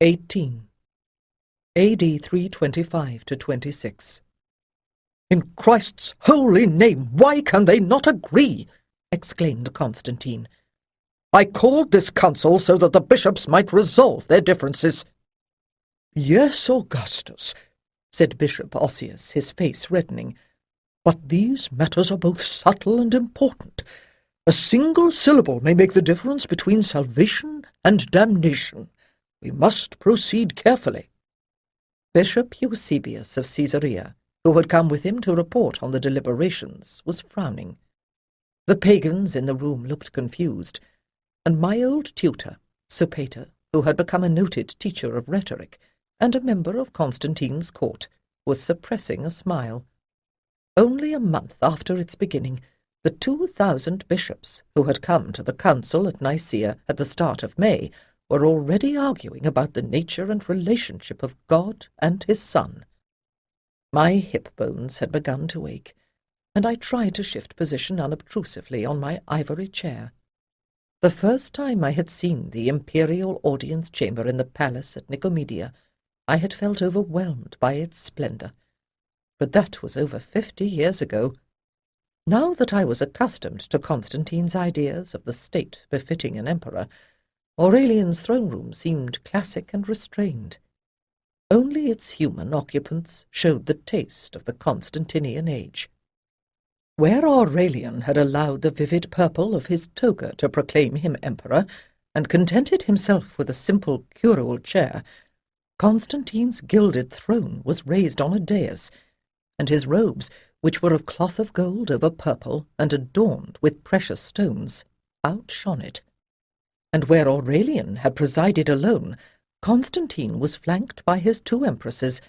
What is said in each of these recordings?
18. AD 325 to 26. "In Christ's holy name, why can they not agree?" exclaimed Constantine. "I called this council so that the bishops might resolve their differences." "Yes, Augustus," said Bishop Osius, his face reddening, "but these matters are both subtle and important. A single syllable may make the difference between salvation and damnation. We must proceed carefully." Bishop Eusebius of Caesarea, who had come with him to report on the deliberations, was frowning. The pagans in the room looked confused, and my old tutor, Sopater, who had become a noted teacher of rhetoric and a member of Constantine's court, was suppressing a smile. Only a month after its beginning, the 2,000 bishops who had come to the council at Nicaea at the start of May were already arguing about the nature and relationship of God and his Son. My hip bones had begun to ache, and I tried to shift position unobtrusively on my ivory chair. The first time I had seen the imperial audience chamber in the palace at Nicomedia, I had felt overwhelmed by its splendor. But that was over 50 years ago. Now that I was accustomed to Constantine's ideas of the state befitting an emperor, Aurelian's throne room seemed classic and restrained. Only its human occupants showed the taste of the Constantinian age. Where Aurelian had allowed the vivid purple of his toga to proclaim him emperor, and contented himself with a simple curule chair, Constantine's gilded throne was raised on a dais, and his robes, which were of cloth of gold over purple and adorned with precious stones, outshone it. And where Aurelian had presided alone, Constantine was flanked by his 2 empresses,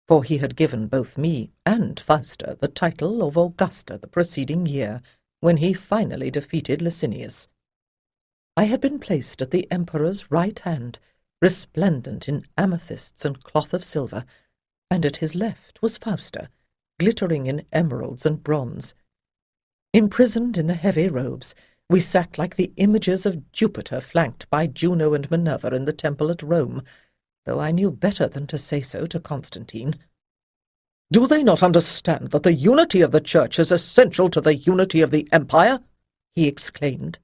for he had given both me and Fausta the title of Augusta the preceding year, when he finally defeated Licinius. I had been placed at the emperor's right hand, resplendent in amethysts and cloth of silver, and at his left was Fausta, glittering in emeralds and bronze. Imprisoned in the heavy robes, we sat like the images of Jupiter flanked by Juno and Minerva in the temple at Rome, though I knew better than to say so to Constantine. "Do they not understand that the unity of the Church is essential to the unity of the Empire?" he exclaimed.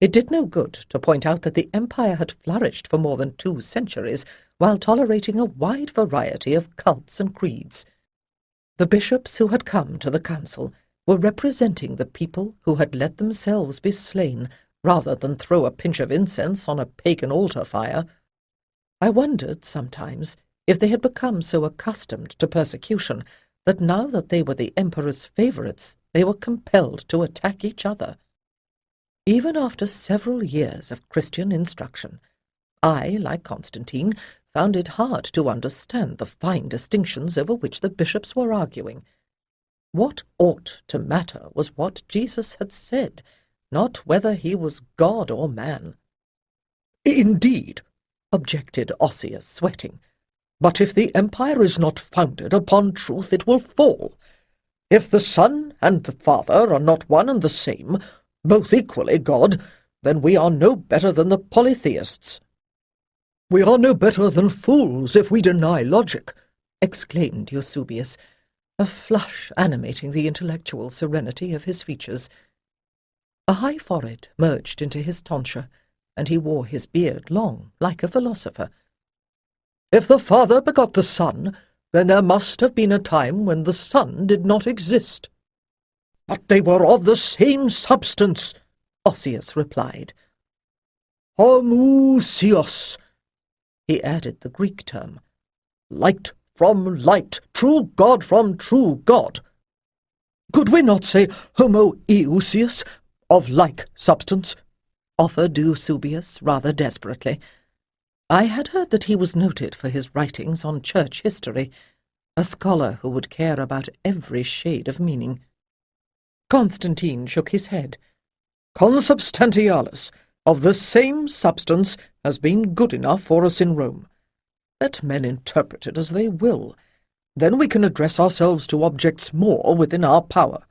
It did no good to point out that the Empire had flourished for more than 2 centuries, while tolerating a wide variety of cults and creeds. The bishops who had come to the council were representing the people who had let themselves be slain rather than throw a pinch of incense on a pagan altar fire. I wondered sometimes if they had become so accustomed to persecution that now that they were the emperor's favorites, they were compelled to attack each other. Even after several years of Christian instruction, I, like Constantine, found it hard to understand the fine distinctions over which the bishops were arguing. What ought to matter was what Jesus had said, not whether he was God or man. "Indeed," objected Osius, sweating, "but if the empire is not founded upon truth, it will fall. If the Son and the Father are not one and the same, both equally God, then we are no better than the polytheists." "We are no better than fools if we deny logic," exclaimed Eusebius, a flush animating the intellectual serenity of his features. A high forehead merged into his tonsure, and he wore his beard long, like a philosopher. "If the Father begot the Son, then there must have been a time when the Son did not exist." "But they were of the same substance," Osius replied. "Homoousios," he added the Greek term. "Light from light, true God from true God. Could we not say homoousios, of like substance?" offered Eusebius rather desperately. I had heard that he was noted for his writings on church history, a scholar who would care about every shade of meaning. Constantine shook his head. "Consubstantialis, of the same substance, has been good enough for us in Rome. Let men interpret it as they will. Then we can address ourselves to objects more within our power.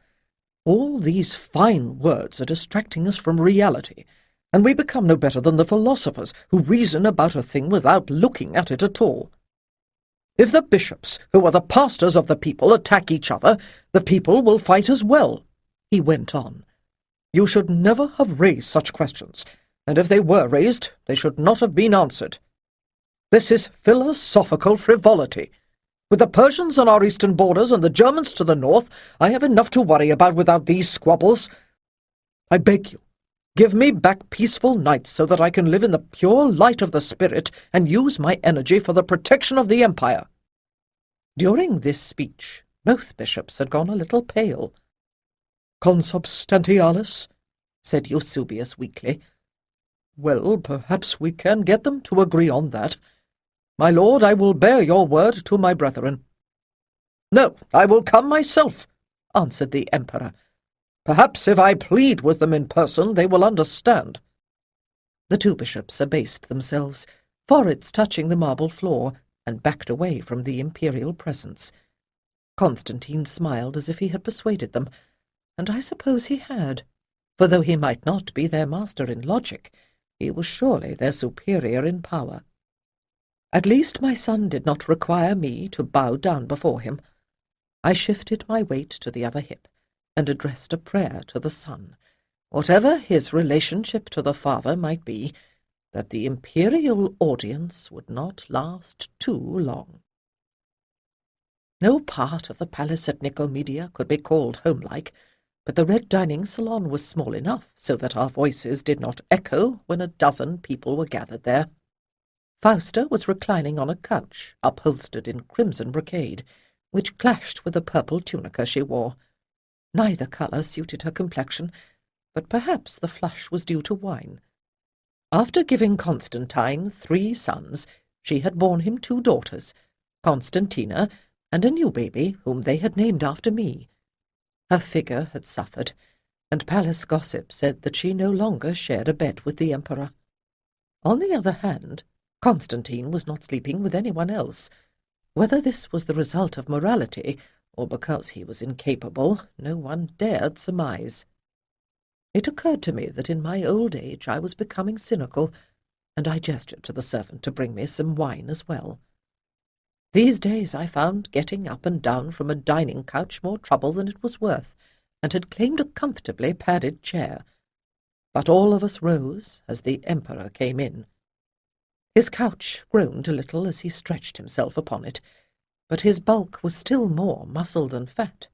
All these fine words are distracting us from reality, and we become no better than the philosophers who reason about a thing without looking at it at all. If the bishops, who are the pastors of the people, attack each other, the people will fight as well," he went on. "You should never have raised such questions, and if they were raised, they should not have been answered. This is philosophical frivolity. With the Persians on our eastern borders and the Germans to the north, I have enough to worry about without these squabbles. I beg you, give me back peaceful nights so that I can live in the pure light of the spirit and use my energy for the protection of the empire." During this speech, both bishops had gone a little pale. "Consubstantialis?" said Eusebius weakly. "Well, perhaps we can get them to agree on that. My lord, I will bear your word to my brethren." "No, I will come myself," answered the emperor. "Perhaps if I plead with them in person, they will understand." The two bishops abased themselves, foreheads touching the marble floor, and backed away from the imperial presence. Constantine smiled as if he had persuaded them, and I suppose he had, for though he might not be their master in logic, he was surely their superior in power. At least my son did not require me to bow down before him. I shifted my weight to the other hip, and addressed a prayer to the son, whatever his relationship to the father might be, that the imperial audience would not last too long. No part of the palace at Nicomedia could be called homelike, but the red dining salon was small enough so that our voices did not echo when a dozen people were gathered there. Fausta was reclining on a couch, upholstered in crimson brocade, which clashed with the purple tunica she wore. Neither colour suited her complexion, but perhaps the flush was due to wine. After giving Constantine 3 sons, she had borne him 2 daughters, Constantina and a new baby whom they had named after me. Her figure had suffered, and palace gossip said that she no longer shared a bed with the emperor. On the other hand, Constantine was not sleeping with anyone else. Whether this was the result of morality, or because he was incapable, no one dared surmise. It occurred to me that in my old age I was becoming cynical, and I gestured to the servant to bring me some wine as well. These days I found getting up and down from a dining couch more trouble than it was worth, and had claimed a comfortably padded chair. But all of us rose as the emperor came in. His couch groaned a little as he stretched himself upon it, but his bulk was still more muscle than fat.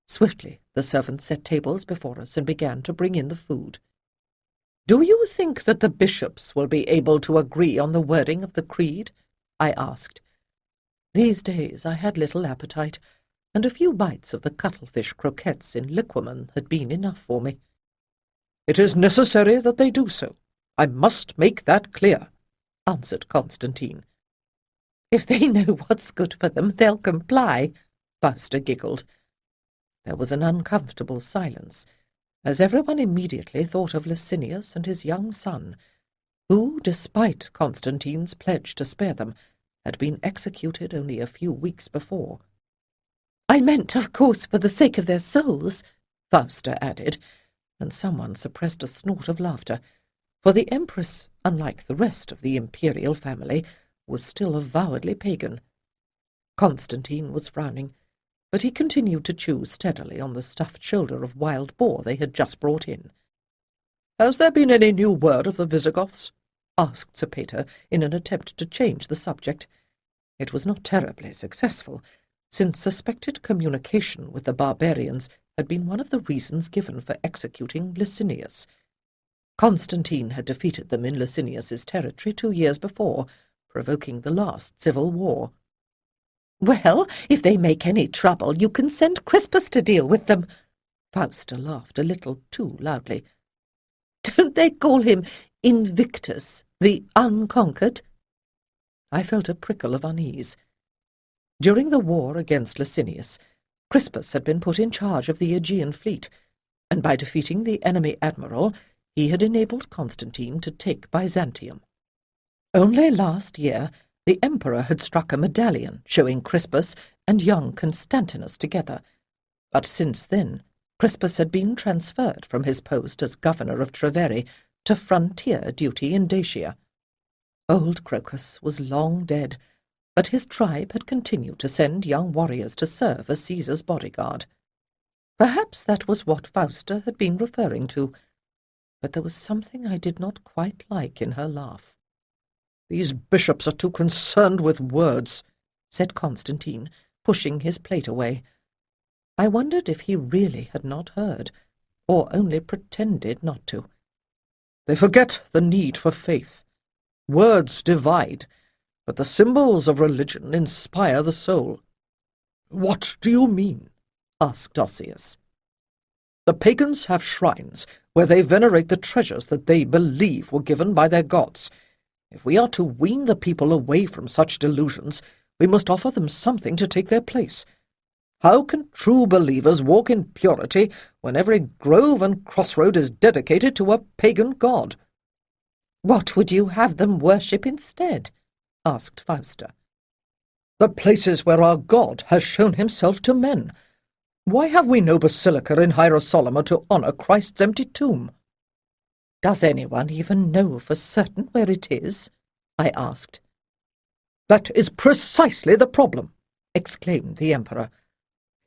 Swiftly the servant set tables before us and began to bring in the food. "Do you think that the bishops will be able to agree on the wording of the creed?" I asked. These days I had little appetite, and a few bites of the cuttlefish croquettes in liquamen had been enough for me. "It is necessary that they do so. I must make that clear," answered Constantine. "If they know what's good for them, they'll comply," Fausta giggled. There was an uncomfortable silence, as everyone immediately thought of Licinius and his young son, who, despite Constantine's pledge to spare them, had been executed only a few weeks before. "I meant, of course, for the sake of their souls," Fausta added, and someone suppressed a snort of laughter, for the Empress, unlike the rest of the imperial family, was still avowedly pagan. Constantine was frowning, but he continued to chew steadily on the stuffed shoulder of wild boar they had just brought in. "Has there been any new word of the Visigoths?" asked Sir Peter in an attempt to change the subject. It was not terribly successful, since suspected communication with the barbarians had been one of the reasons given for executing Licinius. Constantine had defeated them in Licinius's territory 2 years before, provoking the last civil war. "Well, if they make any trouble, you can send Crispus to deal with them." Fausta laughed a little too loudly. "Don't they call him Invictus, the unconquered?" I felt a prickle of unease. During the war against Licinius, Crispus had been put in charge of the Aegean fleet, and by defeating the enemy admiral, he had enabled Constantine to take Byzantium. Only last year, the emperor had struck a medallion showing Crispus and young Constantinus together, but since then Crispus had been transferred from his post as governor of Treveri to frontier duty in Dacia. Old Crocus was long dead, but his tribe had continued to send young warriors to serve as Caesar's bodyguard. Perhaps that was what Fausta had been referring to, but there was something I did not quite like in her laugh. "These bishops are too concerned with words," said Constantine, pushing his plate away. I wondered if he really had not heard, or only pretended not to. "They forget the need for faith. Words divide, but the symbols of religion inspire the soul." "What do you mean?" asked Osius. "The pagans have shrines where they venerate the treasures that they believe were given by their gods. If we are to wean the people away from such delusions, we must offer them something to take their place. How can true believers walk in purity when every grove and crossroad is dedicated to a pagan god?" "What would you have them worship instead?" asked Fausta. "The places where our god has shown himself to men. Why have we no basilica in Hierosolyma to honor Christ's empty tomb?" "Does anyone even know for certain where it is?" I asked. "That is precisely the problem," exclaimed the Emperor.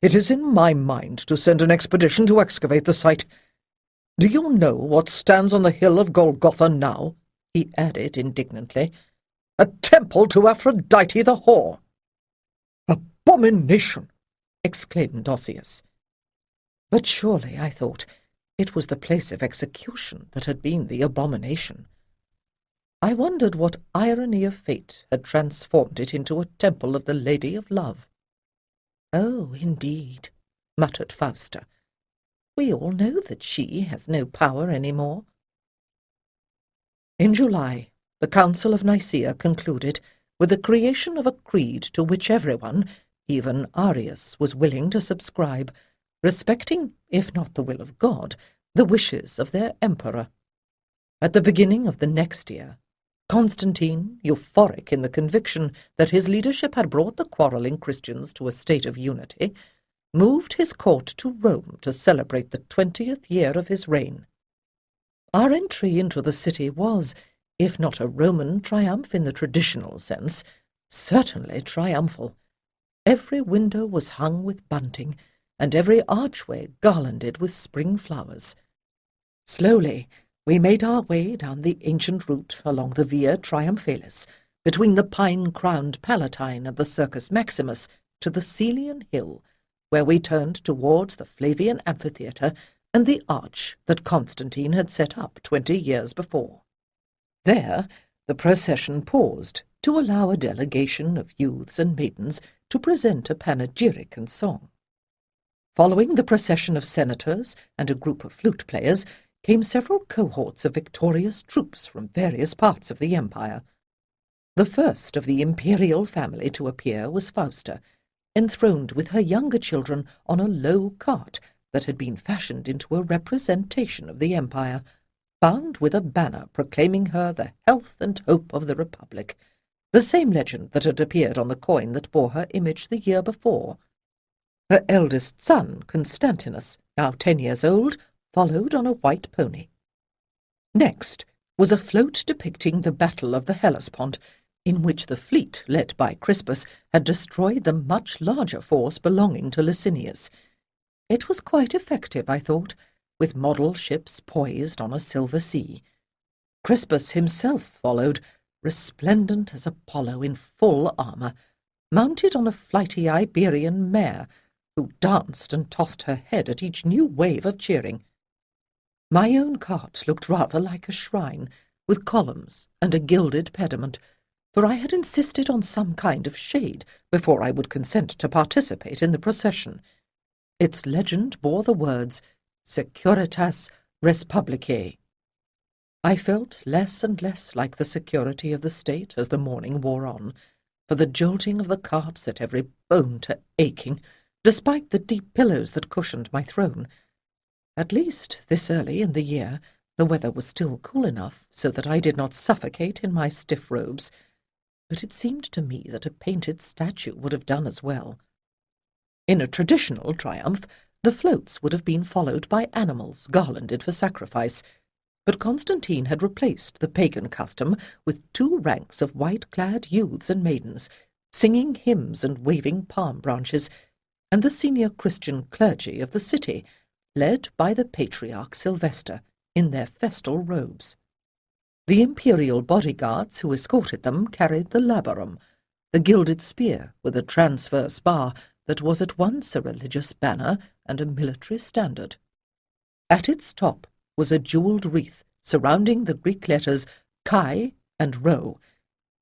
"It is in my mind to send an expedition to excavate the site. Do you know what stands on the hill of Golgotha now?" he added indignantly. "A temple to Aphrodite the whore." "Abomination!" exclaimed Osius. But surely, I thought, it was the place of execution that had been the abomination. I wondered what irony of fate had transformed it into a temple of the Lady of Love. "Oh, indeed," muttered Fausta. "We all know that she has no power any more." In July, the Council of Nicaea concluded with the creation of a creed to which everyone, even Arius, was willing to subscribe, respecting, if not the will of God, the wishes of their emperor. At the beginning of the next year, Constantine, euphoric in the conviction that his leadership had brought the quarrelling Christians to a state of unity, moved his court to Rome to celebrate the 20th year of his reign. Our entry into the city was, if not a Roman triumph in the traditional sense, certainly triumphal. Every window was hung with bunting, and every archway garlanded with spring flowers. Slowly we made our way down the ancient route along the Via Triumphalis, between the pine-crowned Palatine and the Circus Maximus, to the Celian Hill, where we turned towards the Flavian Amphitheatre and the arch that Constantine had set up 20 years before. There the procession paused to allow a delegation of youths and maidens to present a panegyric and song. Following the procession of senators and a group of flute players came several cohorts of victorious troops from various parts of the empire. The first of the imperial family to appear was Fausta, enthroned with her younger children on a low cart that had been fashioned into a representation of the empire, bound with a banner proclaiming her the health and hope of the Republic, the same legend that had appeared on the coin that bore her image the year before. Her eldest son, Constantinus, now 10 years old, followed on a white pony. Next was a float depicting the Battle of the Hellespont, in which the fleet, led by Crispus, had destroyed the much larger force belonging to Licinius. It was quite effective, I thought, with model ships poised on a silver sea. Crispus himself followed, resplendent as Apollo in full armour, mounted on a flighty Iberian mare, who danced and tossed her head at each new wave of cheering. My own cart looked rather like a shrine, with columns and a gilded pediment, for I had insisted on some kind of shade before I would consent to participate in the procession. Its legend bore the words, Securitas Res Publicae. I felt less and less like the security of the state as the morning wore on, for the jolting of the cart set every bone to aching, despite the deep pillows that cushioned my throne. At least, this early in the year, the weather was still cool enough so that I did not suffocate in my stiff robes, but it seemed to me that a painted statue would have done as well. In a traditional triumph, the floats would have been followed by animals garlanded for sacrifice, But Constantine had replaced the pagan custom with 2 ranks of white-clad youths and maidens, singing hymns and waving palm branches, and the senior Christian clergy of the city, led by the patriarch Sylvester, in their festal robes. The imperial bodyguards who escorted them carried the labarum, the gilded spear with a transverse bar that was at once a religious banner and a military standard. At its top was a jewelled wreath surrounding the Greek letters Chi and Rho,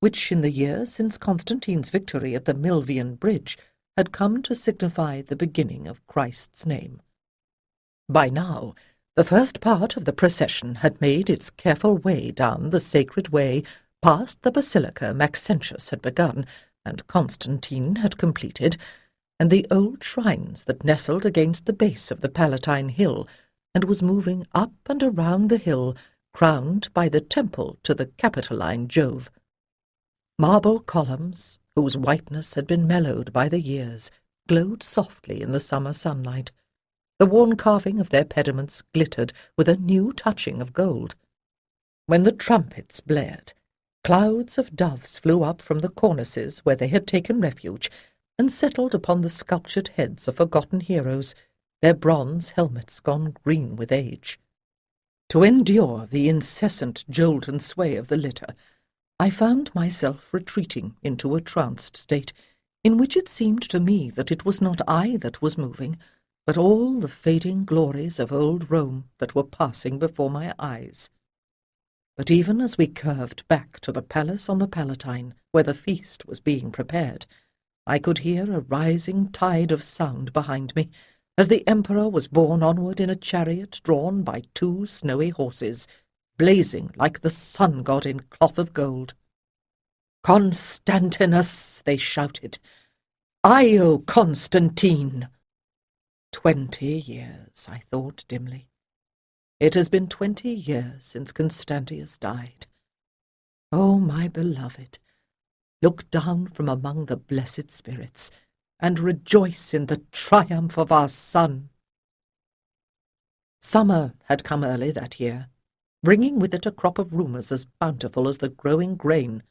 which in the year since Constantine's victory at the Milvian Bridge had come to signify the beginning of Christ's name. By now, the first part of the procession had made its careful way down the sacred way past the basilica Maxentius had begun, and Constantine had completed, and the old shrines that nestled against the base of the Palatine Hill, and was moving up and around the hill, crowned by the temple to the Capitoline Jove. Marble columns, whose whiteness had been mellowed by the years, glowed softly in the summer sunlight. The worn carving of their pediments glittered with a new touching of gold. When the trumpets blared, clouds of doves flew up from the cornices where they had taken refuge, and settled upon the sculptured heads of forgotten heroes, their bronze helmets gone green with age. To endure the incessant jolt and sway of the litter, I found myself retreating into a tranced state, in which it seemed to me that it was not I that was moving, but all the fading glories of old Rome that were passing before my eyes. But even as we curved back to the palace on the Palatine, where the feast was being prepared, I could hear a rising tide of sound behind me, as the emperor was borne onward in a chariot drawn by 2 snowy horses, blazing like the sun god in cloth of gold. "Constantinus!" they shouted. "Io Constantine!" 20 years, I thought dimly. It has been 20 years since Constantius died. Oh, my beloved, look down from among the blessed spirits, and rejoice in the triumph of our son. Summer had come early that year, bringing with it a crop of rumours as bountiful as the growing grain.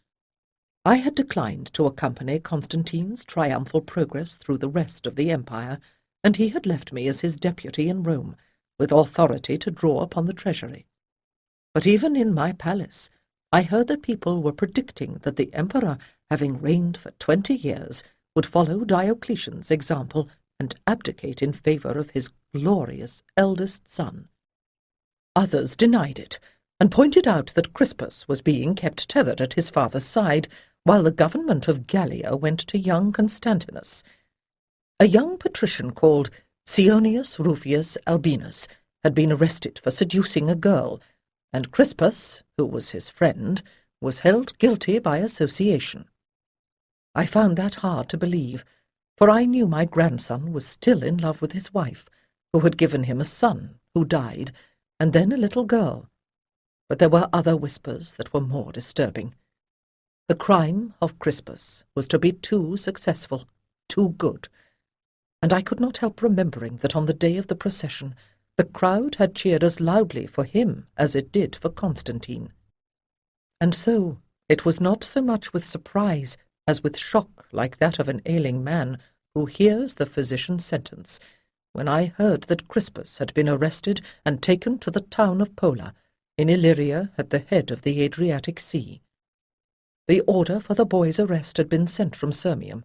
I had declined to accompany Constantine's triumphal progress through the rest of the empire, and he had left me as his deputy in Rome, with authority to draw upon the treasury. But even in my palace, I heard that people were predicting that the emperor, having reigned for 20 years, would follow Diocletian's example and abdicate in favour of his glorious eldest son. Others denied it, and pointed out that Crispus was being kept tethered at his father's side, while the government of Gallia went to young Constantinus. A young patrician called Ceionius Rufius Albinus had been arrested for seducing a girl, and Crispus, who was his friend, was held guilty by association. I found that hard to believe, for I knew my grandson was still in love with his wife, who had given him a son who died, and then a little girl. But there were other whispers that were more disturbing. The crime of Crispus was to be too successful, too good, and I could not help remembering that on the day of the procession the crowd had cheered as loudly for him as it did for Constantine. And so it was not so much with surprise as with shock like that of an ailing man who hears the physician's sentence, when I heard that Crispus had been arrested and taken to the town of Pola, in Illyria at the head of the Adriatic Sea. The order for the boy's arrest had been sent from Sirmium,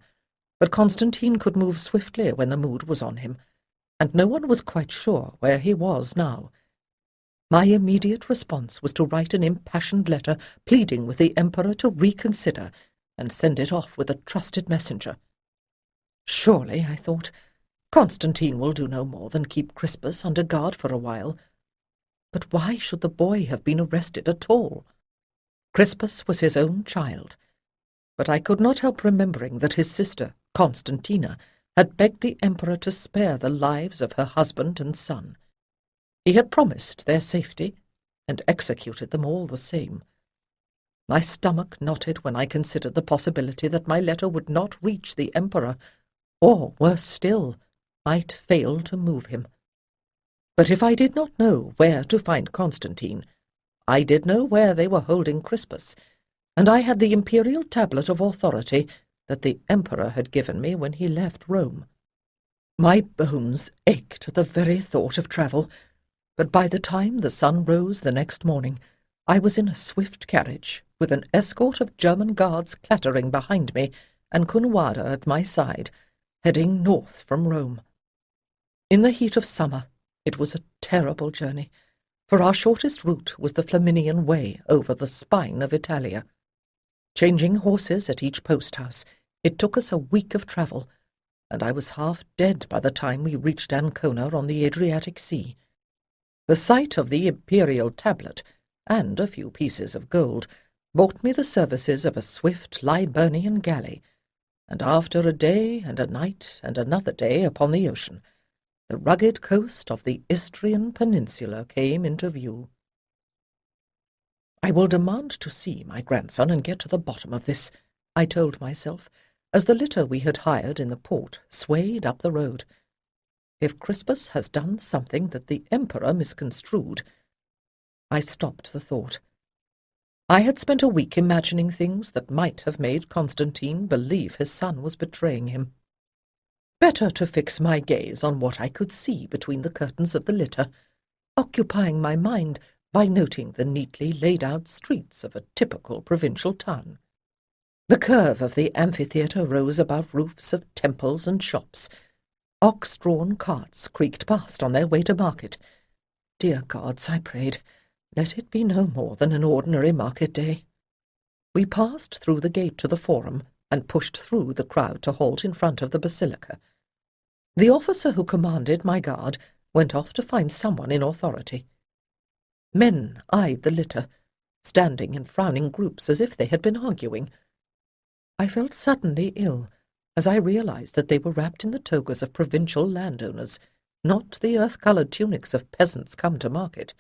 but Constantine could move swiftly when the mood was on him, and no one was quite sure where he was now. My immediate response was to write an impassioned letter pleading with the emperor to reconsider, and send it off with a trusted messenger. Surely, I thought, Constantine will do no more than keep Crispus under guard for a while. But why should the boy have been arrested at all? Crispus was his own child, but I could not help remembering that his sister, Constantina, had begged the emperor to spare the lives of her husband and son. He had promised their safety, and executed them all the same. My stomach knotted when I considered the possibility that my letter would not reach the emperor, or, worse still, might fail to move him. But if I did not know where to find Constantine, I did know where they were holding Crispus, and I had the imperial tablet of authority that the emperor had given me when he left Rome. My bones ached at the very thought of travel, but by the time the sun rose the next morning, I was in a swift carriage, with an escort of German guards clattering behind me and Cunwada at my side, heading north from Rome. In the heat of summer, it was a terrible journey, for our shortest route was the Flaminian Way over the spine of Italia. Changing horses at each post-house, it took us a week of travel, and I was half dead by the time we reached Ancona on the Adriatic Sea. The sight of the imperial tablet, and a few pieces of gold, bought me the services of a swift Liburnian galley, and after a day and a night and another day upon the ocean, the rugged coast of the Istrian peninsula came into view. "I will demand to see my grandson and get to the bottom of this," I told myself, as the litter we had hired in the port swayed up the road. "If Crispus has done something that the emperor misconstrued—" I stopped the thought. I had spent a week imagining things that might have made Constantine believe his son was betraying him. Better to fix my gaze on what I could see between the curtains of the litter, occupying my mind by noting the neatly laid-out streets of a typical provincial town. The curve of the amphitheatre rose above roofs of temples and shops. Ox-drawn carts creaked past on their way to market. Dear gods, I prayed, let it be no more than an ordinary market day. We passed through the gate to the Forum and pushed through the crowd to halt in front of the basilica. The officer who commanded my guard went off to find someone in authority. Men eyed the litter, standing in frowning groups as if they had been arguing. I felt suddenly ill as I realized that they were wrapped in the togas of provincial landowners, not the earth-colored tunics of peasants come to market.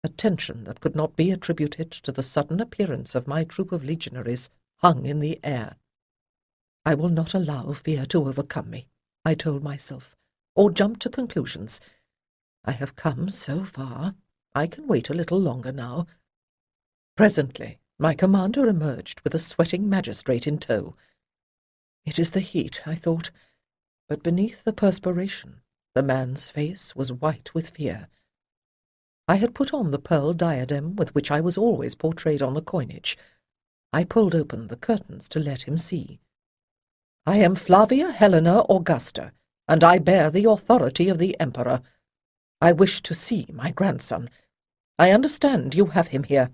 A tension that could not be attributed to the sudden appearance of my troop of legionaries hung in the air. I will not allow fear to overcome me, I told myself, or jump to conclusions. I have come so far. I can wait a little longer now. Presently, my commander emerged with a sweating magistrate in tow. It is the heat, I thought, but beneath the perspiration, the man's face was white with fear. I had put on the pearl diadem with which I was always portrayed on the coinage. I pulled open the curtains to let him see. "I am Flavia Helena Augusta, and I bear the authority of the emperor. I wish to see my grandson. I understand you have him here."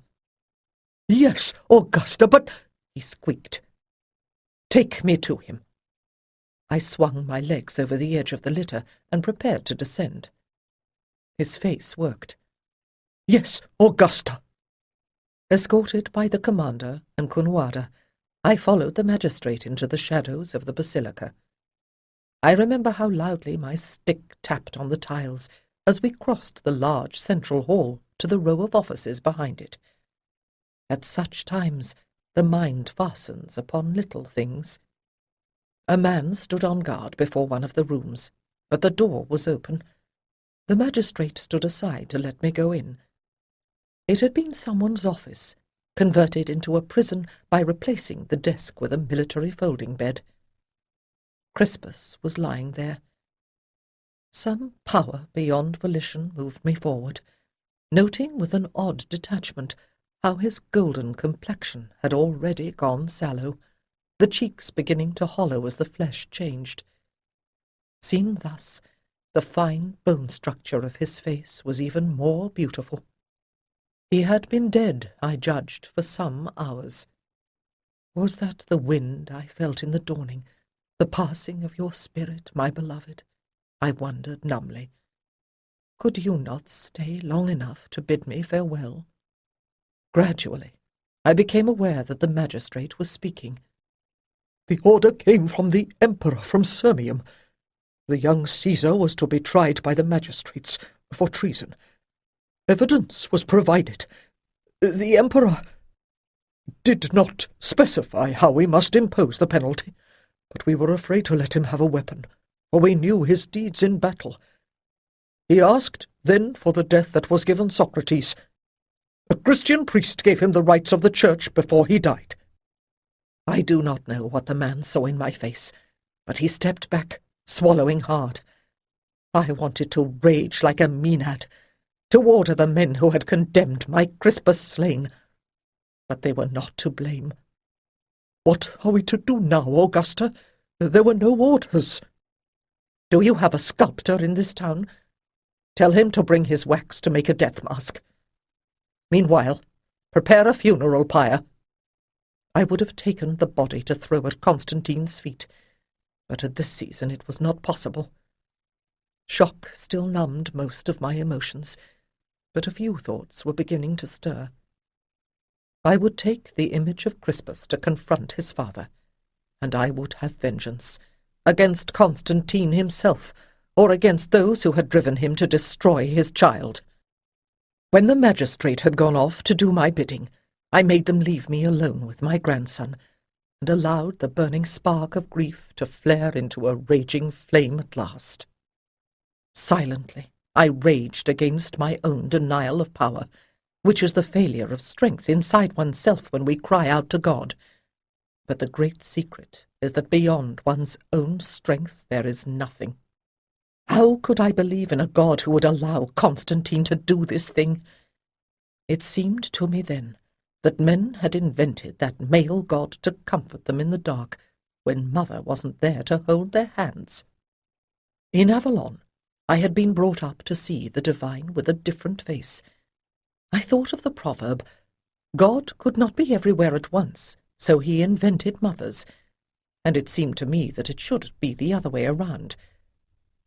"Yes, Augusta, but—" he squeaked. "Take me to him." I swung my legs over the edge of the litter and prepared to descend. His face worked. "Yes, Augusta." Escorted by the commander and Cunwada, I followed the magistrate into the shadows of the basilica. I remember how loudly my stick tapped on the tiles as we crossed the large central hall to the row of offices behind it. At such times, the mind fastens upon little things. A man stood on guard before one of the rooms, but the door was open. The magistrate stood aside to let me go in. It had been someone's office, converted into a prison by replacing the desk with a military folding bed. Crispus was lying there. Some power beyond volition moved me forward, noting with an odd detachment how his golden complexion had already gone sallow, the cheeks beginning to hollow as the flesh changed. Seen thus, the fine bone structure of his face was even more beautiful. He had been dead, I judged, for some hours. Was that the wind I felt in the dawning, the passing of your spirit, my beloved? I wondered numbly. Could you not stay long enough to bid me farewell? Gradually, I became aware that the magistrate was speaking. "The order came from the emperor from Sirmium. The young Caesar was to be tried by the magistrates for treason. Evidence was provided. The emperor did not specify how we must impose the penalty, but we were afraid to let him have a weapon, for we knew his deeds in battle. He asked then for the death that was given Socrates. A Christian priest gave him the rights of the church before he died. I do not know what the man saw in my face, but he stepped back, swallowing hard. I wanted to rage like a Maenad, to order the men who had condemned my Crispus slain. But they were not to blame. What are we to do now, Augusta? There were no orders. Do you have a sculptor in this town? Tell him to bring his wax to make a death mask. Meanwhile, prepare a funeral pyre. I would have taken the body to throw at Constantine's feet, but at this season it was not possible. Shock still numbed most of my emotions, but a few thoughts were beginning to stir. I would take the image of Crispus to confront his father, and I would have vengeance, against Constantine himself, or against those who had driven him to destroy his child. When the magistrate had gone off to do my bidding, I made them leave me alone with my grandson, and allowed the burning spark of grief to flare into a raging flame at last. Silently, I raged against my own denial of power, which is the failure of strength inside oneself when we cry out to God. But the great secret is that beyond one's own strength there is nothing. How could I believe in a God who would allow Constantine to do this thing? It seemed to me then that men had invented that male god to comfort them in the dark when Mother wasn't there to hold their hands. In Avalon, I had been brought up to see the divine with a different face. I thought of the proverb, God could not be everywhere at once, so he invented mothers, and it seemed to me that it should be the other way around.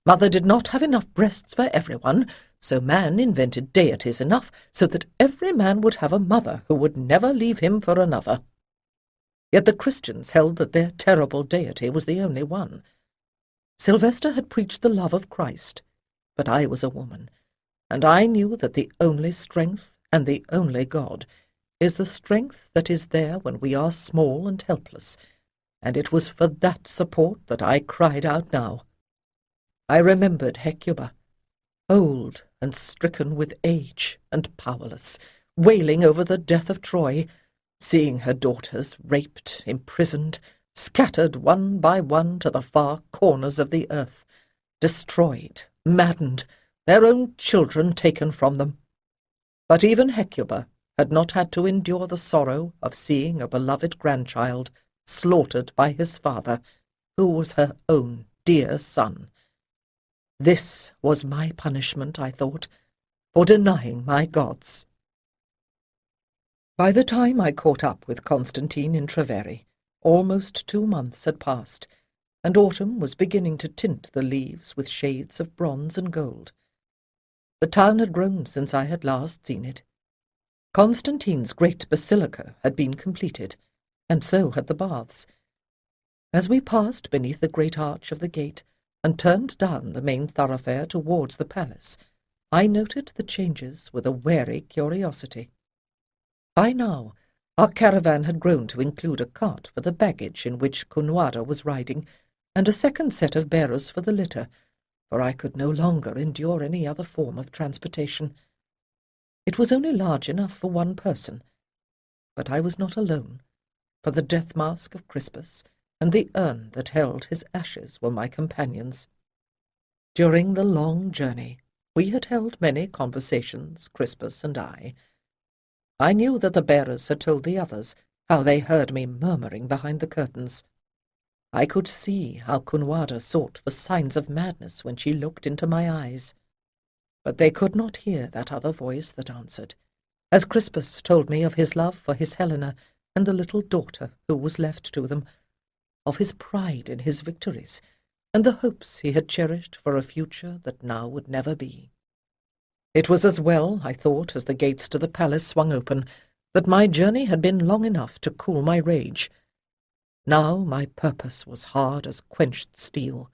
Mother did not have enough breasts for everyone, so man invented deities enough so that every man would have a mother who would never leave him for another. Yet the Christians held that their terrible deity was the only one. Sylvester had preached the love of Christ, but I was a woman, and I knew that the only strength and the only God is the strength that is there when we are small and helpless, and it was for that support that I cried out now. I remembered Hecuba, old and stricken with age and powerless, wailing over the death of Troy, seeing her daughters raped, imprisoned, scattered one by one to the far corners of the earth, destroyed, maddened, their own children taken from them. But even Hecuba had not had to endure the sorrow of seeing a beloved grandchild slaughtered by his father, who was her own dear son. This was my punishment, I thought, for denying my gods. By the time I caught up with Constantine in Treveri, almost 2 months had passed, and autumn was beginning to tint the leaves with shades of bronze and gold. The town had grown since I had last seen it. Constantine's great basilica had been completed, and so had the baths. As we passed beneath the great arch of the gate and turned down the main thoroughfare towards the palace, I noted the changes with a wary curiosity. By now, our caravan had grown to include a cart for the baggage in which Cunwada was riding, and a second set of bearers for the litter, for I could no longer endure any other form of transportation. It was only large enough for one person, but I was not alone, for the death mask of Crispus and the urn that held his ashes were my companions. During the long journey, we had held many conversations, Crispus and I. I knew that the bearers had told the others how they heard me murmuring behind the curtains. I could see how Cunwada sought for signs of madness when she looked into my eyes. But they could not hear that other voice that answered, as Crispus told me of his love for his Helena and the little daughter who was left to them, of his pride in his victories, and the hopes he had cherished for a future that now would never be. It was as well, I thought, as the gates to the palace swung open, that my journey had been long enough to cool my rage. Now my purpose was hard as quenched steel.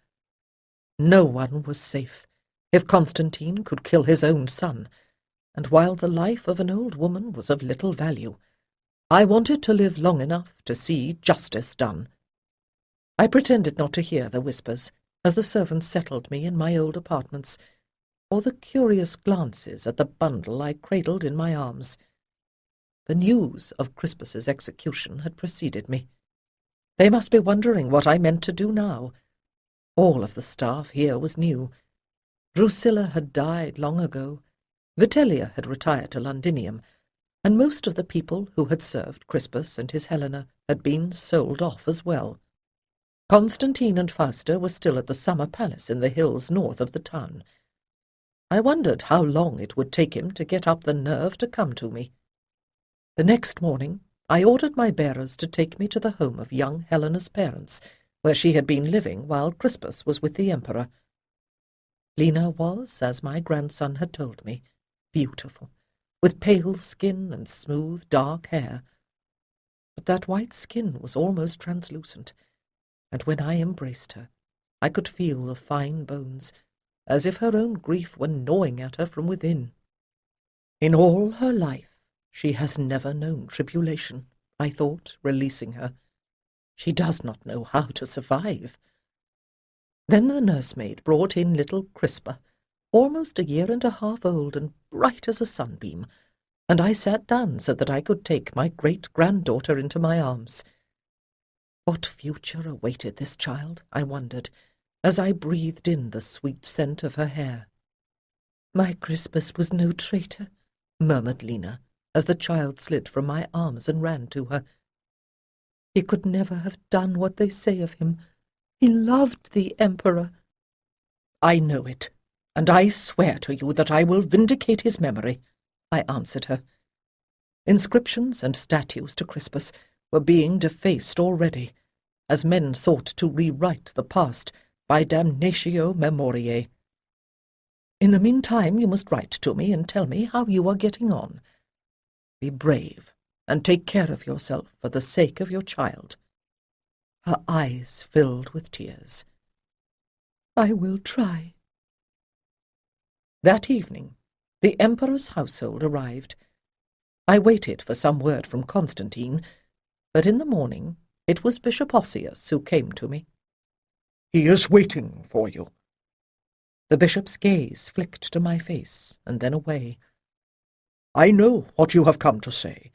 No one was safe if Constantine could kill his own son, and while the life of an old woman was of little value, I wanted to live long enough to see justice done. I pretended not to hear the whispers, as the servants settled me in my old apartments, or the curious glances at the bundle I cradled in my arms. The news of Crispus's execution had preceded me. They must be wondering what I meant to do now. All of the staff here was new. Drusilla had died long ago, Vitellia had retired to Londinium, and most of the people who had served Crispus and his Helena had been sold off as well. Constantine and Fausta were still at the summer palace in the hills north of the town. I wondered how long it would take him to get up the nerve to come to me. The next morning I ordered my bearers to take me to the home of young Helena's parents, where she had been living while Crispus was with the emperor. Lena was, as my grandson had told me, beautiful, with pale skin and smooth dark hair. But that white skin was almost translucent, and when I embraced her, I could feel the fine bones, as if her own grief were gnawing at her from within. In all her life she has never known tribulation, I thought, releasing her. She does not know how to survive. Then the nursemaid brought in little Crispa, almost 1.5 years old and bright as a sunbeam, and I sat down so that I could take my great-granddaughter into my arms. What future awaited this child, I wondered, as I breathed in the sweet scent of her hair. "My Crispus was no traitor," murmured Lena, as the child slid from my arms and ran to her. "He could never have done what they say of him. He loved the emperor." "I know it, and I swear to you that I will vindicate his memory," I answered her. Inscriptions and statues to Crispus were being defaced already, as men sought to rewrite the past by damnatio memoriae. "In the meantime you must write to me and tell me how you are getting on. Be brave, and take care of yourself for the sake of your child." Her eyes filled with tears. "I will try." That evening, the emperor's household arrived. I waited for some word from Constantine, but in the morning it was Bishop Ossius who came to me. "He is waiting for you." The bishop's gaze flicked to my face and then away. "I know what you have come to say.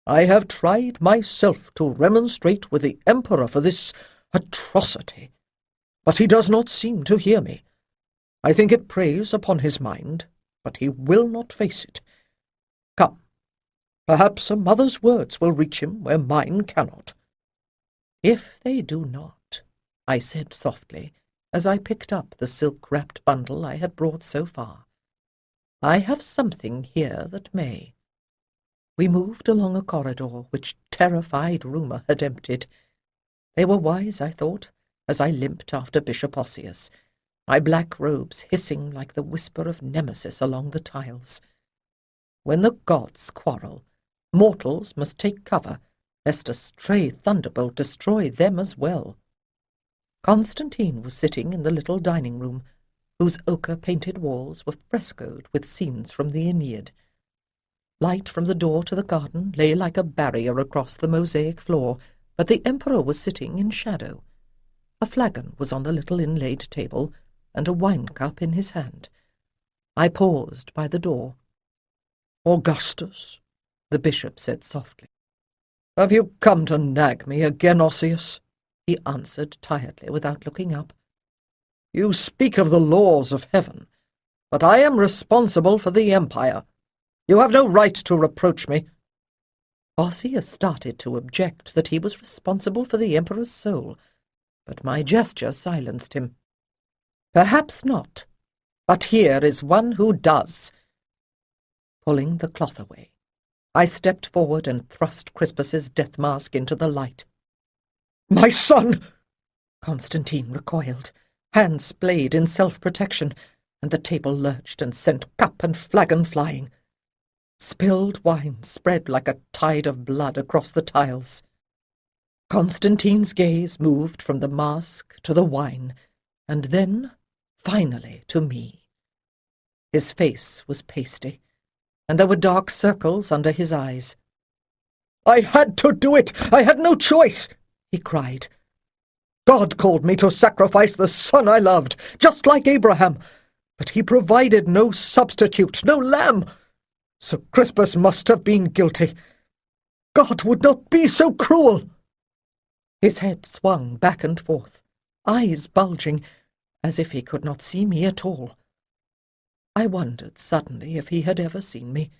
I have tried myself to remonstrate with the emperor for this atrocity, but he does not seem to hear me. I think it preys upon his mind, but he will not face it. Come, perhaps a mother's words will reach him where mine cannot." "If they do not," I said softly, as I picked up the silk-wrapped bundle I had brought so far, "I have something here that may." We moved along a corridor which terrified rumour had emptied. They were wise, I thought, as I limped after Bishop Ossius, my black robes hissing like the whisper of Nemesis along the tiles. When the gods quarrel, mortals must take cover, lest a stray thunderbolt destroy them as well. Constantine was sitting in the little dining-room, whose ochre-painted walls were frescoed with scenes from the Aeneid. Light from the door to the garden lay like a barrier across the mosaic floor, but the emperor was sitting in shadow. A flagon was on the little inlaid table, and a wine-cup in his hand. I paused by the door. "Augustus," the bishop said softly. "have you come to nag me again, Ossius?" He answered tiredly without looking up. "You speak of the laws of heaven, but I am responsible for the empire. You have no right to reproach me." Ossius started to object that he was responsible for the emperor's soul, but my gesture silenced him. "Perhaps not, but here is one who does." Pulling the cloth away, I stepped forward and thrust Crispus's death mask into the light. "My son!" Constantine recoiled, hands splayed in self-protection, and the table lurched and sent cup and flagon flying. Spilled wine spread like a tide of blood across the tiles. Constantine's gaze moved from the mask to the wine, and then, finally, to me. His face was pasty, and there were dark circles under his eyes. "I had to do it! I had no choice!" he cried. "God called me to sacrifice the son I loved, just like Abraham, but he provided no substitute, no lamb. So Crispus must have been guilty, God would not be so cruel." His head swung back and forth, eyes bulging, as if he could not see me at all. I wondered suddenly if he had ever seen me,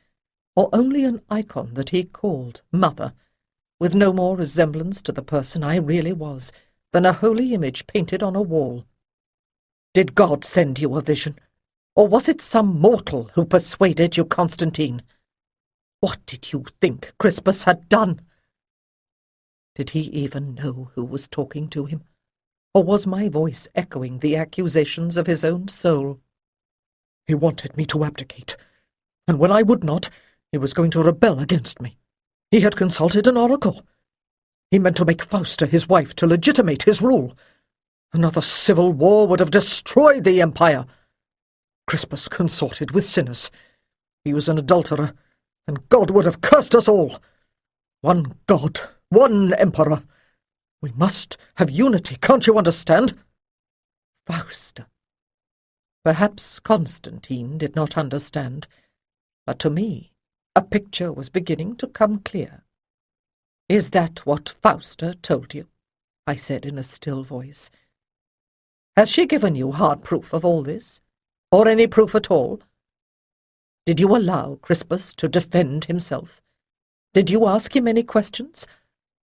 or only an icon that he called Mother, with no more resemblance to the person I really was than a holy image painted on a wall. "Did God send you a vision, or was it some mortal who persuaded you, Constantine? What did you think Crispus had done?" Did he even know who was talking to him, or was my voice echoing the accusations of his own soul? "He wanted me to abdicate, and when I would not, he was going to rebel against me. He had consulted an oracle. He meant to make Fausta his wife to legitimate his rule. Another civil war would have destroyed the empire. Crispus consorted with sinners. He was an adulterer, and God would have cursed us all. One God, one emperor. We must have unity, can't you understand?" Fausta. Perhaps Constantine did not understand, but to me a picture was beginning to come clear. "Is that what Fausta told you?" I said in a still voice. "Has she given you hard proof of all this, or any proof at all? Did you allow Crispus to defend himself? Did you ask him any questions,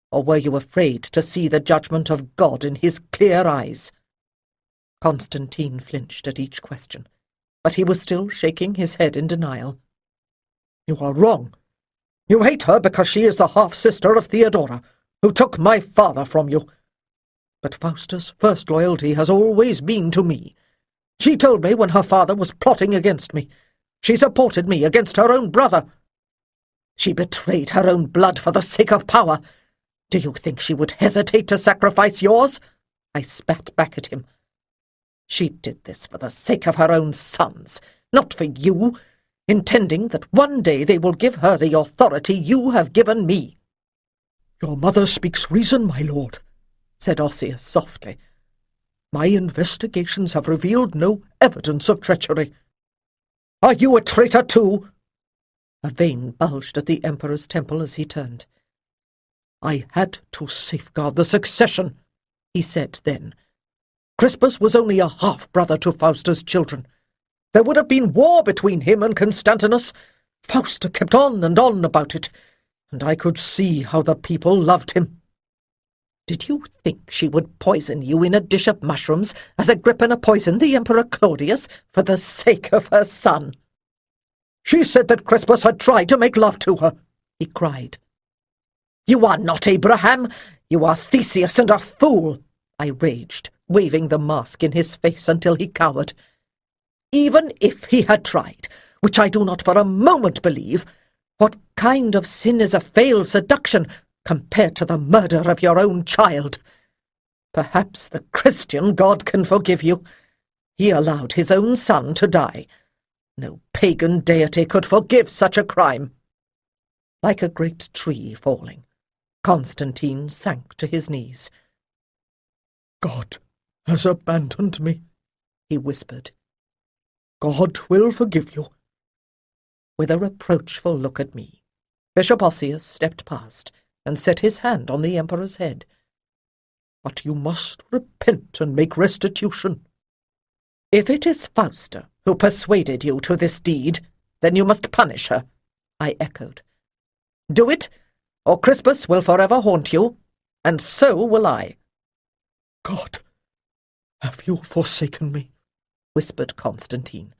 or were you afraid to see the judgment of God in his clear eyes?" Constantine flinched at each question, but he was still shaking his head in denial. "You are wrong. You hate her because she is the half-sister of Theodora, who took my father from you. But Fausta's first loyalty has always been to me. She told me when her father was plotting against me. She supported me against her own brother. She betrayed her own blood for the sake of power. Do you think she would hesitate to sacrifice yours?" I spat back at him. "She did this for the sake of her own sons, not for you, intending that one day they will give her the authority you have given me." "Your mother speaks reason, my lord," said Ossius softly. "My investigations have revealed no evidence of treachery." "Are you a traitor too?" A vein bulged at the Emperor's temple as he turned. "I had to safeguard the succession," he said then. "Crispus was only a half-brother to Fausta's children. There would have been war between him and Constantinus. Fausta kept on and on about it, and I could see how the people loved him." "Did you think she would poison you in a dish of mushrooms as Agrippina poisoned the Emperor Claudius for the sake of her son?" "She said that Crispus had tried to make love to her," he cried. "You are not Abraham. You are Theseus and a fool," I raged, waving the mask in his face until he cowered. "Even if he had tried, which I do not for a moment believe, what kind of sin is a failed seduction compared to the murder of your own child? Perhaps the Christian God can forgive you. He allowed his own son to die. No pagan deity could forgive such a crime." Like a great tree falling, Constantine sank to his knees. "God has abandoned me," he whispered. "God will forgive you." With a reproachful look at me, Bishop Ossius stepped past and set his hand on the Emperor's head. "But you must repent and make restitution." "If it is Fausta who persuaded you to this deed, then you must punish her," I echoed. "Do it, or Crispus will forever haunt you, and so will I." "God, have you forsaken me?" whispered Constantine.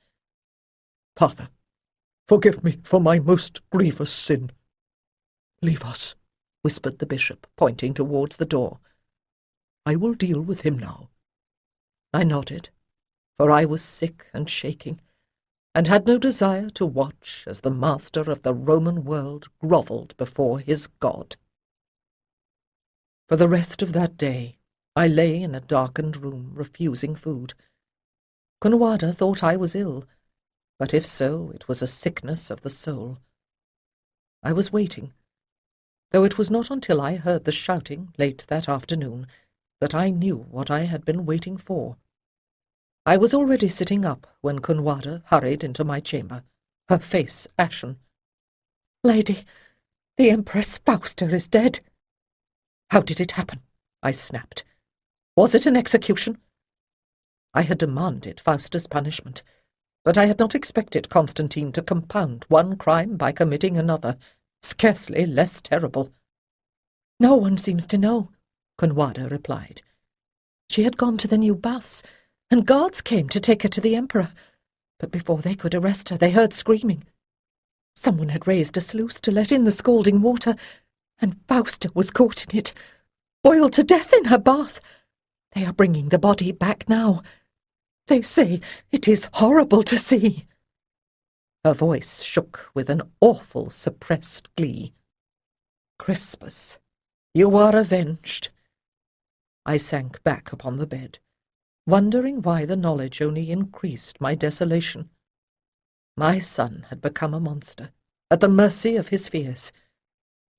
"Father, forgive me for my most grievous sin." "Leave us," whispered the bishop, pointing towards the door. "I will deal with him now." I nodded, for I was sick and shaking, and had no desire to watch as the master of the Roman world grovelled before his God. For the rest of that day I lay in a darkened room, refusing food. Conwada thought I was ill, but if so, it was a sickness of the soul. I was waiting, though it was not until I heard the shouting late that afternoon that I knew what I had been waiting for. I was already sitting up when Conwada hurried into my chamber, her face ashen. "Lady, The Empress Fausta is dead. How did it happen? I snapped. Was it an execution? I had demanded Fausta's punishment, but I had not expected Constantine to compound one crime by committing another, scarcely less terrible. No one seems to know, Conwada replied. She had gone to the new baths, and guards came to take her to the Emperor, but before they could arrest her, they heard screaming. Someone had raised a sluice to let in the scalding water, and Fausta was caught in it, boiled to death in her bath. They are bringing the body back now. They say it is horrible to see. Her voice shook with an awful suppressed glee. Crispus, you are avenged. I sank back upon the bed, wondering why the knowledge only increased my desolation. My son had become a monster, at the mercy of his fears.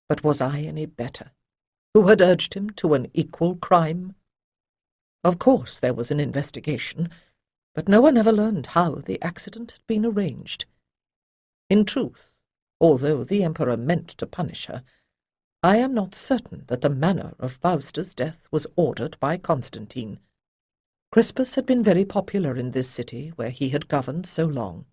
But was I any better, who had urged him to an equal crime? Of course there was an investigation, but no one ever learned how the accident had been arranged. In truth, although the Emperor meant to punish her, I am not certain that the manner of Fausta's death was ordered by Constantine. Crispus had been very popular in this city where he had governed so long.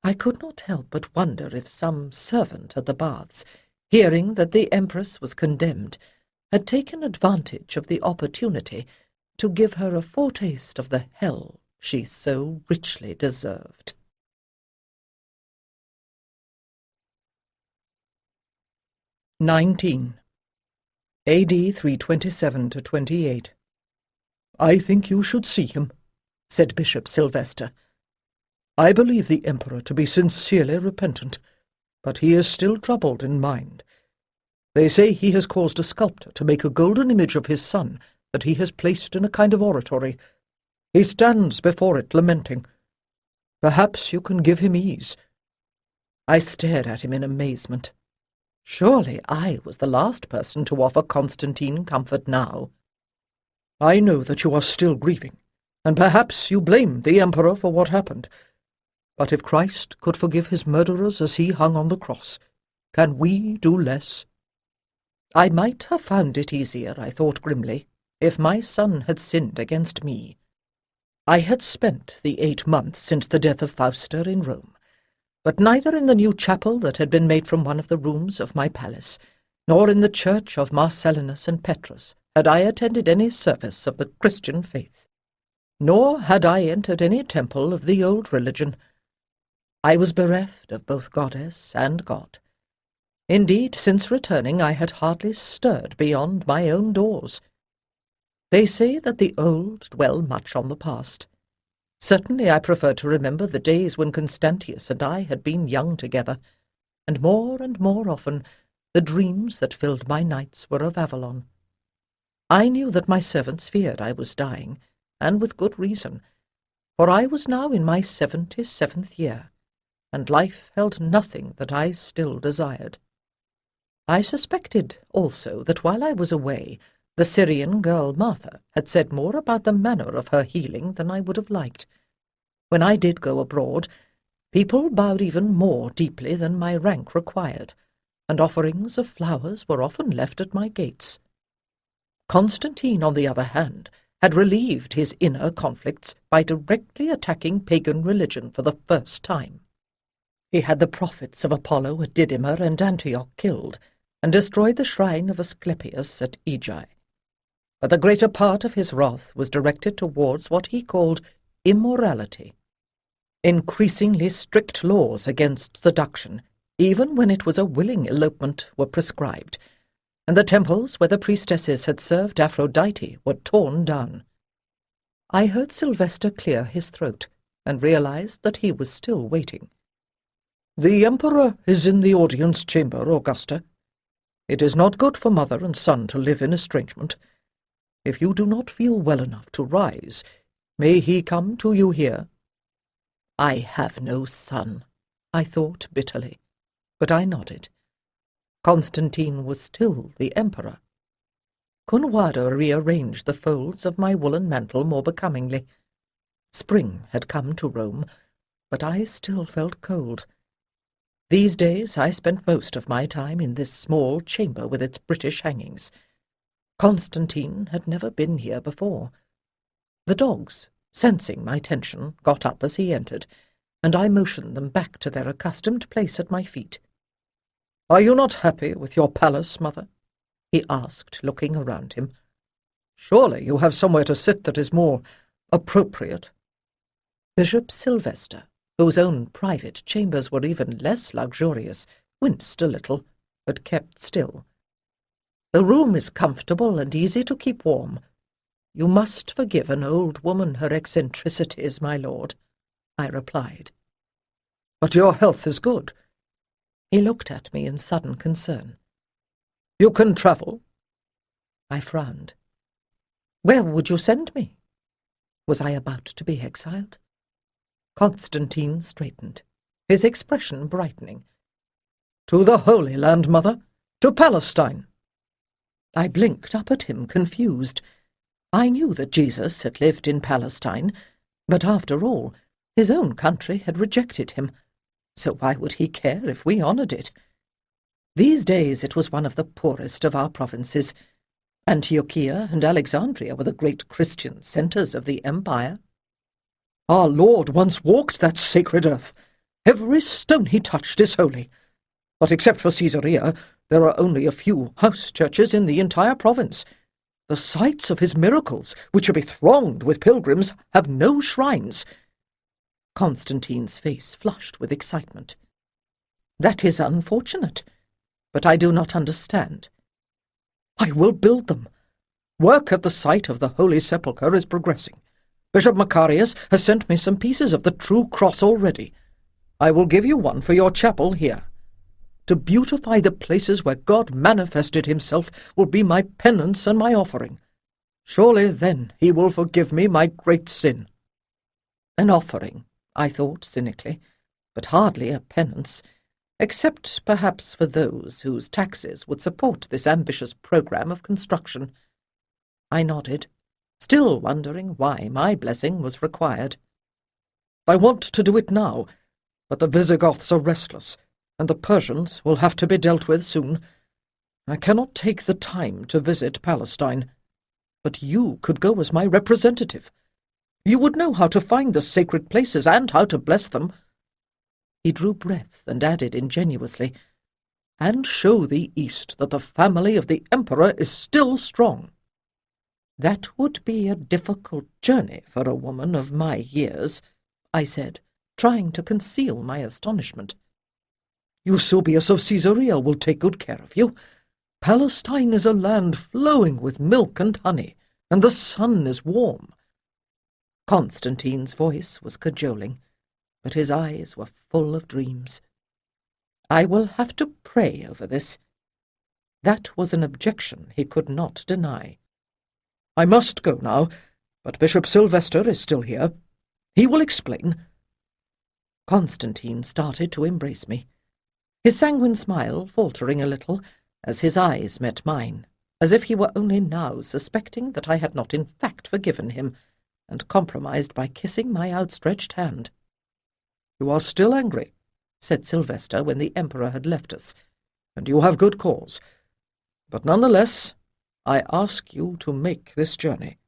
I could not help but wonder if some servant at the baths, hearing that the Empress was condemned, had taken advantage of the opportunity to give her a foretaste of the hell she so richly deserved. AD 327 to 28. I think you should see him, said Bishop Sylvester. I believe the Emperor to be sincerely repentant, but he is still troubled in mind. They say he has caused a sculptor to make a golden image of his son that he has placed in a kind of oratory. He stands before it lamenting. Perhaps you can give him ease. I stared at him in amazement. Surely I was the last person to offer Constantine comfort now. I know that you are still grieving, and perhaps you blame the Emperor for what happened. But if Christ could forgive his murderers as he hung on the cross, can we do less? I might have found it easier, I thought grimly, if my son had sinned against me. I had spent the 8 months since the death of Fausta in Rome, but neither in the new chapel that had been made from one of the rooms of my palace, nor in the church of Marcellinus and Petrus had I attended any service of the Christian faith, nor had I entered any temple of the old religion. I was bereft of both goddess and god. Indeed, since returning I had hardly stirred beyond my own doors. They say that the old dwell much on the past. Certainly I prefer to remember the days when Constantius and I had been young together, and more often the dreams that filled my nights were of Avalon. I knew that my servants feared I was dying, and with good reason, for I was now in my 77th year, and life held nothing that I still desired. I suspected also that while I was away, the Syrian girl Martha had said more about the manner of her healing than I would have liked. When I did go abroad, people bowed even more deeply than my rank required, and offerings of flowers were often left at my gates. Constantine, on the other hand, had relieved his inner conflicts by directly attacking pagan religion for the first time. He had the prophets of Apollo at Didymer and Antioch killed, and destroyed the shrine of Asclepius at Aegis. But the greater part of his wrath was directed towards what he called immorality. Increasingly strict laws against seduction, even when it was a willing elopement, were prescribed, and the temples where the priestesses had served Aphrodite were torn down. I heard Sylvester clear his throat, and realized that he was still waiting. The Emperor is in the audience chamber, Augusta. It is not good for mother and son to live in estrangement. If you do not feel well enough to rise, may he come to you here? I have no son, I thought bitterly, but I nodded. Constantine was still the Emperor. Conwada rearranged the folds of my woolen mantle more becomingly. Spring had come to Rome, but I still felt cold. These days I spent most of my time in this small chamber with its British hangings. Constantine had never been here before. The dogs, sensing my tension, got up as he entered, and I motioned them back to their accustomed place at my feet. "Are you not happy with your palace, mother?" he asked, looking around him. "Surely you have somewhere to sit that is more appropriate." Bishop Sylvester, whose own private chambers were even less luxurious, winced a little, but kept still. "The room is comfortable and easy to keep warm. You must forgive an old woman her eccentricities, my lord," I replied. "But your health is good." He looked at me in sudden concern. "You can travel?" I frowned. "Where would you send me?" Was I about to be exiled? Constantine straightened, his expression brightening. "To the Holy Land, mother. To Palestine." I blinked up at him, confused. I knew that Jesus had lived in Palestine, but after all, his own country had rejected him, so why would he care if we honoured it? These days it was one of the poorest of our provinces. Antiochia and Alexandria were the great Christian centres of the empire. "Our Lord once walked that sacred earth. Every stone he touched is holy. But except for Caesarea, there are only a few house churches in the entire province. The sites of his miracles, which should be thronged with pilgrims, have no shrines." Constantine's face flushed with excitement. "That is unfortunate, but I do not understand." "I will build them. Work at the site of the Holy Sepulchre is progressing. Bishop Macarius has sent me some pieces of the true cross already. I will give you one for your chapel here. To beautify the places where God manifested himself will be my penance and my offering. Surely then he will forgive me my great sin." An offering, I thought cynically, but hardly a penance, except perhaps for those whose taxes would support this ambitious program of construction. I nodded, still wondering why my blessing was required. "I want to do it now, but the Visigoths are restless, and the Persians will have to be dealt with soon. I cannot take the time to visit Palestine, but you could go as my representative. You would know how to find the sacred places and how to bless them." He drew breath and added ingenuously, "And show the East that the family of the Emperor is still strong." "That would be a difficult journey for a woman of my years," I said, trying to conceal my astonishment. "Eusebius of Caesarea will take good care of you. Palestine is a land flowing with milk and honey, and the sun is warm." Constantine's voice was cajoling, but his eyes were full of dreams. "I will have to pray over this." That was an objection he could not deny. "I must go now, but Bishop Sylvester is still here. He will explain." Constantine started to embrace me, his sanguine smile faltering a little as his eyes met mine, as if he were only now suspecting that I had not in fact forgiven him, and compromised by kissing my outstretched hand. "You are still angry," said Sylvester when the Emperor had left us, "and you have good cause. But nonetheless, I ask you to make this journey."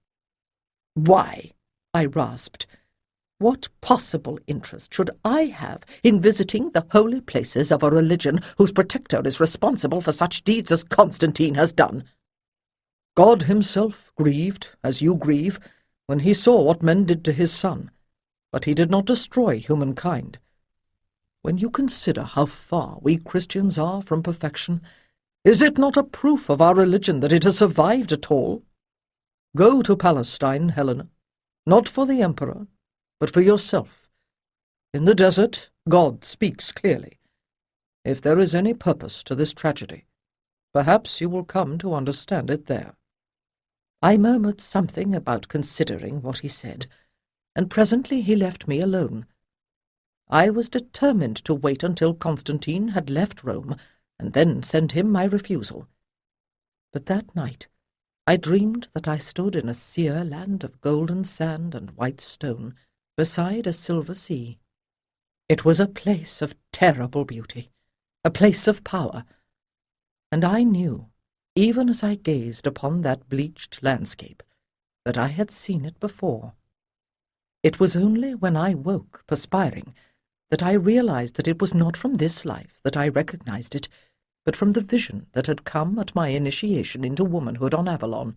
"Why?" I rasped. "What possible interest should I have in visiting the holy places of a religion whose protector is responsible for such deeds as Constantine has done?" "God himself grieved, as you grieve, when he saw what men did to his son, but he did not destroy humankind. When you consider how far we Christians are from perfection, is it not a proof of our religion that it has survived at all? Go to Palestine, Helena, not for the Emperor, but for yourself. In the desert, God speaks clearly. If there is any purpose to this tragedy, perhaps you will come to understand it there." I murmured something about considering what he said, and presently he left me alone. I was determined to wait until Constantine had left Rome, and then send him my refusal. But that night I dreamed that I stood in a sere land of golden sand and white stone, beside a silver sea. It was a place of terrible beauty, a place of power, and I knew, even as I gazed upon that bleached landscape, that I had seen it before. It was only when I woke, perspiring, that I realized that it was not from this life that I recognized it, but from the vision that had come at my initiation into womanhood on Avalon.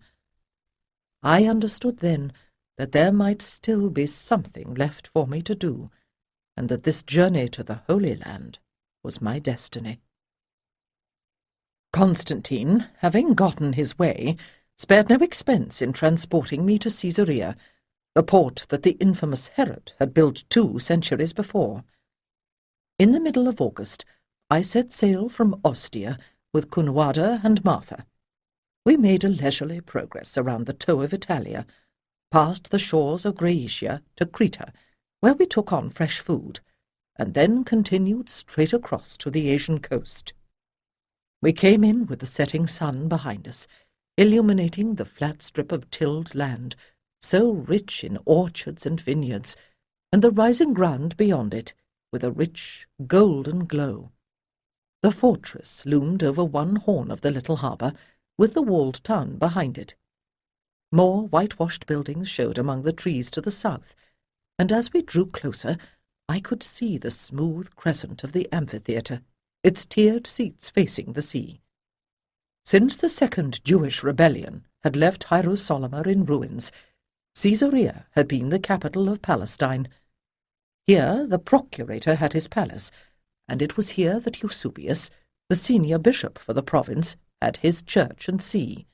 I understood then that there might still be something left for me to do, and that this journey to the Holy Land was my destiny. Constantine, having gotten his way, spared no expense in transporting me to Caesarea, the port that the infamous Herod had built 2 centuries before. In the middle of August, I set sail from Ostia with Cunwada and Martha. We made a leisurely progress around the toe of Italia, past the shores of Graecia to Creta, where we took on fresh food, and then continued straight across to the Asian coast. We came in with the setting sun behind us, illuminating the flat strip of tilled land, so rich in orchards and vineyards, and the rising ground beyond it, with a rich, golden glow. The fortress loomed over one horn of the little harbour, with the walled town behind it. More whitewashed buildings showed among the trees to the south, and as we drew closer, I could see the smooth crescent of the amphitheatre, its tiered seats facing the sea. Since the second Jewish rebellion had left Hierosolyma in ruins, Caesarea had been the capital of Palestine. Here the procurator had his palace, and it was here that Eusebius, the senior bishop for the province, had his church and see.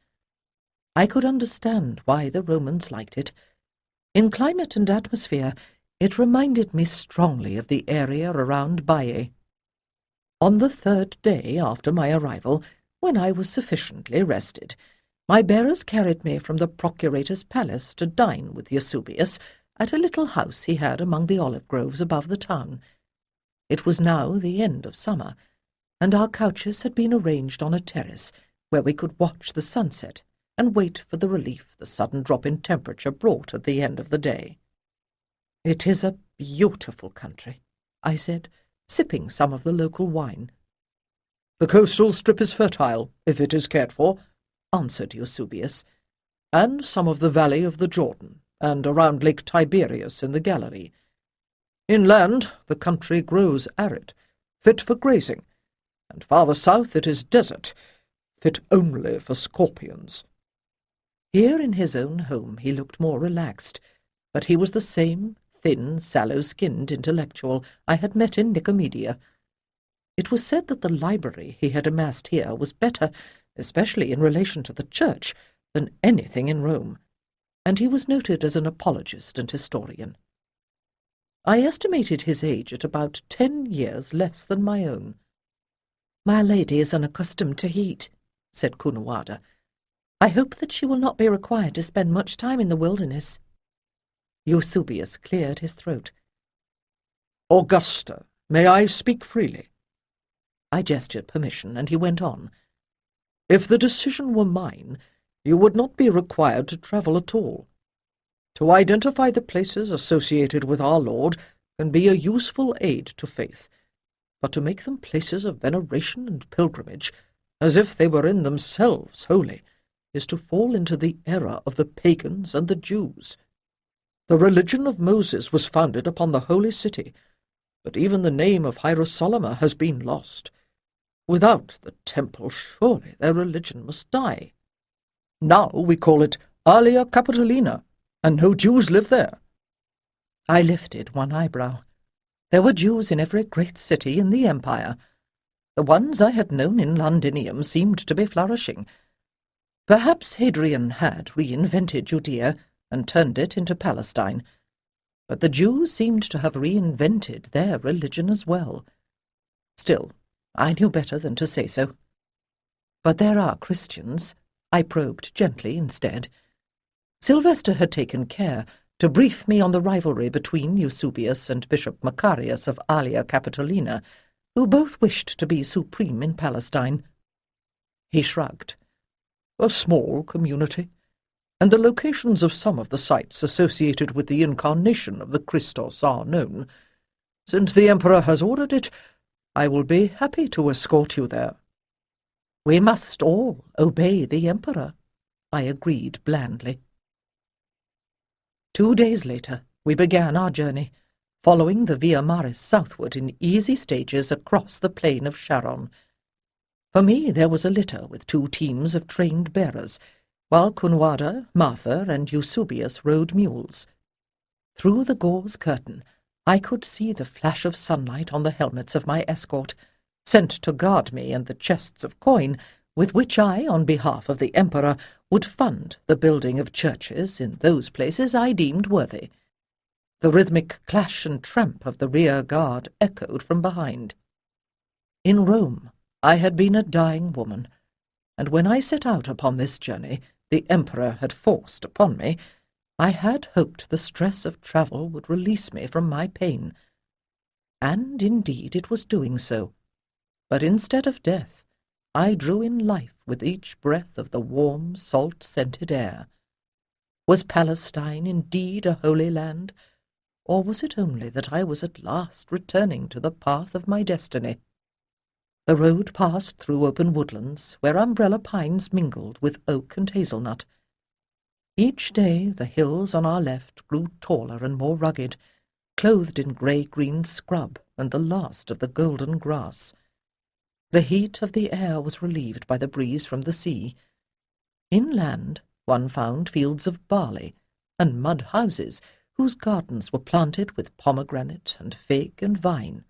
I could understand why the Romans liked it. In climate and atmosphere, it reminded me strongly of the area around Baiae. On the 3rd day after my arrival, when I was sufficiently rested, my bearers carried me from the procurator's palace to dine with Eusebius at a little house he had among the olive groves above the town. It was now the end of summer, and our couches had been arranged on a terrace where we could watch the sunset and wait for the relief the sudden drop in temperature brought at the end of the day. "It is a beautiful country," I said, sipping some of the local wine. "The coastal strip is fertile, if it is cared for," answered Eusebius, "and some of the valley of the Jordan, and around Lake Tiberias in the Galilee. Inland, the country grows arid, fit for grazing, and farther south it is desert, fit only for scorpions." Here in his own home he looked more relaxed, but he was the same thin, sallow-skinned intellectual I had met in Nicomedia. It was said that the library he had amassed here was better, especially in relation to the church, than anything in Rome, and he was noted as an apologist and historian. I estimated his age at about 10 years less than my own. "My lady is unaccustomed to heat," said Cunwada. "I hope that she will not be required to spend much time in the wilderness." Eusebius cleared his throat. "Augusta, may I speak freely?" I gestured permission, and he went on. "If the decision were mine, you would not be required to travel at all. To identify the places associated with our Lord can be a useful aid to faith, but to make them places of veneration and pilgrimage, as if they were in themselves holy, is to fall into the error of the pagans and the Jews. The religion of Moses was founded upon the holy city, but even the name of Hierosolyma has been lost. Without the temple, surely their religion must die. Now we call it Alia Capitolina, and no Jews live there." I lifted one eyebrow. There were Jews in every great city in the empire. The ones I had known in Londinium seemed to be flourishing. Perhaps Hadrian had reinvented Judea and turned it into Palestine, but the Jews seemed to have reinvented their religion as well. Still, I knew better than to say so. "But there are Christians," I probed gently instead. Sylvester had taken care to brief me on the rivalry between Eusebius and Bishop Macarius of Alia Capitolina, who both wished to be supreme in Palestine. He shrugged. "A small community, and the locations of some of the sites associated with the incarnation of the Christos are known. Since the Emperor has ordered it, I will be happy to escort you there." "We must all obey the Emperor," I agreed blandly. 2 days later, we began our journey, following the Via Maris southward in easy stages across the plain of Sharon. For me there was a litter with 2 teams of trained bearers, while Cunwada, Martha, and Eusebius rode mules. Through the gauze curtain I could see the flash of sunlight on the helmets of my escort, sent to guard me and the chests of coin with which I, on behalf of the Emperor, would fund the building of churches in those places I deemed worthy. The rhythmic clash and tramp of the rear guard echoed from behind. In Rome I had been a dying woman, and when I set out upon this journey the Emperor had forced upon me, I had hoped the stress of travel would release me from my pain. And indeed it was doing so. But instead of death, I drew in life with each breath of the warm, salt-scented air. Was Palestine indeed a holy land, or was it only that I was at last returning to the path of my destiny? The road passed through open woodlands, where umbrella pines mingled with oak and hazelnut. Each day the hills on our left grew taller and more rugged, clothed in grey-green scrub and the last of the golden grass. The heat of the air was relieved by the breeze from the sea. Inland one found fields of barley, and mud houses whose gardens were planted with pomegranate and fig and vine.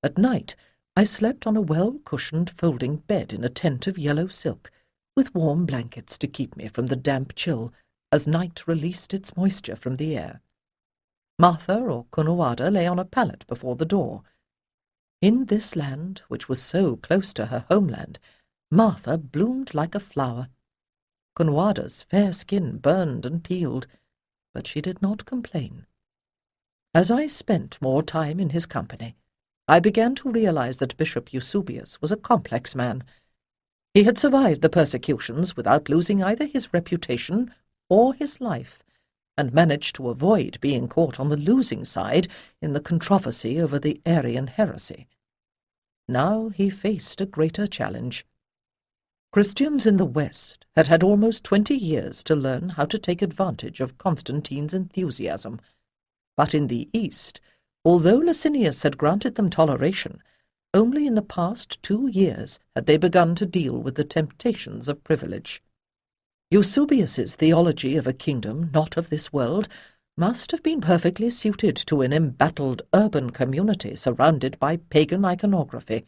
At night I slept on a well-cushioned folding bed in a tent of yellow silk, with warm blankets to keep me from the damp chill, as night released its moisture from the air. Martha or Cunwada lay on a pallet before the door. In this land, which was so close to her homeland, Martha bloomed like a flower. Cunwada's fair skin burned and peeled, but she did not complain. As I spent more time in his company, I began to realize that Bishop Eusebius was a complex man. He had survived the persecutions without losing either his reputation or his life, and managed to avoid being caught on the losing side in the controversy over the Arian heresy. Now he faced a greater challenge. Christians in the West had had almost 20 years to learn how to take advantage of Constantine's enthusiasm, but in the East, although Licinius had granted them toleration, only in the past 2 years had they begun to deal with the temptations of privilege. Eusebius's theology of a kingdom not of this world must have been perfectly suited to an embattled urban community surrounded by pagan iconography.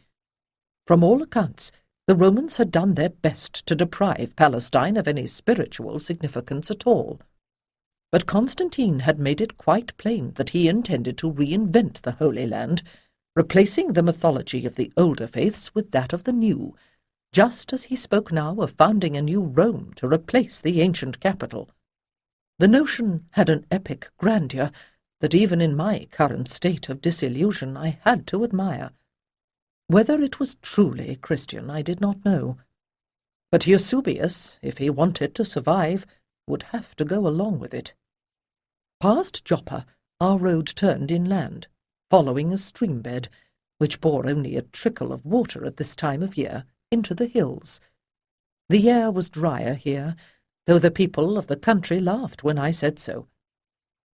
From all accounts, the Romans had done their best to deprive Palestine of any spiritual significance at all. But Constantine had made it quite plain that he intended to reinvent the Holy Land, replacing the mythology of the older faiths with that of the new, just as he spoke now of founding a new Rome to replace the ancient capital. The notion had an epic grandeur that even in my current state of disillusion I had to admire. Whether it was truly Christian I did not know. But Eusebius, if he wanted to survive, would have to go along with it. Past Joppa, our road turned inland, following a stream bed, which bore only a trickle of water at this time of year, into the hills. The air was drier here, though the people of the country laughed when I said so.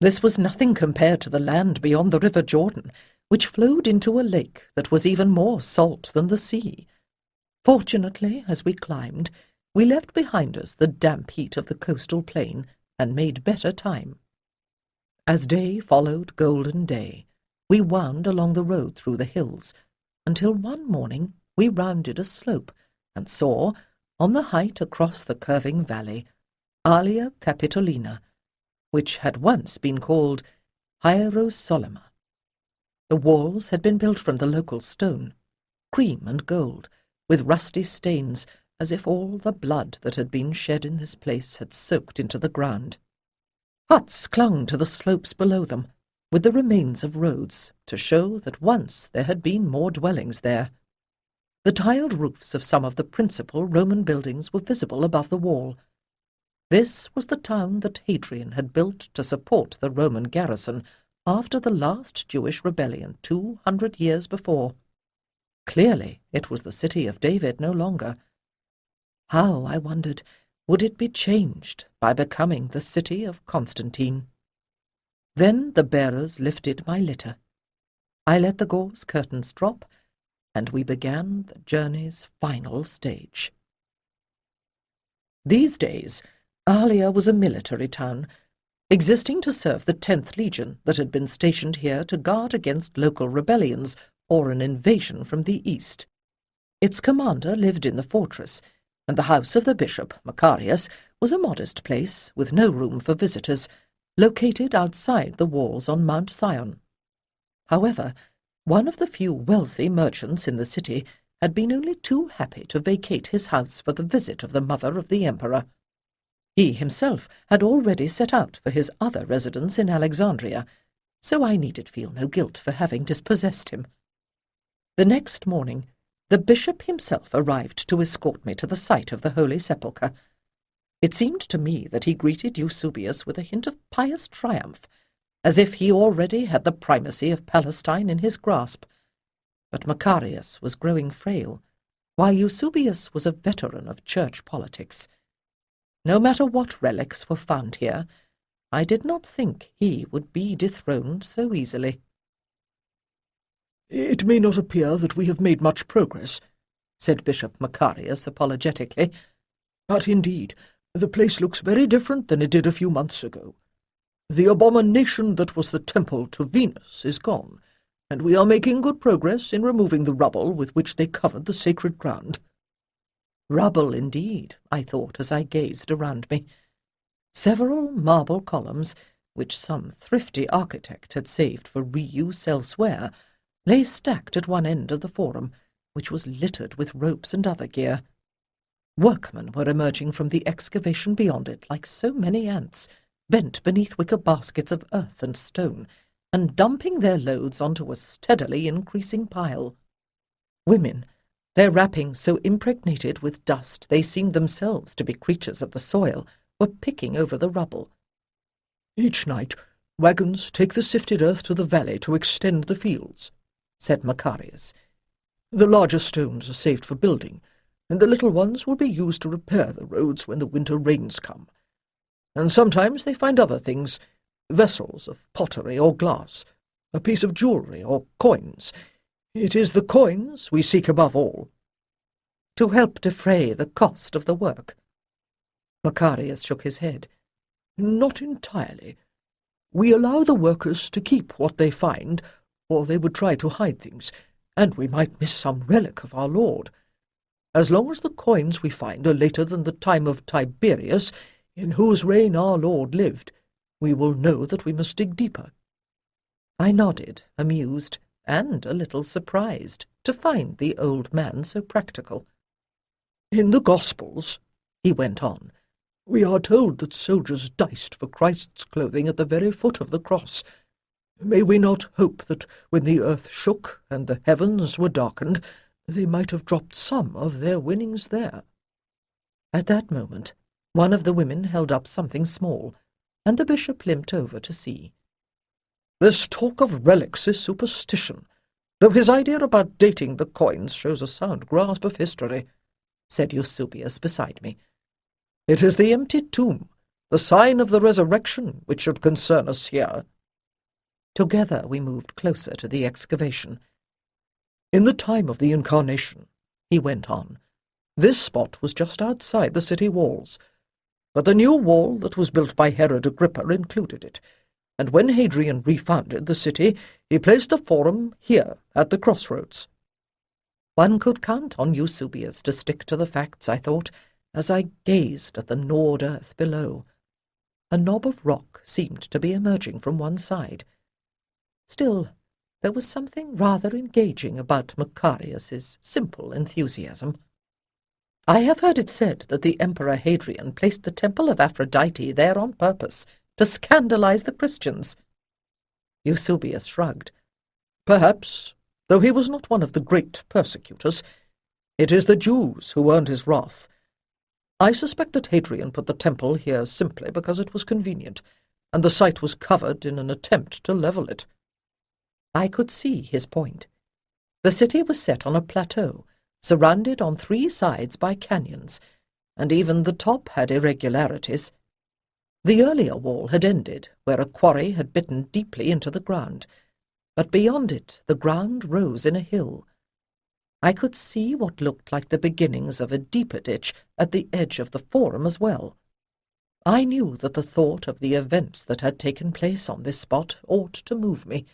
This was nothing compared to the land beyond the river Jordan, which flowed into a lake that was even more salt than the sea. Fortunately, as we climbed, we left behind us the damp heat of the coastal plain and made better time. As day followed golden day, we wound along the road through the hills, until one morning we rounded a slope and saw, on the height across the curving valley, Alia Capitolina, which had once been called Hierosolima. The walls had been built from the local stone, cream and gold, with rusty stains, as if all the blood that had been shed in this place had soaked into the ground. Huts clung to the slopes below them, with the remains of roads, to show that once there had been more dwellings there. The tiled roofs of some of the principal Roman buildings were visible above the wall. This was the town that Hadrian had built to support the Roman garrison after the last Jewish rebellion 200 years before. Clearly it was the city of David no longer. How, I wondered, would it be changed by becoming the city of Constantine? Then the bearers lifted my litter. I let the gauze curtains drop, and we began the journey's final stage. These days, Alia was a military town, existing to serve the 10th Legion that had been stationed here to guard against local rebellions or an invasion from the east. Its commander lived in the fortress, and the house of the bishop, Macarius, was a modest place with no room for visitors, located outside the walls on Mount Sion. However, one of the few wealthy merchants in the city had been only too happy to vacate his house for the visit of the mother of the emperor. He himself had already set out for his other residence in Alexandria, so I needed feel no guilt for having dispossessed him. The next morning, the bishop himself arrived to escort me to the site of the Holy Sepulchre. It seemed to me that he greeted Eusebius with a hint of pious triumph, as if he already had the primacy of Palestine in his grasp. But Macarius was growing frail, while Eusebius was a veteran of church politics. No matter what relics were found here, I did not think he would be dethroned so easily. "It may not appear that we have made much progress," said Bishop Macarius apologetically, "but indeed the place looks very different than it did a few months ago. The abomination that was the temple to Venus is gone, and we are making good progress in removing the rubble with which they covered the sacred ground." Rubble indeed, I thought as I gazed around me. Several marble columns, which some thrifty architect had saved for reuse elsewhere, lay stacked at one end of the forum, which was littered with ropes and other gear. Workmen were emerging from the excavation beyond it like so many ants, bent beneath wicker baskets of earth and stone, and dumping their loads onto a steadily increasing pile. Women, their wrappings so impregnated with dust they seemed themselves to be creatures of the soil, were picking over the rubble. "Each night wagons take the sifted earth to the valley to extend the fields," said Macarius. "The larger stones are saved for building, and the little ones will be used to repair the roads when the winter rains come. And sometimes they find other things, vessels of pottery or glass, a piece of jewelry or coins. It is the coins we seek above all." To help defray the cost of the work. Macarius shook his head. "Not entirely. We allow the workers to keep what they find, or they would try to hide things, and we might miss some relic of our Lord. As long as the coins we find are later than the time of Tiberius, in whose reign our Lord lived, we will know that we must dig deeper." I nodded, amused, and a little surprised to find the old man so practical. "In the Gospels," he went on, "we are told that soldiers diced for Christ's clothing at the very foot of the cross. May we not hope that when the earth shook and the heavens were darkened, they might have dropped some of their winnings there?" At that moment, one of the women held up something small, and the bishop limped over to see. "This talk of relics is superstition, though his idea about dating the coins shows a sound grasp of history," said Eusebius beside me. "It is the empty tomb, the sign of the resurrection, which should concern us here." Together we moved closer to the excavation. "In the time of the Incarnation," he went on, "this spot was just outside the city walls, but the new wall that was built by Herod Agrippa included it, and when Hadrian refounded the city, he placed the forum here at the crossroads." One could count on Eusebius to stick to the facts, I thought, as I gazed at the gnawed earth below. A knob of rock seemed to be emerging from one side. Still, there was something rather engaging about Macarius's simple enthusiasm. "I have heard it said that the Emperor Hadrian placed the temple of Aphrodite there on purpose, to scandalize the Christians." Eusebius shrugged. "Perhaps, though he was not one of the great persecutors. It is the Jews who earned his wrath. I suspect that Hadrian put the temple here simply because it was convenient, and the site was covered in an attempt to level it." I could see his point. The city was set on a plateau, surrounded on 3 sides by canyons, and even the top had irregularities. The earlier wall had ended where a quarry had bitten deeply into the ground, but beyond it the ground rose in a hill. I could see what looked like the beginnings of a deeper ditch at the edge of the forum as well. I knew that the thought of the events that had taken place on this spot ought to move me,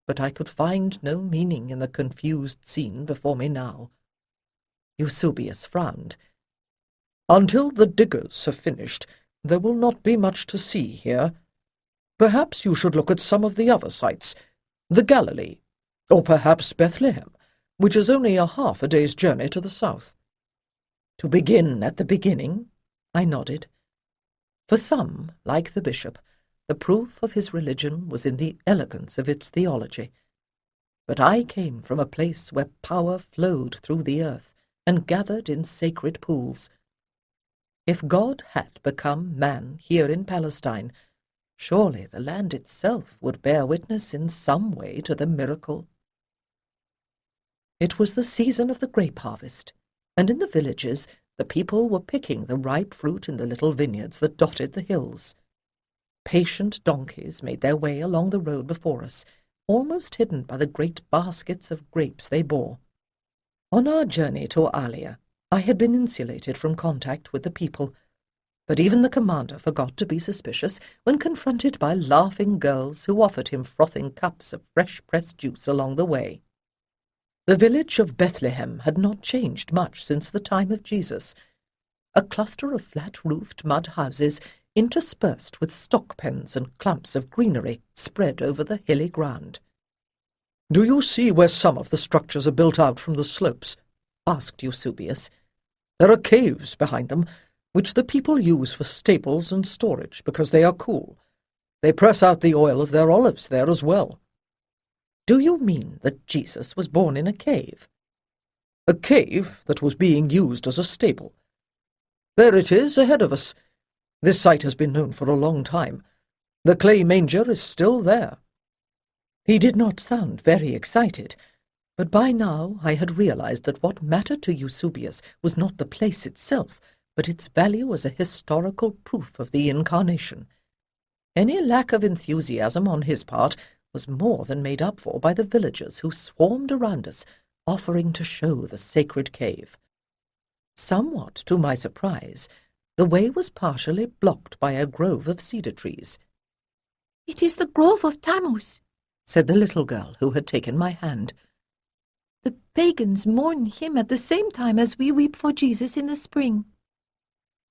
but I could find no meaning in the confused scene before me now. Eusebius frowned. "Until the diggers have finished, there will not be much to see here. Perhaps you should look at some of the other sites, the Galilee, or perhaps Bethlehem, which is only a half a day's journey to the south." To begin at the beginning, I nodded. For some, like the bishop, the proof of his religion was in the elegance of its theology. But I came from a place where power flowed through the earth and gathered in sacred pools. If God had become man here in Palestine, surely the land itself would bear witness in some way to the miracle. It was the season of the grape harvest, and in the villages the people were picking the ripe fruit in the little vineyards that dotted the hills. Patient donkeys made their way along the road before us, almost hidden by the great baskets of grapes they bore. On our journey to Alia, I had been insulated from contact with the people, but even the commander forgot to be suspicious when confronted by laughing girls who offered him frothing cups of fresh-pressed juice along the way. The village of Bethlehem had not changed much since the time of Jesus. A cluster of flat-roofed mud houses interspersed with stock pens and clumps of greenery spread over the hilly ground. "Do you see where some of the structures are built out from the slopes?" asked Eusebius. "There are caves behind them, which the people use for stables and storage because they are cool. They press out the oil of their olives there as well." "Do you mean that Jesus was born in a cave?" "A cave that was being used as a stable. There it is ahead of us. This site has been known for a long time. The clay manger is still there." He did not sound very excited, but by now I had realized that what mattered to Eusebius was not the place itself, but its value as a historical proof of the Incarnation. Any lack of enthusiasm on his part was more than made up for by the villagers who swarmed around us, offering to show the sacred cave. Somewhat to my surprise, the way was partially blocked by a grove of cedar trees. "It is the grove of Tammuz," said the little girl who had taken my hand. "The pagans mourn him at the same time as we weep for Jesus in the spring."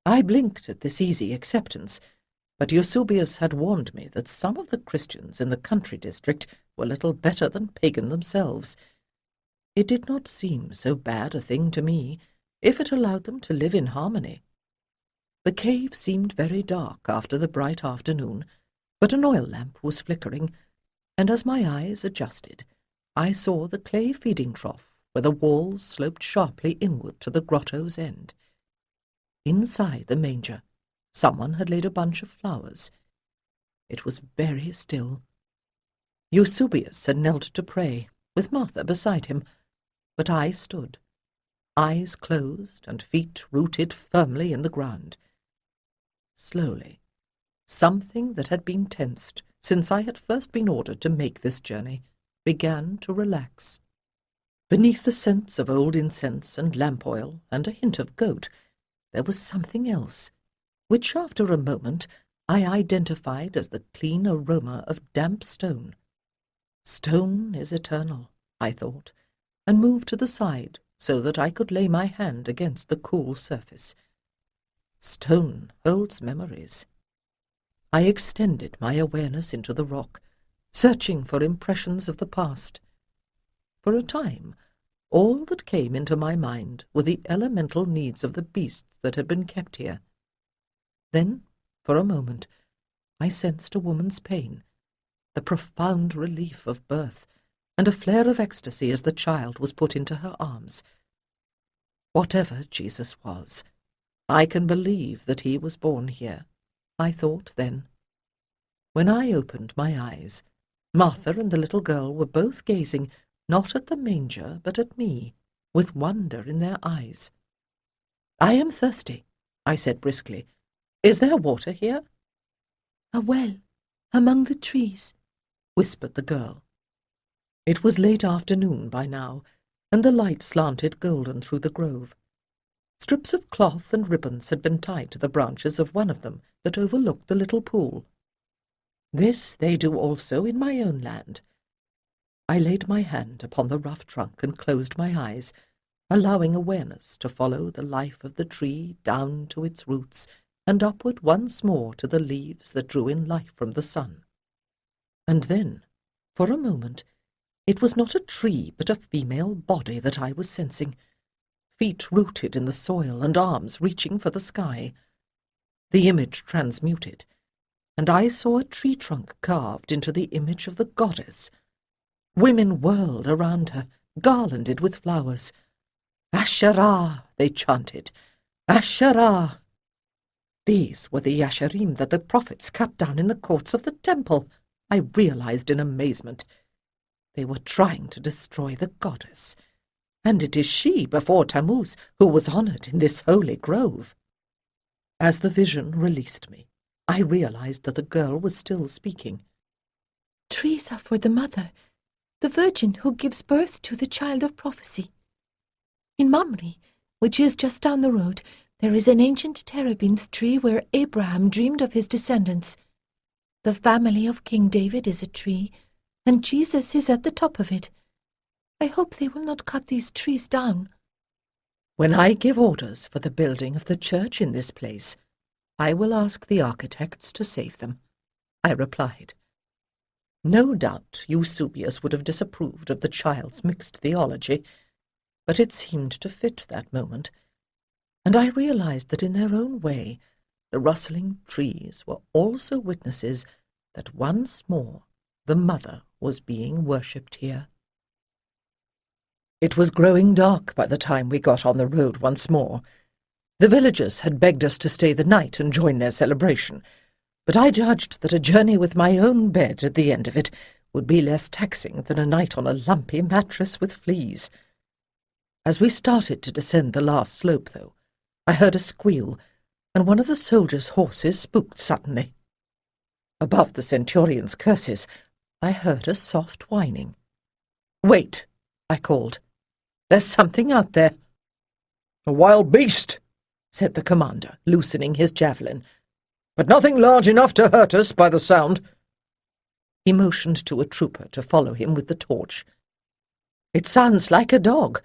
I blinked at this easy acceptance, but Eusebius had warned me that some of the Christians in the country district were little better than pagan themselves. It did not seem so bad a thing to me, if it allowed them to live in harmony. The cave seemed very dark after the bright afternoon, but an oil lamp was flickering, and as my eyes adjusted, I saw the clay feeding trough where the walls sloped sharply inward to the grotto's end. Inside the manger, someone had laid a bunch of flowers. It was very still. Eusebius had knelt to pray, with Martha beside him, but I stood, eyes closed and feet rooted firmly in the ground. Slowly, something that had been tensed since I had first been ordered to make this journey began to relax. Beneath the scents of old incense and lamp oil and a hint of goat, there was something else, which after a moment I identified as the clean aroma of damp stone. Stone is eternal, I thought, and moved to the side so that I could lay my hand against the cool surface. Stone holds memories. I extended my awareness into the rock, searching for impressions of the past. For a time, all that came into my mind were the elemental needs of the beasts that had been kept here. Then, for a moment, I sensed a woman's pain, the profound relief of birth, and a flare of ecstasy as the child was put into her arms. Whatever Jesus was, I can believe that he was born here, I thought then. When I opened my eyes, Martha and the little girl were both gazing not at the manger, but at me, with wonder in their eyes. "I am thirsty," I said briskly. "Is there water here?" "A well, among the trees," whispered the girl. It was late afternoon by now, and the light slanted golden through the grove. Strips of cloth and ribbons had been tied to the branches of one of them that overlooked the little pool. This they do also in my own land. I laid my hand upon the rough trunk and closed my eyes, allowing awareness to follow the life of the tree down to its roots and upward once more to the leaves that drew in life from the sun. And then, for a moment, it was not a tree but a female body that I was sensing, feet rooted in the soil and arms reaching for the sky. The image transmuted, and I saw a tree trunk carved into the image of the goddess. Women whirled around her, garlanded with flowers. "Asherah," they chanted, "Asherah." These were the Yasharim that the prophets cut down in the courts of the temple, I realized in amazement. They were trying to destroy the goddess, and it is she, before Tammuz, who was honored in this holy grove. As the vision released me, I realized that the girl was still speaking. "Trees are for the mother, the virgin who gives birth to the child of prophecy. In Mamre, which is just down the road, there is an ancient terebinth tree where Abraham dreamed of his descendants. The family of King David is a tree, and Jesus is at the top of it. I hope they will not cut these trees down." "When I give orders for the building of the church in this place, I will ask the architects to save them," I replied. No doubt Eusebius would have disapproved of the child's mixed theology, but it seemed to fit that moment, and I realized that in their own way the rustling trees were also witnesses that once more the mother was being worshipped here. It was growing dark by the time we got on the road once more. The villagers had begged us to stay the night and join their celebration, but I judged that a journey with my own bed at the end of it would be less taxing than a night on a lumpy mattress with fleas. As we started to descend the last slope, though, I heard a squeal, and one of the soldiers' horses spooked suddenly. Above the centurion's curses, I heard a soft whining. "Wait," I called. "There's something out there." "A wild beast," said the commander, loosening his javelin. "but nothing large enough to hurt us by the sound." He motioned to a trooper to follow him with the torch. "It sounds like a dog."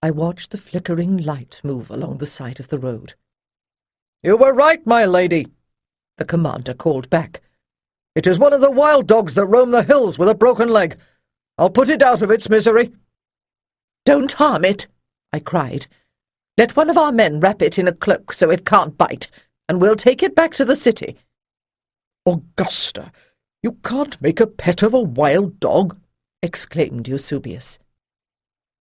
I watched the flickering light move along the side of the road. "You were right, my lady," the commander called back. "It is one of the wild dogs that roam the hills with a broken leg. I'll put it out of its misery." "Don't harm it," I cried. "Let one of our men wrap it in a cloak so it can't bite, and we'll take it back to the city." "Augusta, you can't make a pet of a wild dog," exclaimed Eusebius.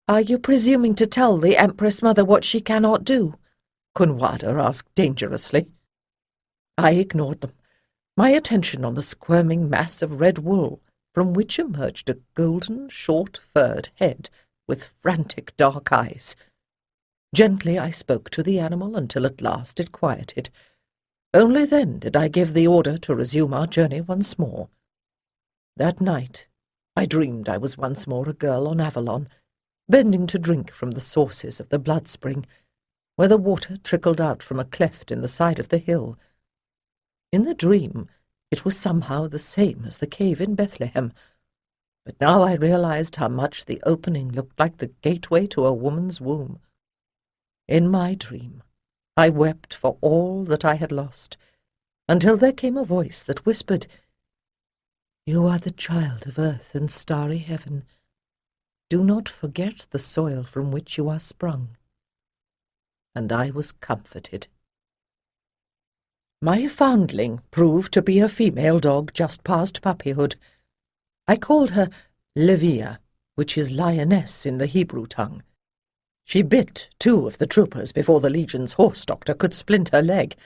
"Are you presuming to tell the Empress-Mother what she cannot do?" Kunwada asked dangerously. I ignored them, my attention on the squirming mass of red wool, from which emerged a golden, short-furred head with frantic dark eyes. Gently I spoke to the animal until at last it quieted. Only then did I give the order to resume our journey once more. That night I dreamed I was once more a girl on Avalon, bending to drink from the sources of the blood spring, where the water trickled out from a cleft in the side of the hill. In the dream it was somehow the same as the cave in Bethlehem, but now I realized how much the opening looked like the gateway to a woman's womb. In my dream I wept for all that I had lost, until there came a voice that whispered, "You are the child of earth and starry heaven. Do not forget the soil from which you are sprung." And I was comforted. My foundling proved to be a female dog just past puppyhood. I called her Levia, which is lioness in the Hebrew tongue. She bit 2 of the troopers before the Legion's horse doctor could splint her leg,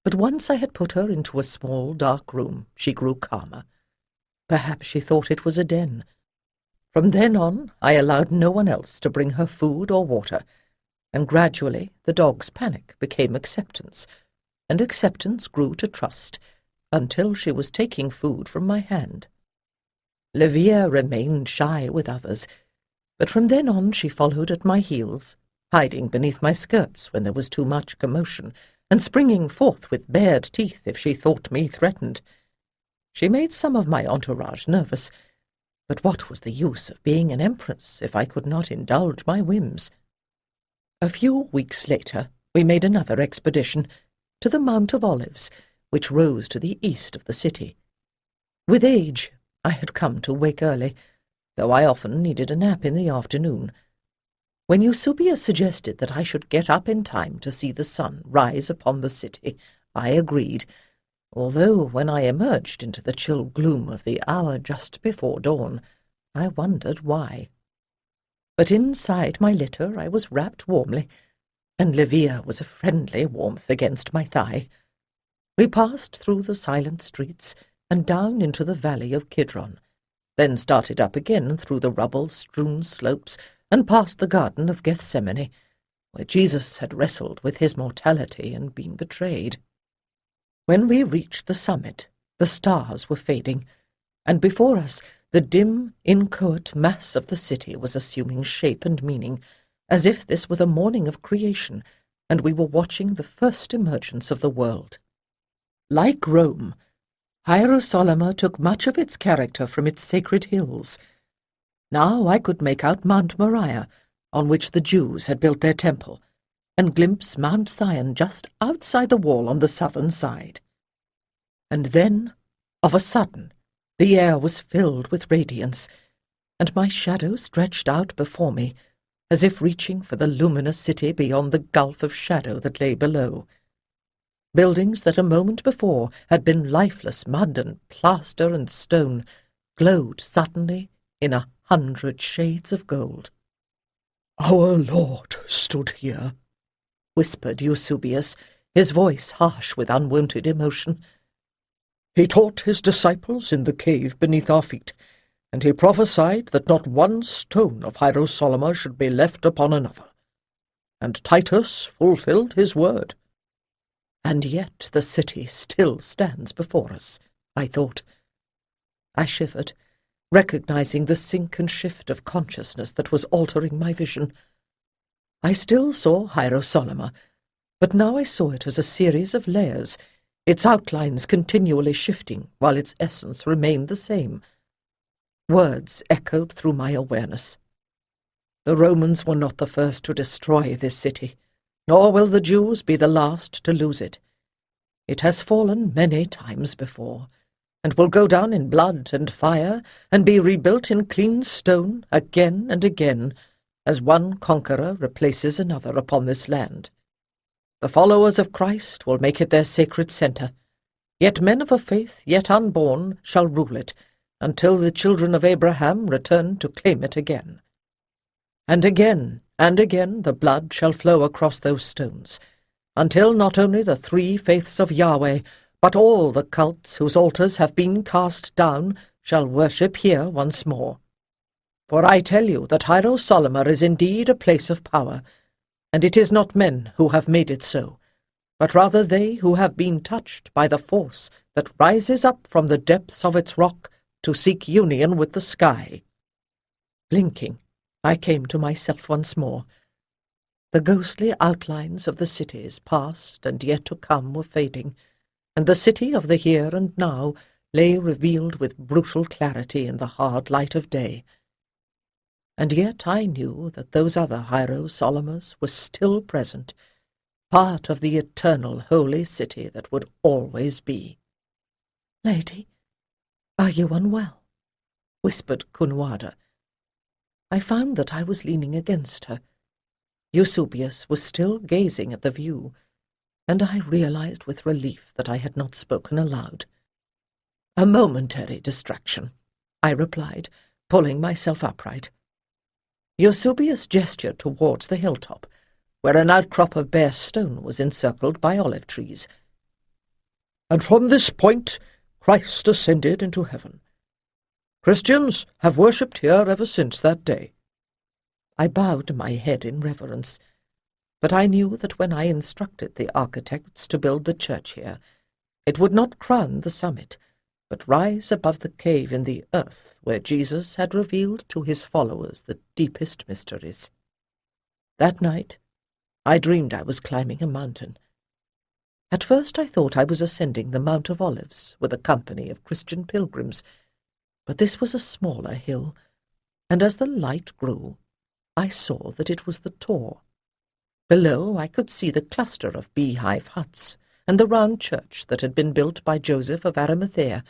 But once I had put her into a small, dark room, she grew calmer. Perhaps she thought it was a den. From then on, I allowed no one else to bring her food or water, and gradually the dog's panic became acceptance, and acceptance grew to trust, until she was taking food from my hand. Livia remained shy with others, but from then on she followed at my heels, hiding beneath my skirts when there was too much commotion, and springing forth with bared teeth if she thought me threatened. She made some of my entourage nervous, but what was the use of being an empress if I could not indulge my whims? A few weeks later we made another expedition to the Mount of Olives, which rose to the east of the city. With age, I had come to wake early, though I often needed a nap in the afternoon. When Eusebius suggested that I should get up in time to see the sun rise upon the city, I agreed, although when I emerged into the chill gloom of the hour just before dawn, I wondered why. But inside my litter I was wrapped warmly, and Livia was a friendly warmth against my thigh. We passed through the silent streets and down into the valley of Kidron, then started up again through the rubble-strewn slopes and past the Garden of Gethsemane, where Jesus had wrestled with his mortality and been betrayed. When we reached the summit, the stars were fading, and before us the dim, inchoate mass of the city was assuming shape and meaning, as if this were the morning of creation, and we were watching the first emergence of the world. Like Rome, Hierosolyma took much of its character from its sacred hills. Now I could make out Mount Moriah, on which the Jews had built their temple, and glimpse Mount Zion just outside the wall on the southern side. And then, of a sudden, the air was filled with radiance, and my shadow stretched out before me, as if reaching for the luminous city beyond the gulf of shadow that lay below. Buildings that a moment before had been lifeless mud and plaster and stone glowed suddenly in 100 shades of gold. "Our Lord stood here," whispered Eusebius, his voice harsh with unwonted emotion. "He taught his disciples in the cave beneath our feet, and he prophesied that not one stone of Hierosolyma should be left upon another. And Titus fulfilled his word." And yet the city still stands before us, I thought. I shivered, recognizing the sink and shift of consciousness that was altering my vision. I still saw Hierosolyma, but now I saw it as a series of layers, its outlines continually shifting while its essence remained the same. Words echoed through my awareness. The Romans were not the first to destroy this city, nor will the Jews be the last to lose it. It has fallen many times before, and will go down in blood and fire, and be rebuilt in clean stone again and again, as one conqueror replaces another upon this land. The followers of Christ will make it their sacred centre, yet men of a faith yet unborn shall rule it, until the children of Abraham return to claim it again. And again the blood shall flow across those stones, until not only the 3 faiths of Yahweh, but all the cults whose altars have been cast down shall worship here once more. For I tell you that Hierosolyma is indeed a place of power, and it is not men who have made it so, but rather they who have been touched by the force that rises up from the depths of its rock to seek union with the sky. Blinking, I came to myself once more. The ghostly outlines of the cities past and yet to come were fading, and the city of the here and now lay revealed with brutal clarity in the hard light of day. And yet I knew that those other Hierosolymas were still present, part of the eternal holy city that would always be. "Lady, are you unwell?" whispered Cunwada. I found that I was leaning against her. Eusebius was still gazing at the view, and I realized with relief that I had not spoken aloud. "A momentary distraction," I replied, pulling myself upright. Eusebius gestured towards the hilltop, where an outcrop of bare stone was encircled by olive trees. and from this point Christ ascended into heaven. Christians have worshipped here ever since that day." I bowed my head in reverence, but I knew that when I instructed the architects to build the church here, it would not crown the summit, but rise above the cave in the earth where Jesus had revealed to his followers the deepest mysteries. That night, I dreamed I was climbing a mountain. At first I thought I was ascending the Mount of Olives with a company of Christian pilgrims, but this was a smaller hill, and as the light grew, I saw that it was the Tor. Below I could see the cluster of beehive huts and the round church that had been built by Joseph of Arimathea,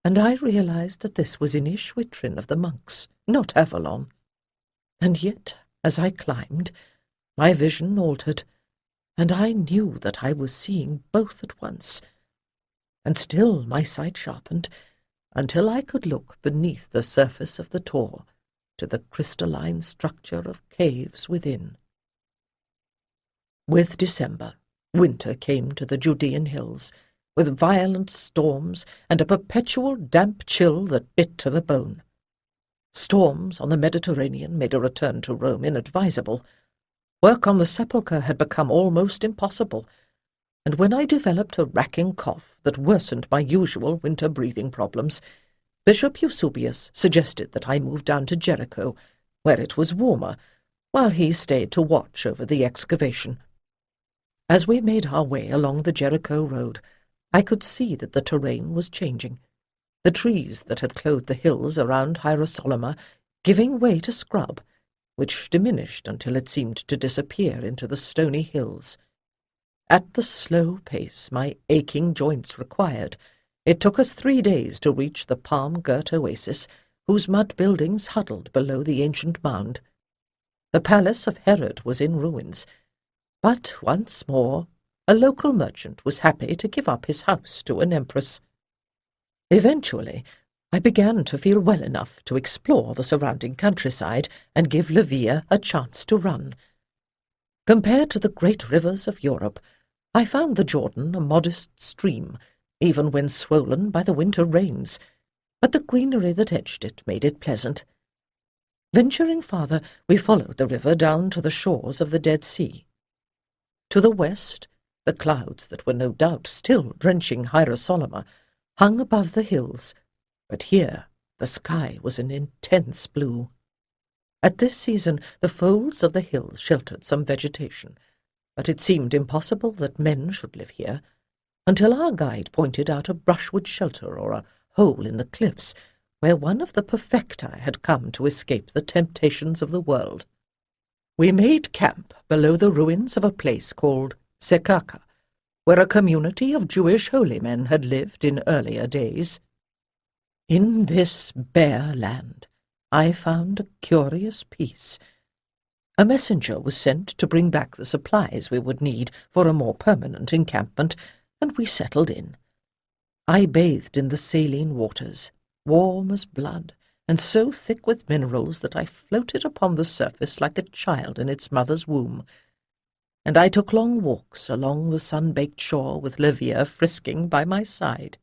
and I realized that this was Inishwitrin of the monks, not Avalon. And yet, as I climbed, my vision altered, and I knew that I was seeing both at once. And still my sight sharpened, until I could look beneath the surface of the Tor to the crystalline structure of caves within. With December, winter came to the Judean hills, with violent storms and a perpetual damp chill that bit to the bone. Storms on the Mediterranean made a return to Rome inadvisable. Work on the sepulchre had become almost impossible, and when I developed a racking cough that worsened my usual winter breathing problems, Bishop Eusebius suggested that I move down to Jericho, where it was warmer, while he stayed to watch over the excavation. As we made our way along the Jericho road, I could see that the terrain was changing, the trees that had clothed the hills around Hierosolima giving way to scrub, which diminished until it seemed to disappear into the stony hills. At the slow pace my aching joints required, it took us 3 days to reach the palm-girt oasis, whose mud buildings huddled below the ancient mound. The palace of Herod was in ruins, but once more a local merchant was happy to give up his house to an empress. Eventually, I began to feel well enough to explore the surrounding countryside and give Livia a chance to run. Compared to the great rivers of Europe, I found the Jordan a modest stream, even when swollen by the winter rains, but the greenery that edged it made it pleasant. Venturing farther, we followed the river down to the shores of the Dead Sea. To the west, the clouds that were no doubt still drenching Hierosolima hung above the hills, but here the sky was an intense blue. At this season the folds of the hills sheltered some vegetation, but it seemed impossible that men should live here, until our guide pointed out a brushwood shelter or a hole in the cliffs, where one of the perfecti had come to escape the temptations of the world. We made camp below the ruins of a place called Sekaka, where a community of Jewish holy men had lived in earlier days. In this bare land I found a curious peace. A messenger was sent to bring back the supplies we would need for a more permanent encampment, and we settled in. I bathed in the saline waters, warm as blood, and so thick with minerals that I floated upon the surface like a child in its mother's womb, and I took long walks along the sun-baked shore with Livia frisking by my side.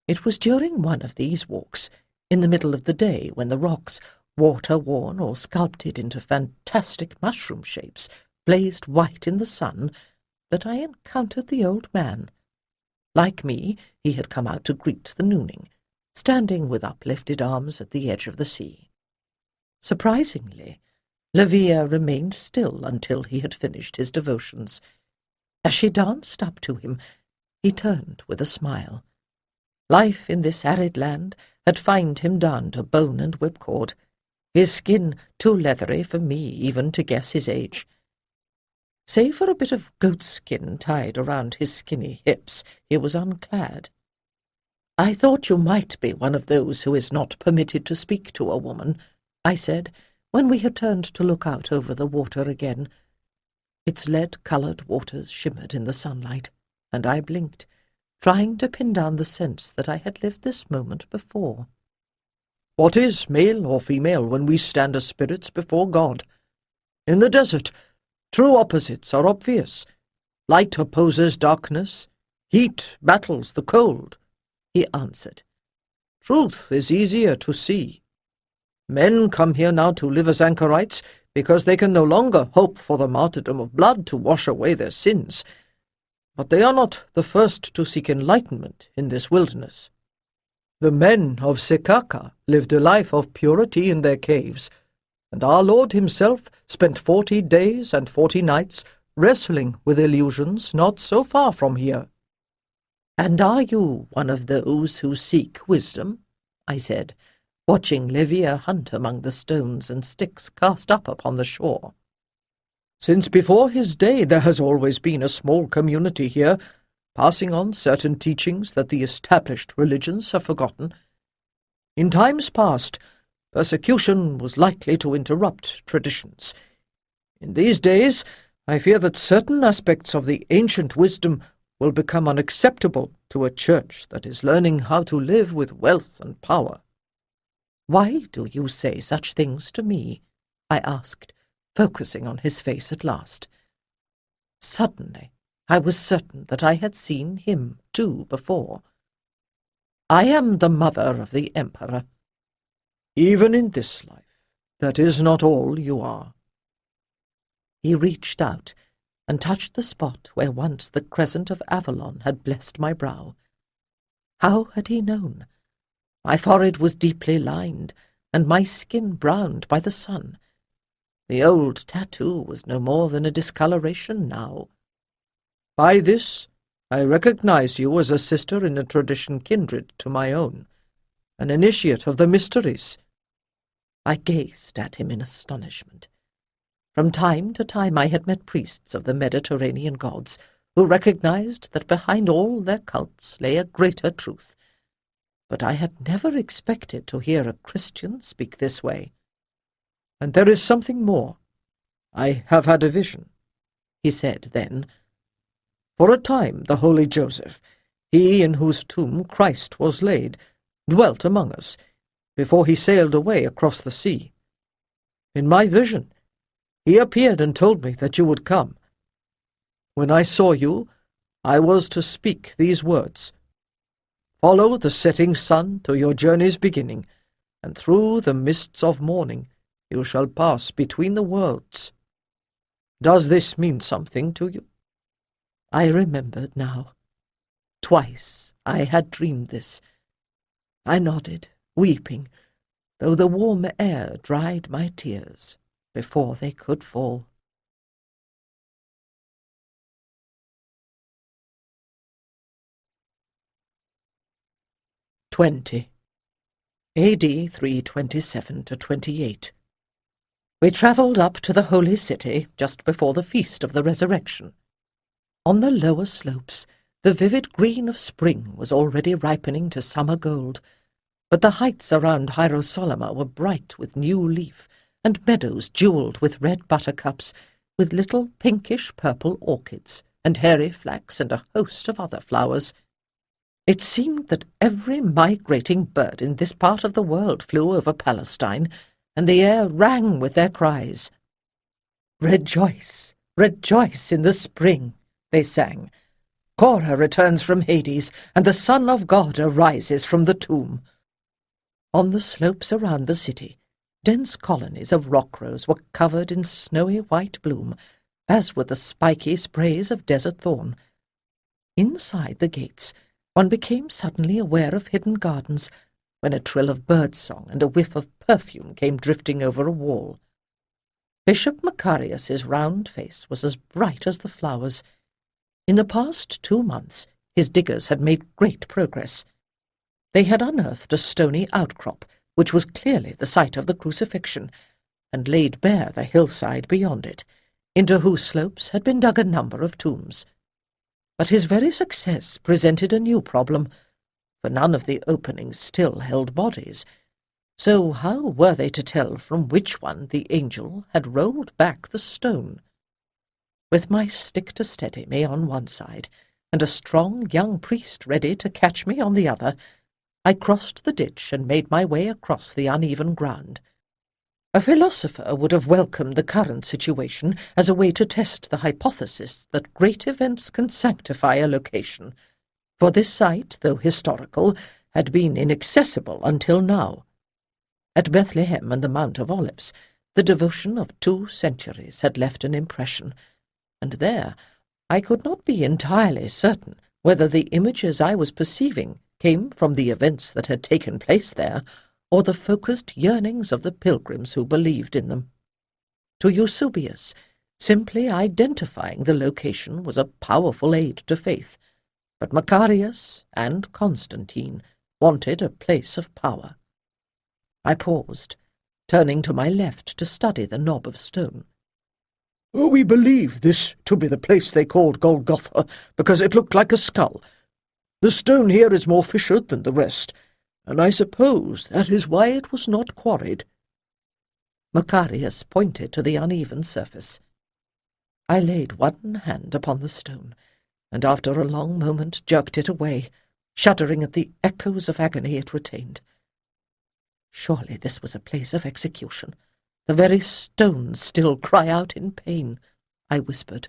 It was during one of these walks, in the middle of the day, when the rocks, water-worn or sculpted into fantastic mushroom shapes, blazed white in the sun, that I encountered the old man. Like me, he had come out to greet the nooning, standing with uplifted arms at the edge of the sea. Surprisingly, Livia remained still until he had finished his devotions. As she danced up to him, he turned with a smile. Life in this arid land had fined him down to bone and whipcord, his skin too leathery for me even to guess his age. Save for a bit of goatskin tied around his skinny hips, he was unclad. "I thought you might be one of those who is not permitted to speak to a woman," I said, when we had turned to look out over the water again. Its lead-coloured waters shimmered in the sunlight, and I blinked, trying to pin down the sense that I had lived this moment before. "What is male or female when we stand as spirits before God? In the desert, true opposites are obvious. Light opposes darkness, Heat battles the cold, he answered. Truth is easier to see. Men come here now to live as anchorites because they can no longer hope for the martyrdom of blood to wash away their sins. But they are not the first to seek enlightenment in this wilderness. The men of Sekaka lived a life of purity in their caves, and our Lord himself spent 40 days and 40 nights wrestling with illusions not so far from here. And are you one of those who seek wisdom? I said, watching Levia hunt among the stones and sticks cast up upon the shore. Since before his day there has always been a small community here, passing on certain teachings that the established religions have forgotten. In times past, persecution was likely to interrupt traditions. In these days, I fear that certain aspects of the ancient wisdom will become unacceptable to a church that is learning how to live with wealth and power. Why do you say such things to me? I asked, focusing on his face at last. Suddenly, I was certain that I had seen him, too, before. I am the mother of the Emperor. Even in this life, that is not all you are. He reached out and touched the spot where once the crescent of Avalon had blessed my brow. How had he known? My forehead was deeply lined, and my skin browned by the sun. The old tattoo was no more than a discoloration now. By this, I recognize you as a sister in a tradition kindred to my own, an initiate of the mysteries. I gazed at him in astonishment. From time to time I had met priests of the Mediterranean gods who recognized that behind all their cults lay a greater truth, but I had never expected to hear a Christian speak this way. And there is something more. I have had a vision, he said then. For a time the holy Joseph, he in whose tomb Christ was laid, dwelt among us, before he sailed away across the sea. In my vision, he appeared and told me that you would come. When I saw you, I was to speak these words. Follow the setting sun to your journey's beginning, and through the mists of morning you shall pass between the worlds. Does this mean something to you? I remembered now. Twice I had dreamed this. I nodded, weeping, though the warm air dried my tears before they could fall. AD 327 to 28. We travelled up to the Holy City just before the Feast of the Resurrection. On the lower slopes, the vivid green of spring was already ripening to summer gold, but the heights around Hierosolima were bright with new leaf, and meadows jewelled with red buttercups, with little pinkish-purple orchids, and hairy flax, and a host of other flowers. It seemed that every migrating bird in this part of the world flew over Palestine, and the air rang with their cries. "Rejoice, rejoice in the spring," they sang. "Cora returns from Hades, and the Son of God arises from the tomb." On the slopes around the city, dense colonies of rock-rose were covered in snowy white bloom, as were the spiky sprays of desert thorn. Inside the gates, one became suddenly aware of hidden gardens, when a trill of bird-song and a whiff of perfume came drifting over a wall. Bishop Macarius's round face was as bright as the flowers. In the past 2 months, his diggers had made great progress. They had unearthed a stony outcrop, which was clearly the site of the crucifixion, and laid bare the hillside beyond it, into whose slopes had been dug a number of tombs. But his very success presented a new problem, for none of the openings still held bodies. So how were they to tell from which one the angel had rolled back the stone? With my stick to steady me on one side, and a strong young priest ready to catch me on the other, I crossed the ditch and made my way across the uneven ground. A philosopher would have welcomed the current situation as a way to test the hypothesis that great events can sanctify a location, For this site, though historical, had been inaccessible until now. At Bethlehem and the Mount of Olives, the devotion of 2 centuries had left an impression, and there I could not be entirely certain whether the images I was perceiving came from the events that had taken place there, or the focused yearnings of the pilgrims who believed in them. To Eusebius, simply identifying the location was a powerful aid to faith, but Macarius and Constantine wanted a place of power. I paused, turning to my left to study the knob of stone. We believe this to be the place they called Golgotha, because it looked like a skull. The stone here is more fissured than the rest, and I suppose that is why it was not quarried. Macarius pointed to the uneven surface. I laid one hand upon the stone, and after a long moment jerked it away, shuddering at the echoes of agony it retained. Surely this was a place of execution. The very stones still cry out in pain, I whispered,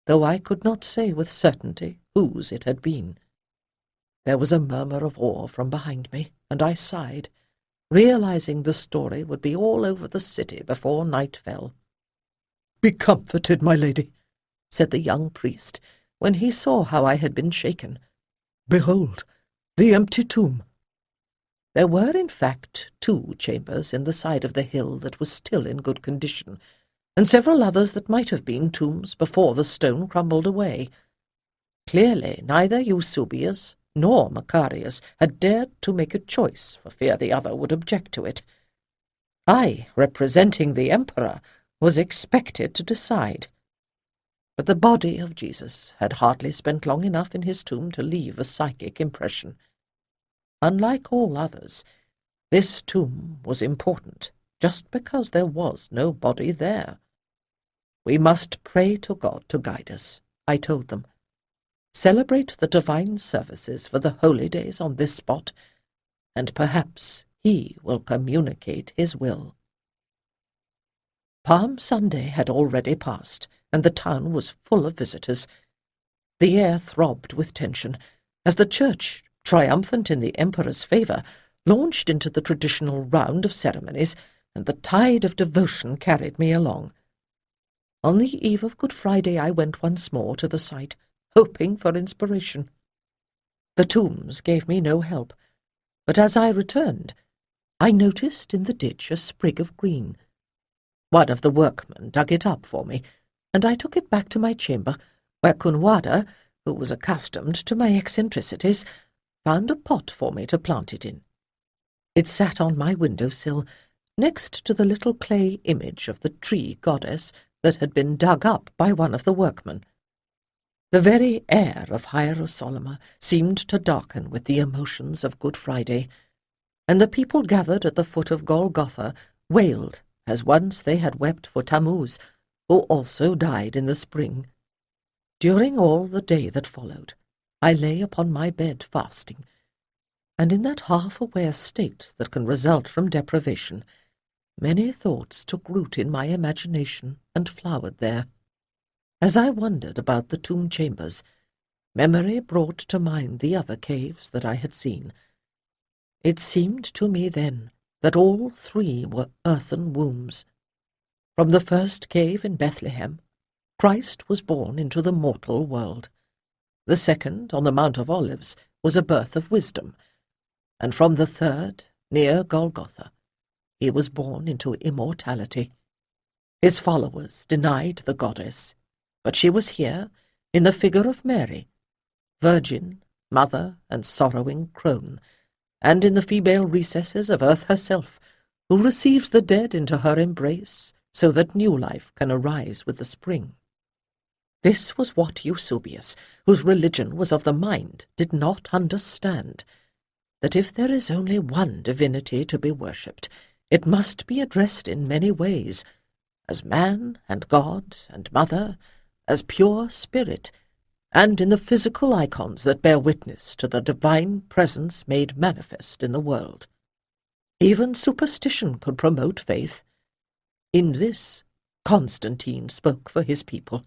though I could not say with certainty whose it had been. There was a murmur of awe from behind me, and I sighed, realizing the story would be all over the city before night fell. "Be comforted, my lady," said the young priest, when he saw how I had been shaken. "Behold, the empty tomb." There were, in fact, 2 chambers in the side of the hill that was still in good condition, and several others that might have been tombs before the stone crumbled away. Clearly neither Eusebius nor Macarius had dared to make a choice for fear the other would object to it. I, representing the emperor, was expected to decide. But the body of Jesus had hardly spent long enough in his tomb to leave a psychic impression. Unlike all others, this tomb was important just because there was no body there. We must pray to God to guide us, I told them. Celebrate the divine services for the holy days on this spot, and perhaps he will communicate his will. Palm Sunday had already passed, and the town was full of visitors. The air throbbed with tension, as the church, triumphant in the emperor's favour, launched into the traditional round of ceremonies, and the tide of devotion carried me along. On the eve of Good Friday I went once more to the site, hoping for inspiration. The tombs gave me no help, but as I returned, I noticed in the ditch a sprig of green. One of the workmen dug it up for me, and I took it back to my chamber, where Cunwada, who was accustomed to my eccentricities, found a pot for me to plant it in. It sat on my window-sill, next to the little clay image of the tree goddess that had been dug up by one of the workmen. The very air of Hierosolyma seemed to darken with the emotions of Good Friday, and the people gathered at the foot of Golgotha wailed as once they had wept for Tammuz, who also died in the spring. During all the day that followed, I lay upon my bed fasting, and in that half-aware state that can result from deprivation, many thoughts took root in my imagination and flowered there. As I wondered about the tomb chambers, memory brought to mind the other caves that I had seen. It seemed to me then that all 3 were earthen wombs. From the first cave in Bethlehem, Christ was born into the mortal world. The second, on the Mount of Olives, was a birth of wisdom, and from the third, near Golgotha, he was born into immortality. His followers denied the goddess, but she was here in the figure of Mary, virgin, mother, and sorrowing crone, and in the female recesses of earth herself, who receives the dead into her embrace so that new life can arise with the spring. This was what Eusebius, whose religion was of the mind, did not understand, that if there is only one divinity to be worshipped, it must be addressed in many ways, as man and God and mother, as pure spirit, and in the physical icons that bear witness to the divine presence made manifest in the world. Even superstition could promote faith. In this, Constantine spoke for his people.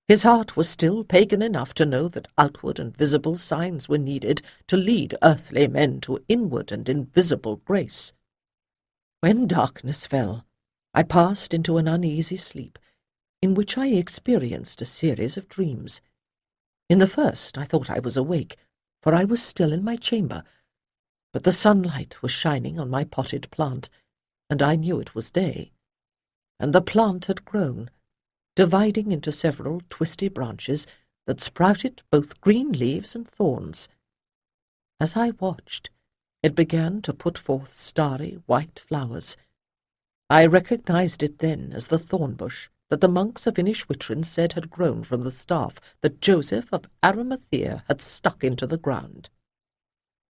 His heart was still pagan enough to know that outward and visible signs were needed to lead earthly men to inward and invisible grace. When darkness fell, I passed into an uneasy sleep, in which I experienced a series of dreams. In the first I thought I was awake, for I was still in my chamber, but the sunlight was shining on my potted plant, and I knew it was day. And the plant had grown, dividing into several twisty branches that sprouted both green leaves and thorns. As I watched, it began to put forth starry white flowers. I recognized it then as the thorn bush that the monks of Inishwitrin said had grown from the staff that Joseph of Arimathea had stuck into the ground.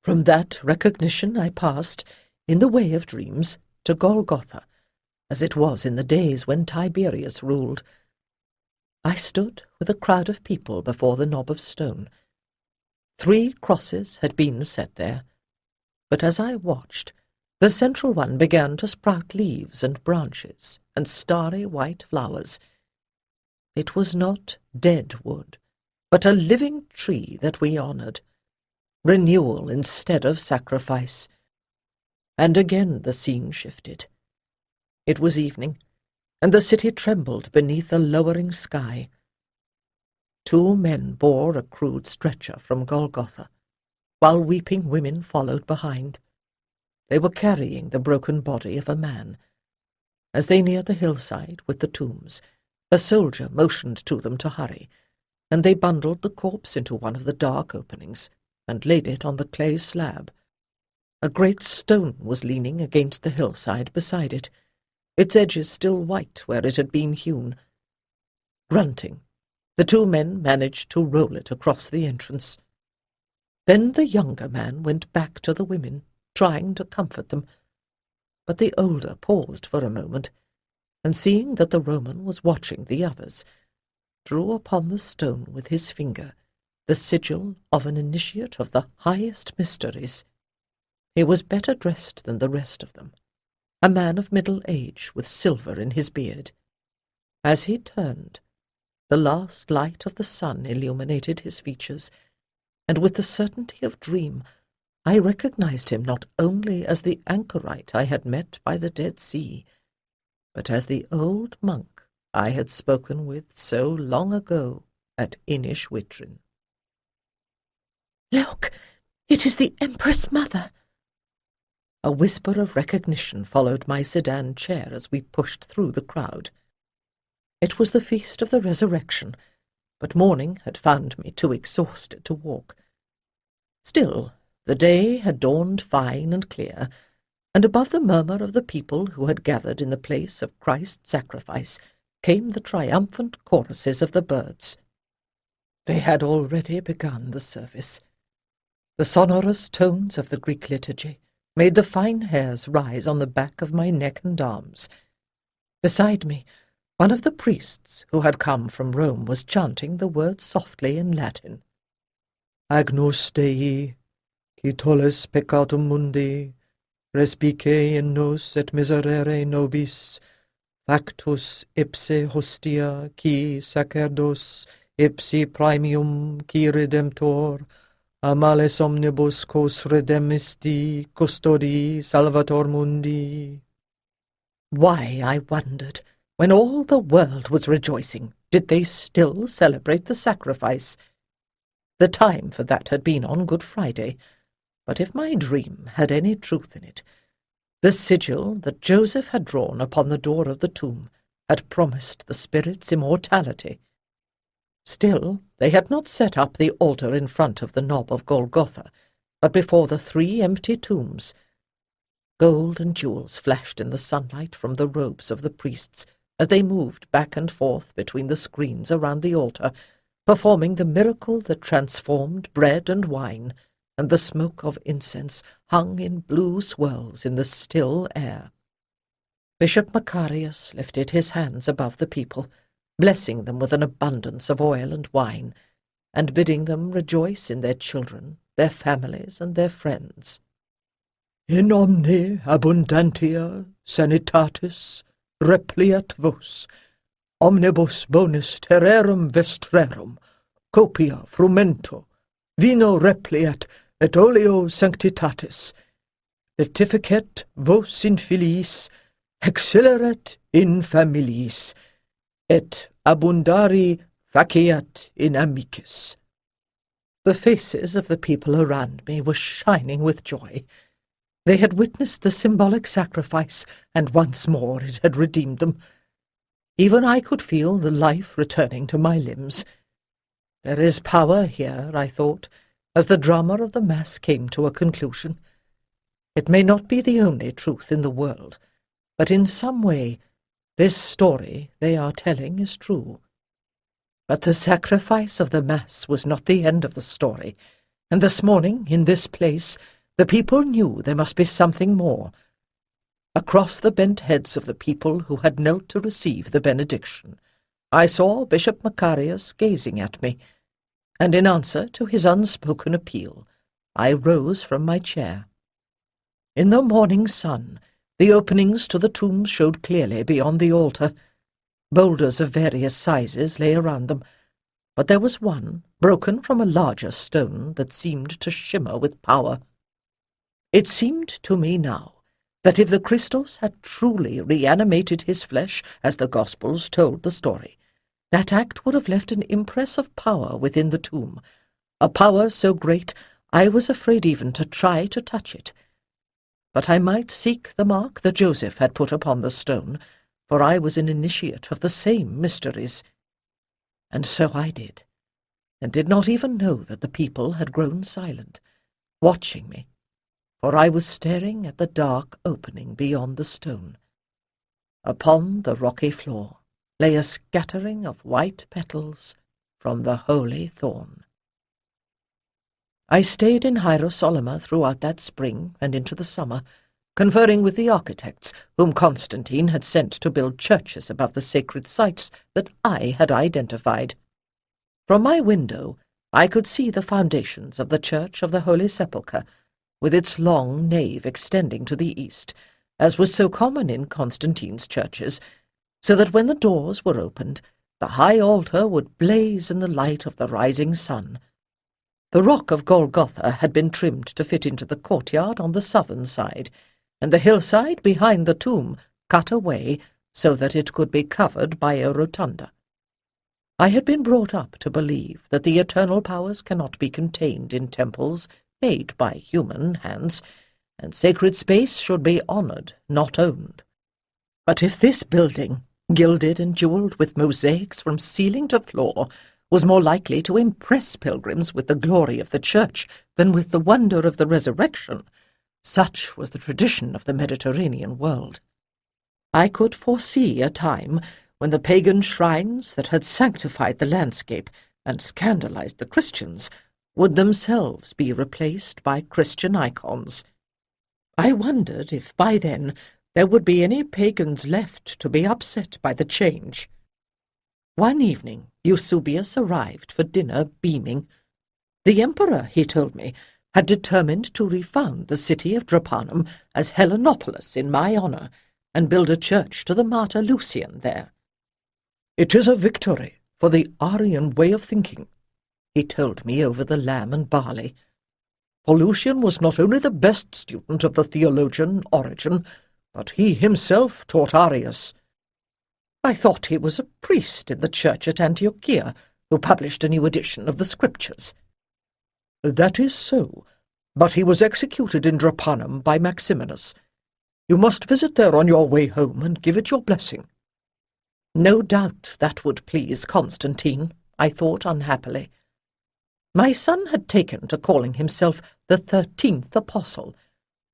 From that recognition I passed, in the way of dreams, to Golgotha, as it was in the days when Tiberius ruled. I stood with a crowd of people before the knob of stone. 3 crosses had been set there, but as I watched, the central one began to sprout leaves and branches and starry white flowers. It was not dead wood, but a living tree that we honoured, renewal instead of sacrifice. And again the scene shifted. It was evening, and the city trembled beneath a lowering sky. 2 men bore a crude stretcher from Golgotha, while weeping women followed behind. They were carrying the broken body of a man. As they neared the hillside with the tombs, a soldier motioned to them to hurry, and they bundled the corpse into one of the dark openings and laid it on the clay slab. A great stone was leaning against the hillside beside it, its edges still white where it had been hewn. Grunting, the 2 men managed to roll it across the entrance. Then the younger man went back to the women, trying to comfort them. But the older paused for a moment, and seeing that the Roman was watching the others, drew upon the stone with his finger the sigil of an initiate of the highest mysteries. He was better dressed than the rest of them, a man of middle age with silver in his beard. As he turned, the last light of the sun illuminated his features, and with the certainty of dream I recognized him not only as the anchorite I had met by the Dead Sea, but as the old monk I had spoken with so long ago at Inishwitrin. "Look, it is the Empress-Mother." A whisper of recognition followed my sedan chair as we pushed through the crowd. It was the feast of the resurrection, but morning had found me too exhausted to walk. Still, the day had dawned fine and clear, and above the murmur of the people who had gathered in the place of Christ's sacrifice came the triumphant choruses of the birds. They had already begun the service. The sonorous tones of the Greek liturgy made the fine hairs rise on the back of my neck and arms. Beside me, one of the priests who had come from Rome was chanting the words softly in Latin. Agnus Dei, qui tollis peccatum mundi, respice in nos et miserere nobis, factus ipse hostia, qui sacerdos, ipsi praemium, qui redemptor, a males omnibus quos redemisti, custodi, salvator mundi. Why, I wondered, when all the world was rejoicing, did they still celebrate the sacrifice? The time for that had been on Good Friday, but if my dream had any truth in it, the sigil that Joseph had drawn upon the door of the tomb had promised the spirit's immortality. Still, they had not set up the altar in front of the knob of Golgotha, but before the 3 empty tombs. Gold and jewels flashed in the sunlight from the robes of the priests as they moved back and forth between the screens around the altar, performing the miracle that transformed bread and wine, and the smoke of incense hung in blue swirls in the still air. Bishop Macarius lifted his hands above the people, blessing them with an abundance of oil and wine, and bidding them rejoice in their children, their families, and their friends. In omne abundantia sanitatis repliat vos, Omnibus bonus terrarum vestrarum, copia frumento, vino repliat, et oleo sanctitatis, letificet vos in filiis, exceleret in familiis, et abundari faciat in amicis. The faces of the people around me were shining with joy. They had witnessed the symbolic sacrifice, and once more it had redeemed them. Even I could feel the life returning to my limbs. There is power here, I thought, as the drama of the Mass came to a conclusion. It may not be the only truth in the world, but in some way this story they are telling is true. But the sacrifice of the Mass was not the end of the story, and this morning, in this place, the people knew there must be something more. Across the bent heads of the people who had knelt to receive the benediction, I saw Bishop Macarius gazing at me, and in answer to his unspoken appeal, I rose from my chair. In the morning sun, the openings to the tombs showed clearly beyond the altar. Boulders of various sizes lay around them, but there was one, broken from a larger stone, that seemed to shimmer with power. It seemed to me now that if the Christos had truly reanimated his flesh, as the Gospels told the story, that act would have left an impress of power within the tomb, a power so great I was afraid even to try to touch it. But I might seek the mark that Joseph had put upon the stone, for I was an initiate of the same mysteries. And so I did, and did not even know that the people had grown silent, watching me, for I was staring at the dark opening beyond the stone. Upon the rocky floor lay a scattering of white petals from the holy thorn. I stayed in Hierosolyma throughout that spring and into the summer, conferring with the architects whom Constantine had sent to build churches above the sacred sites that I had identified. From my window I could see the foundations of the Church of the Holy Sepulchre, with its long nave extending to the east, as was so common in Constantine's churches, so that when the doors were opened, the high altar would blaze in the light of the rising sun. The rock of Golgotha had been trimmed to fit into the courtyard on the southern side, and the hillside behind the tomb cut away so that it could be covered by a rotunda. I had been brought up to believe that the eternal powers cannot be contained in temples made by human hands, and sacred space should be honored, not owned. But if this building, gilded and jeweled with mosaics from ceiling to floor, was more likely to impress pilgrims with the glory of the Church than with the wonder of the resurrection, such was the tradition of the Mediterranean world. I could foresee a time when the pagan shrines that had sanctified the landscape and scandalized the Christians would themselves be replaced by Christian icons. I wondered if by then there would be any pagans left to be upset by the change. One evening Eusebius arrived for dinner beaming. The emperor, he told me, had determined to refound the city of Drepanum as Helenopolis in my honor, and build a church to the martyr Lucian there. "It is a victory for the Arian way of thinking," he told me over the lamb and barley. "For Lucian was not only the best student of the theologian Origen, but he himself taught Arius. I thought he was a priest in the church at Antiochia, who published a new edition of the Scriptures." "That is so, but he was executed in Drepanum by Maximinus. You must visit there on your way home and give it your blessing." No doubt that would please Constantine, I thought unhappily. My son had taken to calling himself the 13th Apostle,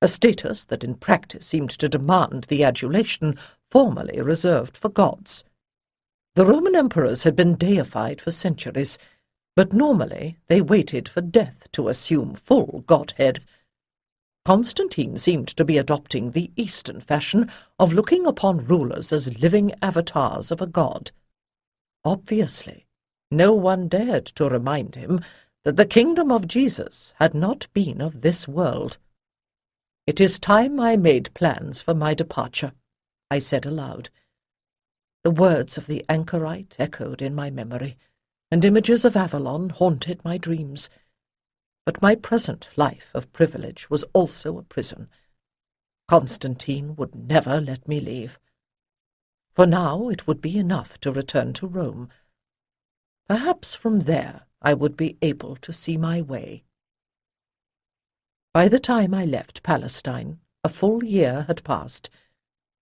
a status that in practice seemed to demand the adulation formerly reserved for gods. The Roman emperors had been deified for centuries, but normally they waited for death to assume full godhead. Constantine seemed to be adopting the Eastern fashion of looking upon rulers as living avatars of a god. Obviously, no one dared to remind him that the kingdom of Jesus had not been of this world. "It is time I made plans for my departure," I said aloud. The words of the anchorite echoed in my memory, and images of Avalon haunted my dreams. But my present life of privilege was also a prison. Constantine would never let me leave. For now it would be enough to return to Rome. Perhaps from there I would be able to see my way. By the time I left Palestine, a full year had passed.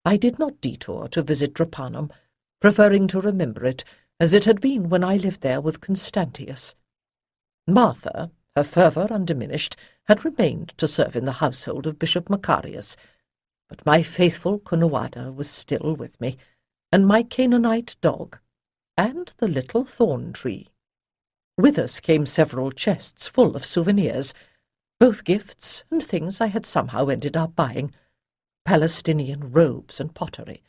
I did not detour to visit Drepanum, preferring to remember it as it had been when I lived there with Constantius. Martha, her fervour undiminished, had remained to serve in the household of Bishop Macarius, but my faithful Cunuada was still with me, and my Canaanite dog, and the little thorn tree. With us came several chests full of souvenirs, both gifts and things I had somehow ended up buying: Palestinian robes and pottery,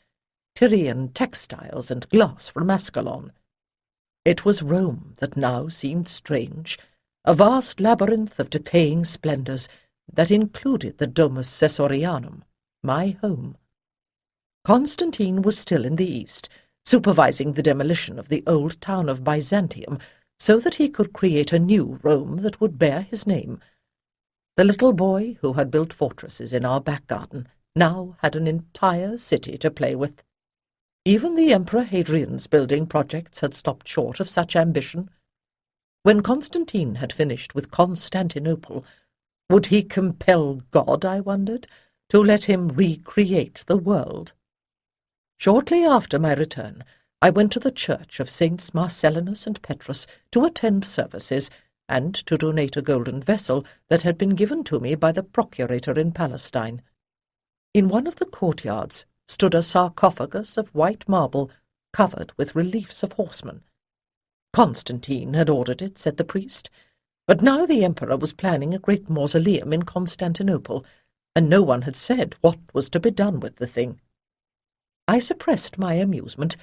Tyrian textiles and glass from Ascalon. It was Rome that now seemed strange, a vast labyrinth of decaying splendours that included the Domus Caesarianum, my home. Constantine was still in the east, supervising the demolition of the old town of Byzantium so that he could create a new Rome that would bear his name. The little boy who had built fortresses in our back garden now had an entire city to play with. Even the Emperor Hadrian's building projects had stopped short of such ambition. When Constantine had finished with Constantinople, would he compel God, I wondered, to let him recreate the world? Shortly after my return, I went to the church of Saints Marcellinus and Petrus to attend services and to donate a golden vessel that had been given to me by the procurator in Palestine. In one of the courtyards stood a sarcophagus of white marble covered with reliefs of horsemen. Constantine had ordered it, said the priest, but now the emperor was planning a great mausoleum in Constantinople, and no one had said what was to be done with the thing. I suppressed my amusement,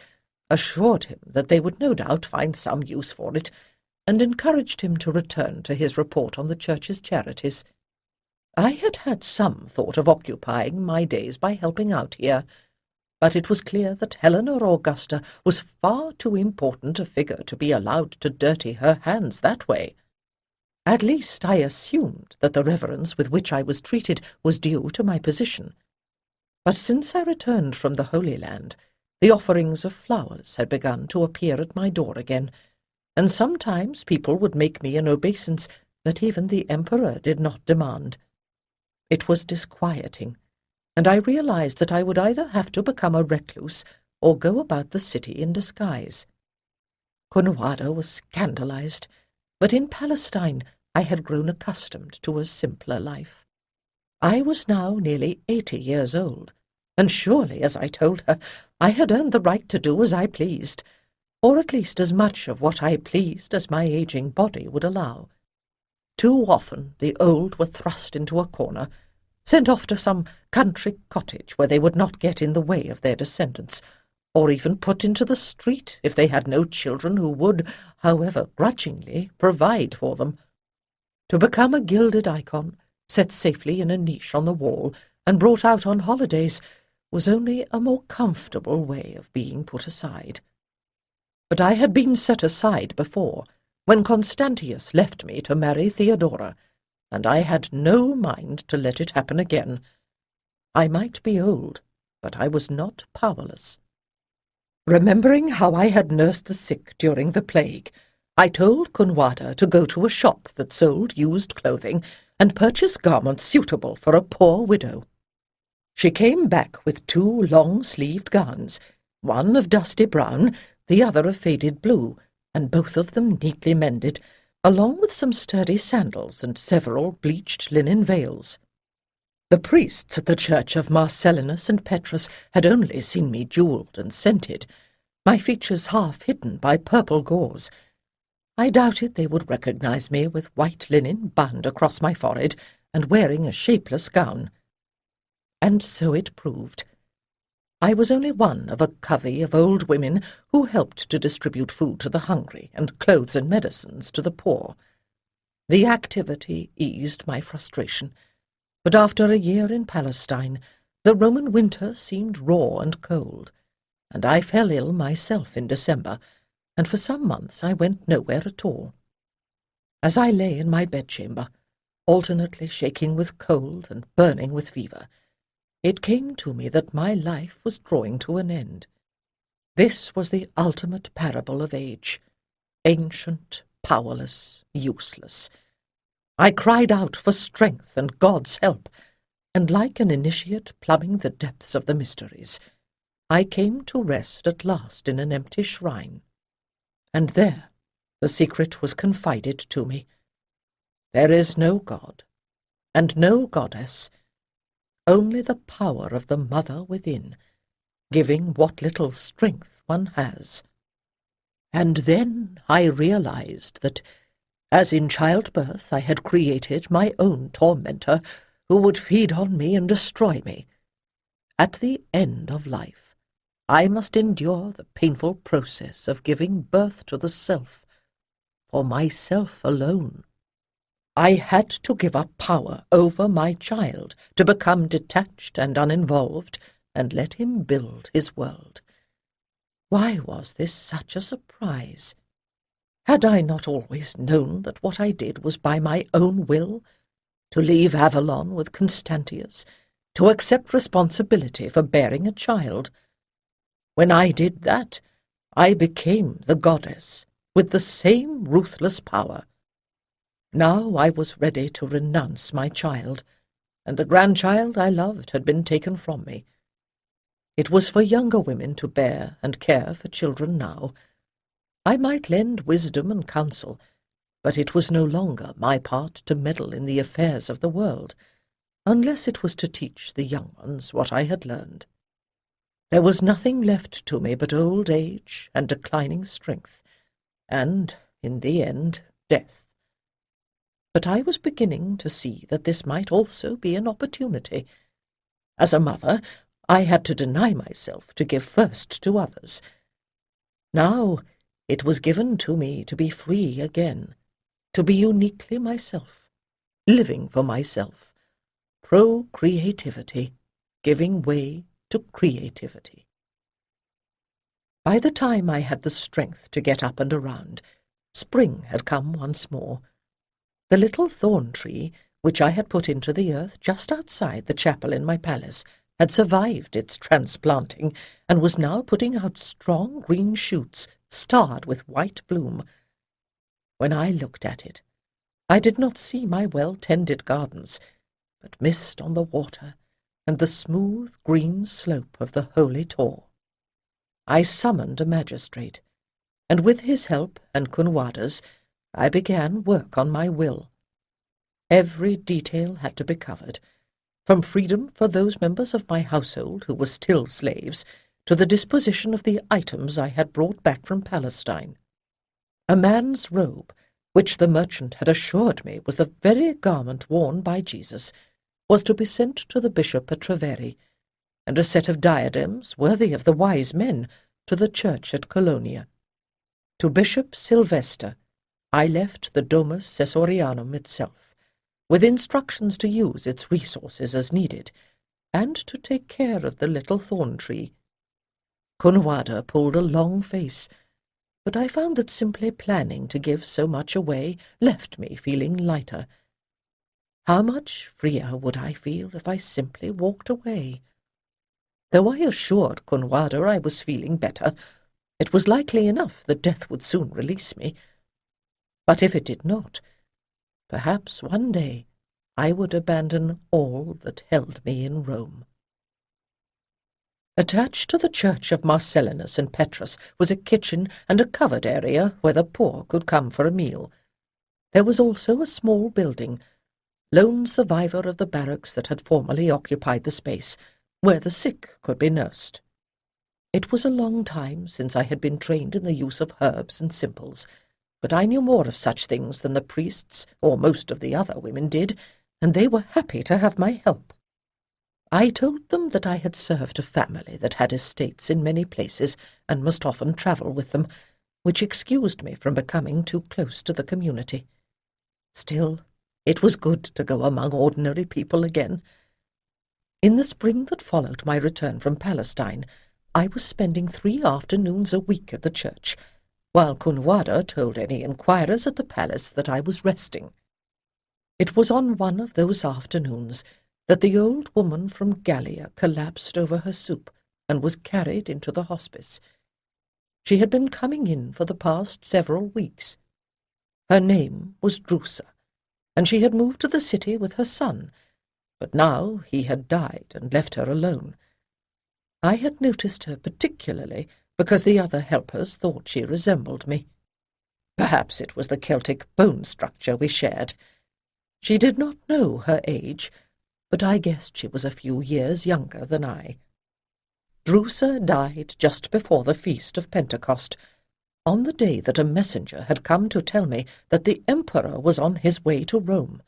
assured him that they would no doubt find some use for it, and encouraged him to return to his report on the church's charities. I had had some thought of occupying my days by helping out here, but it was clear that Helena Augusta was far too important a figure to be allowed to dirty her hands that way. At least I assumed that the reverence with which I was treated was due to my position. But since I returned from the Holy Land, the offerings of flowers had begun to appear at my door again, and sometimes people would make me an obeisance that even the emperor did not demand. It was disquieting, and I realized that I would either have to become a recluse or go about the city in disguise. Cunuada was scandalized, but in Palestine I had grown accustomed to a simpler life. I was now nearly 80 years old, and surely, as I told her, I had earned the right to do as I pleased, or at least as much of what I pleased as my aging body would allow. Too often the old were thrust into a corner, sent off to some country cottage where they would not get in the way of their descendants, or even put into the street if they had no children who would, however grudgingly, provide for them. To become a gilded icon, set safely in a niche on the wall, and brought out on holidays, was only a more comfortable way of being put aside. But I had been set aside before, when Constantius left me to marry Theodora, and I had no mind to let it happen again. I might be old, but I was not powerless. Remembering how I had nursed the sick during the plague, I told Cunuada to go to a shop that sold used clothing and purchase garments suitable for a poor widow. She came back with 2 long-sleeved gowns, one of dusty brown, the other of faded blue, and both of them neatly mended, along with some sturdy sandals and several bleached linen veils. The priests at the church of Marcellinus and Petrus had only seen me jewelled and scented, my features half hidden by purple gauze. I doubted they would recognize me with white linen bound across my forehead and wearing a shapeless gown. And so it proved. I was only one of a covey of old women who helped to distribute food to the hungry and clothes and medicines to the poor. The activity eased my frustration, but after a year in Palestine, the Roman winter seemed raw and cold, and I fell ill myself in December, and for some months I went nowhere at all. As I lay in my bedchamber, alternately shaking with cold and burning with fever, it came to me that my life was drawing to an end. This was the ultimate parable of age, ancient, powerless, useless. I cried out for strength and God's help, and like an initiate plumbing the depths of the mysteries, I came to rest at last in an empty shrine. And there the secret was confided to me. There is no God, and no goddess, only the power of the mother within, giving what little strength one has. And then I realized that, as in childbirth I had created my own tormentor who would feed on me and destroy me, at the end of life I must endure the painful process of giving birth to the self, for myself alone. I had to give up power over my child, to become detached and uninvolved, and let him build his world. Why was this such a surprise? Had I not always known that what I did was by my own will? To leave Avalon with Constantius, to accept responsibility for bearing a child. When I did that, I became the goddess, with the same ruthless power. Now I was ready to renounce my child, and the grandchild I loved had been taken from me. It was for younger women to bear and care for children now. I might lend wisdom and counsel, but it was no longer my part to meddle in the affairs of the world, unless it was to teach the young ones what I had learned. There was nothing left to me but old age and declining strength, and, in the end, death. But I was beginning to see that this might also be an opportunity. As a mother, I had to deny myself to give first to others. Now it was given to me to be free again, to be uniquely myself, living for myself, procreativity, giving way to creativity. By the time I had the strength to get up and around, spring had come once more. The little thorn tree, which I had put into the earth just outside the chapel in my palace, had survived its transplanting, and was now putting out strong green shoots, starred with white bloom. When I looked at it, I did not see my well-tended gardens, but mist on the water and the smooth green slope of the holy Tor. I summoned a magistrate, and with his help and Kunwada's, I began work on my will. Every detail had to be covered, from freedom for those members of my household who were still slaves, to the disposition of the items I had brought back from Palestine. A man's robe, which the merchant had assured me was the very garment worn by Jesus, was to be sent to the bishop at Treveri, and a set of diadems worthy of the wise men to the church at Colonia. To Bishop Sylvester I left the Domus Caesarianum itself, with instructions to use its resources as needed, and to take care of the little thorn tree. Kunwada pulled a long face, but I found that simply planning to give so much away left me feeling lighter. How much freer would I feel if I simply walked away? Though I assured Kunwada I was feeling better, it was likely enough that death would soon release me. But if it did not, perhaps one day I would abandon all that held me in Rome. Attached to the church of Marcellinus and Petrus was a kitchen and a covered area where the poor could come for a meal. There was also a small building, lone survivor of the barracks that had formerly occupied the space, where the sick could be nursed. It was a long time since I had been trained in the use of herbs and simples, but I knew more of such things than the priests or most of the other women did, and they were happy to have my help. I told them that I had served a family that had estates in many places and must often travel with them, which excused me from becoming too close to the community. Still, it was good to go among ordinary people again. In the spring that followed my return from Palestine, I was spending 3 afternoons a week at the church, while Kunwada told any inquirers at the palace that I was resting. It was on one of those afternoons that the old woman from Gallia collapsed over her soup and was carried into the hospice. She had been coming in for the past several weeks. Her name was Drusa, and she had moved to the city with her son, but now he had died and left her alone. I had noticed her particularly because the other helpers thought she resembled me. Perhaps it was the Celtic bone structure we shared. She did not know her age, but I guessed she was a few years younger than I. Drusa died just before the feast of Pentecost, on the day that a messenger had come to tell me that the emperor was on his way to Rome.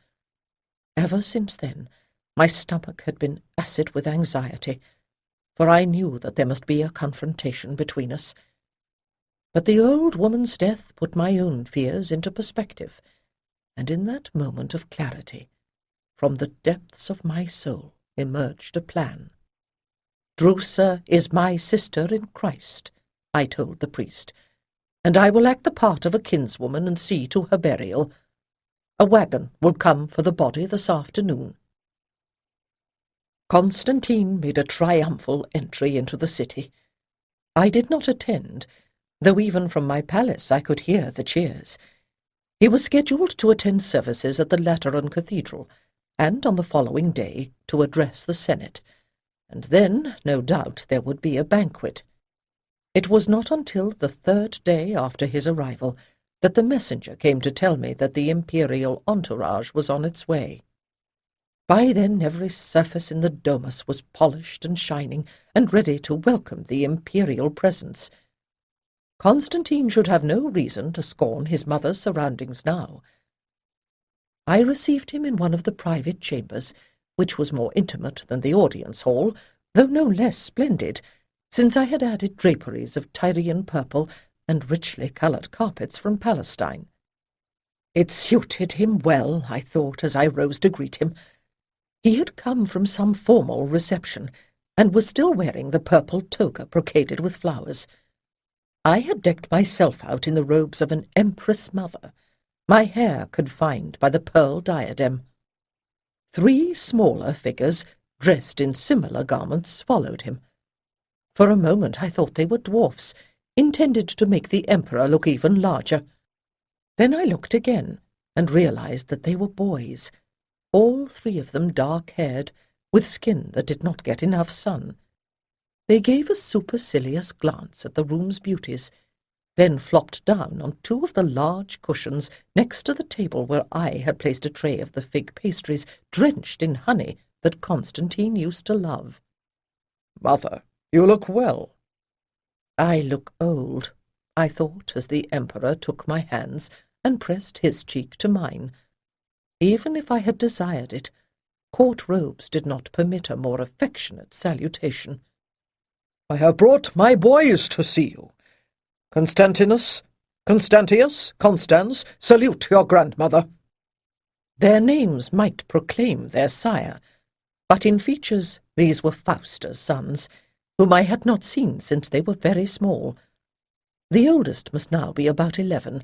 Ever since then, my stomach had been acid with anxiety, for I knew that there must be a confrontation between us. But the old woman's death put my own fears into perspective, and in that moment of clarity, from the depths of my soul emerged a plan. "Drusa is my sister in Christ," I told the priest, "and I will act the part of a kinswoman and see to her burial. A wagon will come for the body this afternoon." Constantine made a triumphal entry into the city. I did not attend, though even from my palace I could hear the cheers. He was scheduled to attend services at the Lateran Cathedral, and on the following day to address the Senate, and then, no doubt, there would be a banquet. It was not until the 3rd day after his arrival that the messenger came to tell me that the imperial entourage was on its way. By then every surface in the domus was polished and shining, and ready to welcome the imperial presence. Constantine should have no reason to scorn his mother's surroundings now. I received him in one of the private chambers, which was more intimate than the audience hall, though no less splendid, since I had added draperies of Tyrian purple and richly coloured carpets from Palestine. It suited him well, I thought, as I rose to greet him. He had come from some formal reception, and was still wearing the purple toga brocaded with flowers. I had decked myself out in the robes of an Empress-Mother, my hair confined by the pearl diadem. 3 smaller figures, dressed in similar garments, followed him. For a moment I thought they were dwarfs, intended to make the emperor look even larger. Then I looked again, and realized that they were boys, all 3 of them dark-haired, with skin that did not get enough sun. They gave a supercilious glance at the room's beauties, then flopped down on 2 of the large cushions next to the table where I had placed a tray of the fig pastries drenched in honey that Constantine used to love. "Mother, you look well." I look old, I thought, as the emperor took my hands and pressed his cheek to mine. Even if I had desired it, court robes did not permit a more affectionate salutation. "I have brought my boys to see you. Constantius, Constance, salute your grandmother." Their names might proclaim their sire, but in features these were Fausta's sons, whom I had not seen since they were very small. The oldest must now be about 11,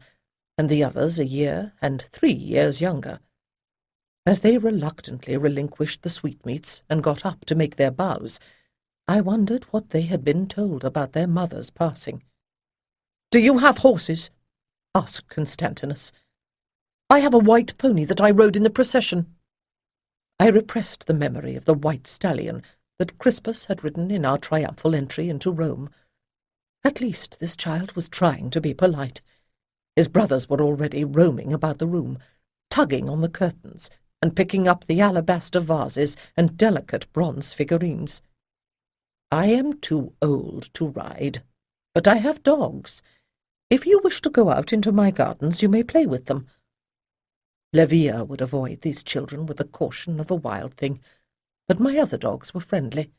and the others a year and 3 years younger. As they reluctantly relinquished the sweetmeats and got up to make their bows, I wondered what they had been told about their mother's passing. "Do you have horses?" asked Constantinus. "I have a white pony that I rode in the procession." I repressed the memory of the white stallion that Crispus had ridden in our triumphal entry into Rome. At least this child was trying to be polite. His brothers were already roaming about the room, tugging on the curtains and picking up the alabaster vases and delicate bronze figurines. I am too old to ride, but I have dogs. If you wish to go out into my gardens, you may play with them. Levia would avoid these children with the caution of a wild thing, but my other dogs were friendly.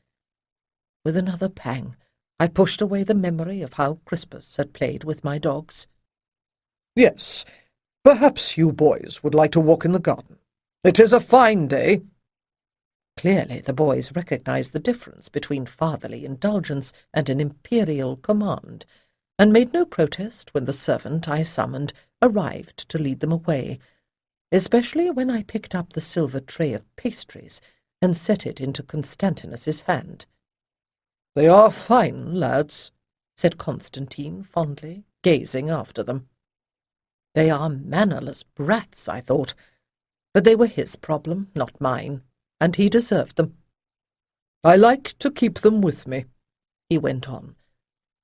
With another pang, I pushed away the memory of how Crispus had played with my dogs. "Yes, perhaps you boys would like to walk in the garden. It is a fine day." Clearly the boys recognized the difference between fatherly indulgence and an imperial command, and made no protest when the servant I summoned arrived to lead them away, especially when I picked up the silver tray of pastries and set it into Constantinus's hand. "They are fine lads," said Constantine fondly, gazing after them. They are mannerless brats, I thought, but they were his problem, not mine, and he deserved them. "I like to keep them with me," he went on.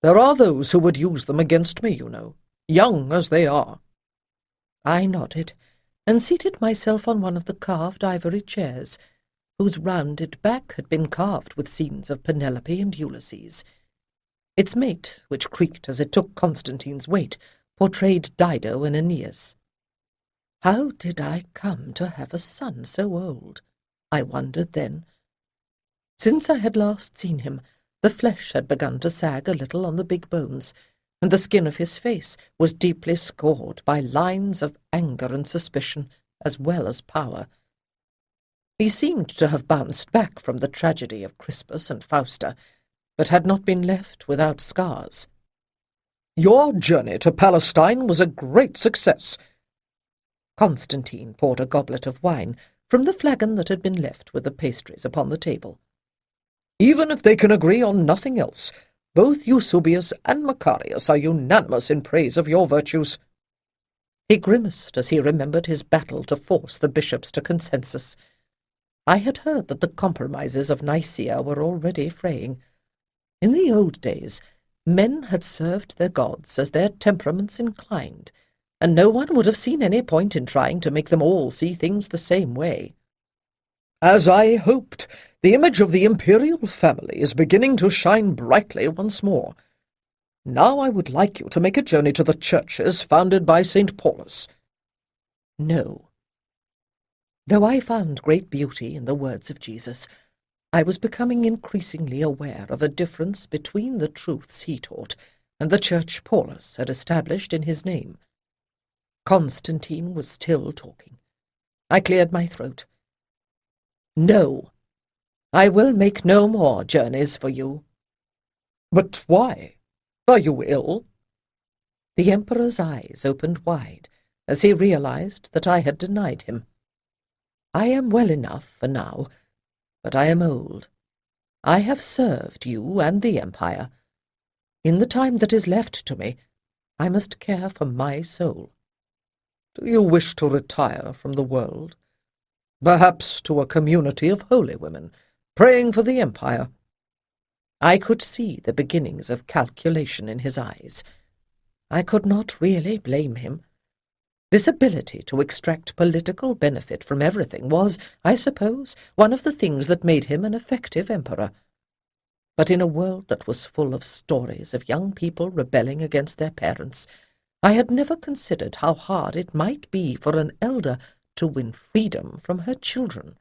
"There are those who would use them against me, you know, young as they are." I nodded, and seated myself on one of the carved ivory chairs, whose rounded back had been carved with scenes of Penelope and Ulysses. Its mate, which creaked as it took Constantine's weight, portrayed Dido and Aeneas. How did I come to have a son so old? I wondered then. Since I had last seen him, the flesh had begun to sag a little on the big bones, and the skin of his face was deeply scored by lines of anger and suspicion, as well as power. He seemed to have bounced back from the tragedy of Crispus and Fausta, but had not been left without scars. "Your journey to Palestine was a great success." Constantine poured a goblet of wine from the flagon that had been left with the pastries upon the table. "Even if they can agree on nothing else, both Eusebius and Macarius are unanimous in praise of your virtues." He grimaced as he remembered his battle to force the bishops to consensus. I had heard that the compromises of Nicaea were already fraying. In the old days, men had served their gods as their temperaments inclined, and no one would have seen any point in trying to make them all see things the same way. "As I hoped, the image of the imperial family is beginning to shine brightly once more. Now I would like you to make a journey to the churches founded by St. Paulus." No. Though I found great beauty in the words of Jesus, I was becoming increasingly aware of a difference between the truths he taught and the church Paulus had established in his name. Constantine was still talking. I cleared my throat. "No, I will make no more journeys for you." "But why? Are you ill?" The Emperor's eyes opened wide as he realized that I had denied him. "I am well enough for now, but I am old. I have served you and the Empire. In the time that is left to me, I must care for my soul." "Do you wish to retire from the world? Perhaps to a community of holy women, praying for the Empire?" I could see the beginnings of calculation in his eyes. I could not really blame him. This ability to extract political benefit from everything was, I suppose, one of the things that made him an effective emperor. But in a world that was full of stories of young people rebelling against their parents, I had never considered how hard it might be for an elder to win freedom from her children.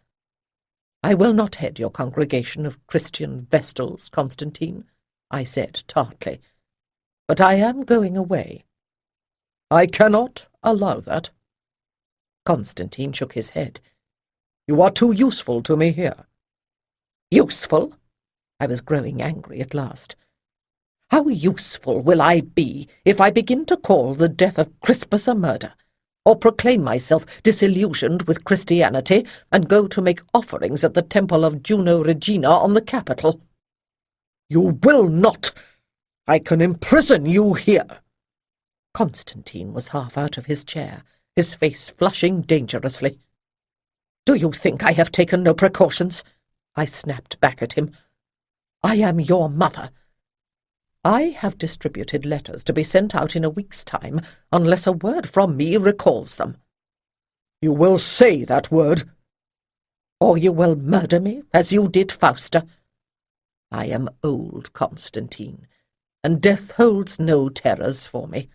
"I will not head your congregation of Christian Vestals, Constantine," I said tartly, "but I am going away." "I cannot allow that." Constantine shook his head. "You are too useful to me here." "Useful?" I was growing angry at last. "How useful will I be if I begin to call the death of Crispus a murder, or proclaim myself disillusioned with Christianity and go to make offerings at the temple of Juno Regina on the Capitol?" "You will not! I can imprison you here." Constantine was half out of his chair, his face flushing dangerously. "Do you think I have taken no precautions?" I snapped back at him. "I am your mother. I have distributed letters to be sent out in a week's time unless a word from me recalls them." "You will say that word." "Or you will murder me, as you did Fausta." I am old, Constantine, and death holds no terrors for me.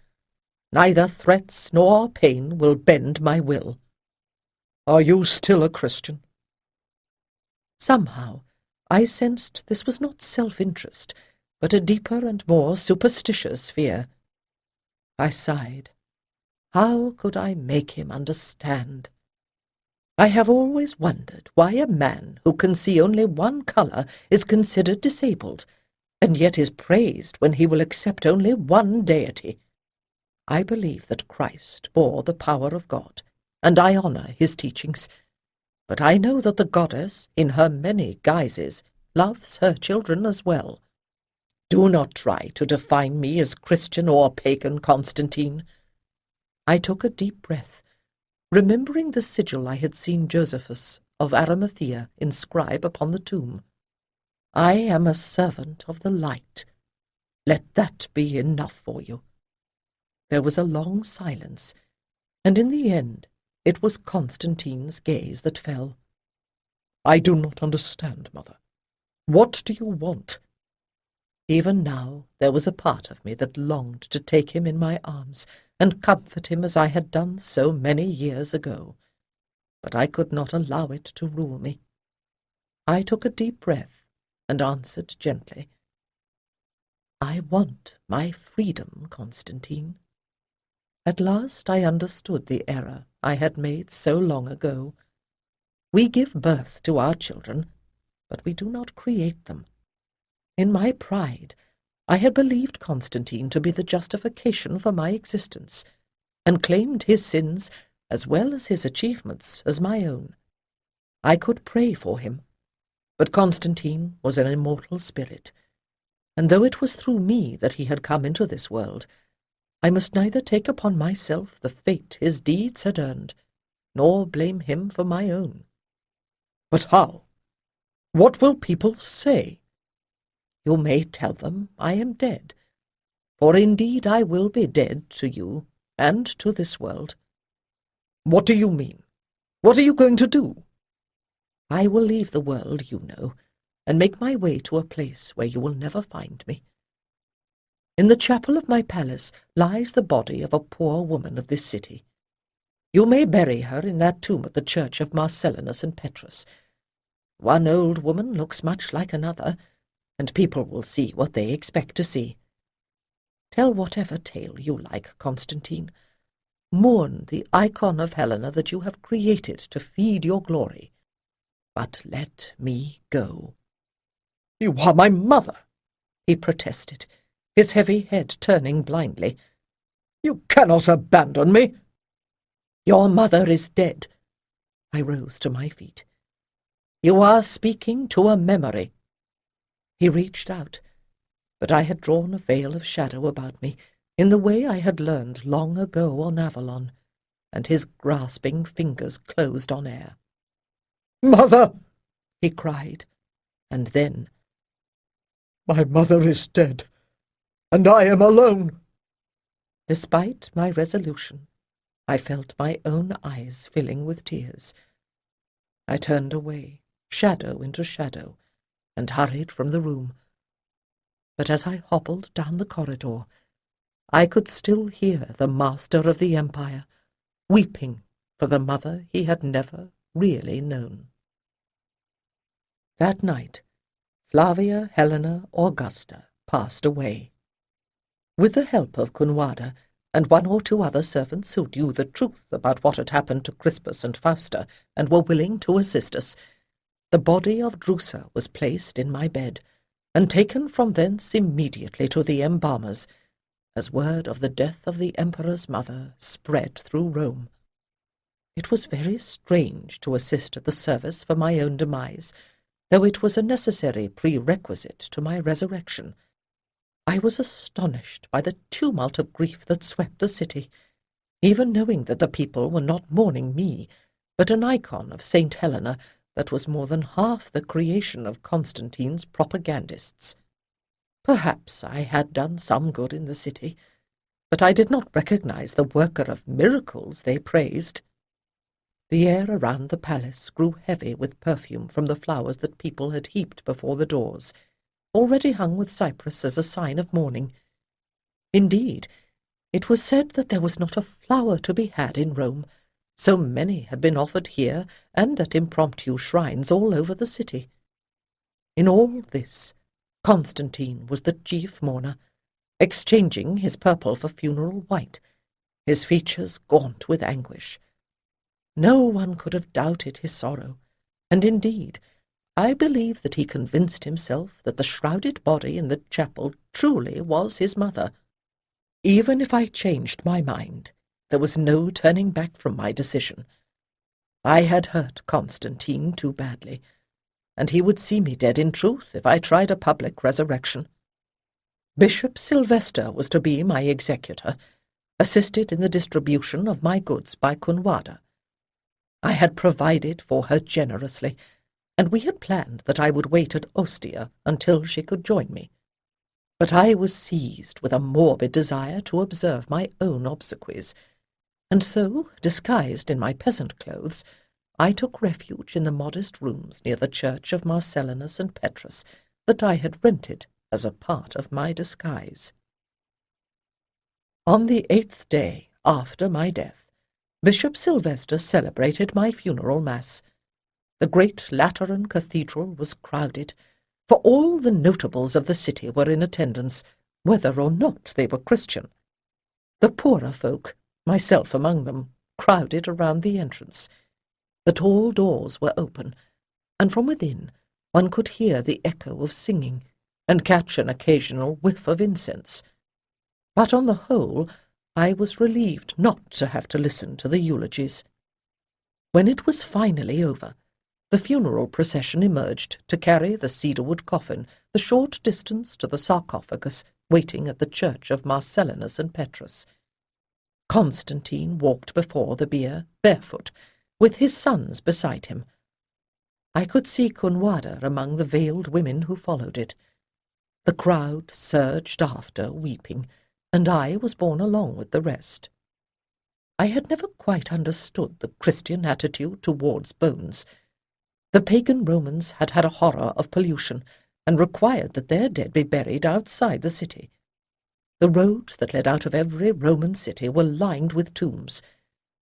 Neither threats nor pain will bend my will." "Are you still a Christian?" Somehow I sensed this was not self-interest, but a deeper and more superstitious fear. I sighed. How could I make him understand? I have always wondered why a man who can see only one colour is considered disabled, and yet is praised when he will accept only one deity. I believe that Christ bore the power of God, and I honour his teachings. But I know that the goddess, in her many guises, loves her children as well. Do not try to define me as Christian or pagan, Constantine. I took a deep breath, remembering the sigil I had seen Josephus of Arimathea inscribe upon the tomb. I am a servant of the light. Let that be enough for you. There was a long silence, and in the end it was Constantine's gaze that fell. I do not understand, mother. What do you want? Even now there was a part of me that longed to take him in my arms and comfort him as I had done so many years ago. But I could not allow it to rule me. I took a deep breath and answered gently, I want my freedom, Constantine. At last I understood the error I had made so long ago. We give birth to our children, but we do not create them. In my pride, I had believed Constantine to be the justification for my existence, and claimed his sins, as well as his achievements, as my own. I could pray for him, but Constantine was an immortal spirit, and though it was through me that he had come into this world, I must neither take upon myself the fate his deeds had earned, nor blame him for my own. But how? What will people say? You may tell them I am dead, for indeed I will be dead to you and to this world. What do you mean? What are you going to do? I will leave the world, you know, and make my way to a place where you will never find me. In the chapel of my palace lies the body of a poor woman of this city. You may bury her in that tomb at the church of Marcellinus and Petrus. One old woman looks much like another, and people will see what they expect to see. Tell whatever tale you like, Constantine. Mourn the icon of Helena that you have created to feed your glory. But let me go. You are my mother, He protested, his heavy head turning blindly. You cannot abandon me. Your mother is dead. I rose to my feet. You are speaking to a memory. He reached out, but I had drawn a veil of shadow about me, in the way I had learned long ago on Avalon, and his grasping fingers closed on air. Mother, He cried, and then, my mother is dead, and I am alone. despite my resolution, I felt my own eyes filling with tears. I turned away, shadow into shadow, and hurried from the room. But as I hobbled down the corridor, I could still hear the master of the empire weeping for the mother he had never really known. That night, Flavia Helena Augusta passed away. With the help of Cunwada and one or two other servants who knew the truth about what had happened to Crispus and Fausta and were willing to assist us, the body of Drusa was placed in my bed, and taken from thence immediately to the embalmers, as word of the death of the Emperor's-Mother spread through Rome. It was very strange to assist at the service for my own demise, though it was a necessary prerequisite to my resurrection. I was astonished by the tumult of grief that swept the city, even knowing that the people were not mourning me, but an icon of Saint Helena that was more than half the creation of Constantine's propagandists. Perhaps I had done some good in the city, but I did not recognize the worker of miracles they praised. The air around the palace grew heavy with perfume from the flowers that people had heaped before the doors, already hung with cypress as a sign of mourning. Indeed, it was said that there was not a flower to be had in Rome, so many had been offered here and at impromptu shrines all over the city. In all this, Constantine was the chief mourner, exchanging his purple for funeral white, his features gaunt with anguish. No one could have doubted his sorrow, and indeed I believe that he convinced himself that the shrouded body in the chapel truly was his mother. Even if I changed my mind, there was no turning back from my decision. I had hurt Constantine too badly, and he would see me dead in truth if I tried a public resurrection. Bishop Sylvester was to be my executor, assisted in the distribution of my goods by Cunwada. I had provided for her generously, and we had planned that I would wait at Ostia until she could join me. But I was seized with a morbid desire to observe my own obsequies, and so, disguised in my peasant clothes, I took refuge in the modest rooms near the church of Marcellinus and Petrus that I had rented as a part of my disguise. On the 8th day after my death, Bishop Sylvester celebrated my funeral mass. The great Lateran cathedral was crowded, for all the notables of the city were in attendance, whether or not they were Christian. The poorer folk, myself among them, crowded around the entrance. The tall doors were open, and from within one could hear the echo of singing, and catch an occasional whiff of incense. But on the whole, I was relieved not to have to listen to the eulogies. When it was finally over, the funeral procession emerged to carry the cedarwood coffin the short distance to the sarcophagus waiting at the church of Marcellinus and Petrus. Constantine walked before the bier, barefoot, with his sons beside him. I could see Cunwada among the veiled women who followed it. The crowd surged after, weeping, and I was borne along with the rest. I had never quite understood the Christian attitude towards bones. The pagan Romans had had a horror of pollution, and required that their dead be buried outside the city. The roads that led out of every Roman city were lined with tombs.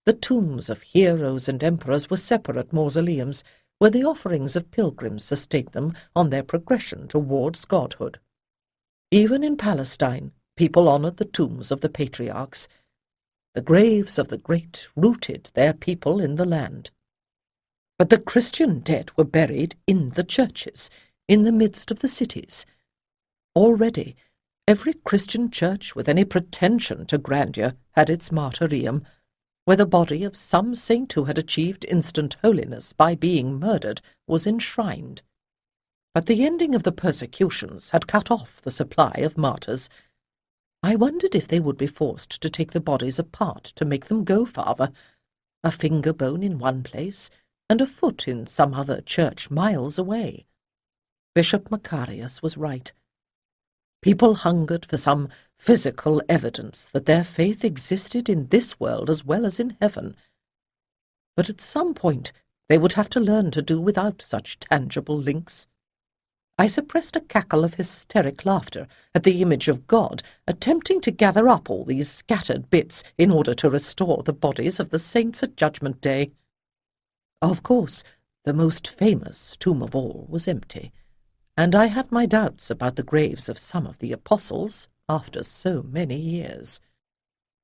The tombs of heroes and emperors were separate mausoleums, where the offerings of pilgrims sustained them on their progression towards godhood. Even in Palestine, people honored the tombs of the patriarchs. The graves of the great rooted their people in the land. But the Christian dead were buried in the churches, in the midst of the cities. Already, every Christian church with any pretension to grandeur had its martyrium, where the body of some saint who had achieved instant holiness by being murdered was enshrined. But the ending of the persecutions had cut off the supply of martyrs. I wondered if they would be forced to take the bodies apart to make them go farther, a finger bone in one place, and a foot in some other church miles away. Bishop Macarius was right. People hungered for some physical evidence that their faith existed in this world as well as in heaven. But at some point they would have to learn to do without such tangible links. I suppressed a cackle of hysteric laughter at the image of God attempting to gather up all these scattered bits in order to restore the bodies of the saints at Judgment Day. Of course, the most famous tomb of all was empty, and I had my doubts about the graves of some of the apostles after so many years.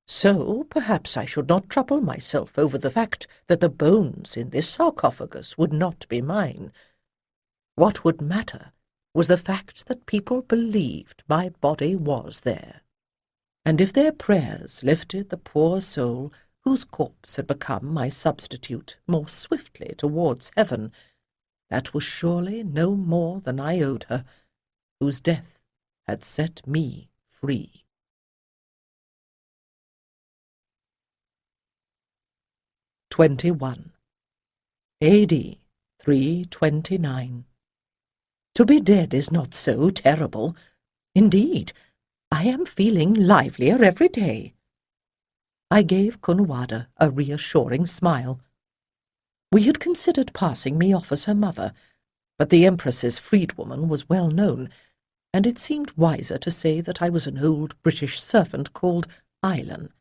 So perhaps I should not trouble myself over the fact that the bones in this sarcophagus would not be mine. What would matter was the fact that people believed my body was there, and if their prayers lifted the poor soul whose corpse had become my substitute more swiftly towards heaven, that was surely no more than I owed her, whose death had set me free. (21) A.D. 329. To be dead is not so terrible. Indeed, I am feeling livelier every day. I gave Cunwada a reassuring smile. We had considered passing me off as her mother, but the Empress's freedwoman was well known, and it seemed wiser to say that I was an old British servant called Avalon.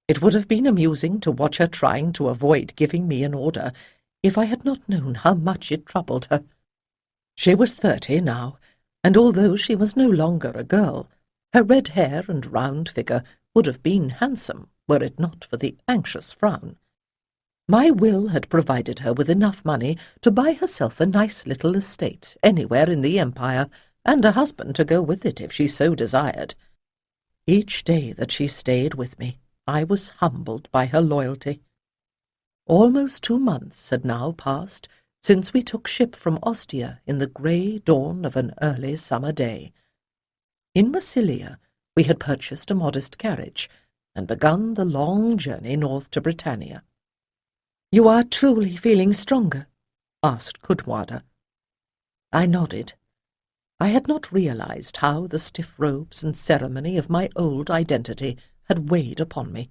It would have been amusing to watch her trying to avoid giving me an order if I had not known how much it troubled her. She was 30 now, and although she was no longer a girl, her red hair and round figure would have been handsome were it not for the anxious frown. My will had provided her with enough money to buy herself a nice little estate anywhere in the empire, and a husband to go with it if she so desired. Each day that she stayed with me, I was humbled by her loyalty. Almost 2 months had now passed since we took ship from Ostia in the grey dawn of an early summer day. In Massilia we had purchased a modest carriage, and begun the long journey north to Britannia. "You are truly feeling stronger?" asked Kunwada. I nodded. I had not realized how the stiff robes and ceremony of my old identity had weighed upon me.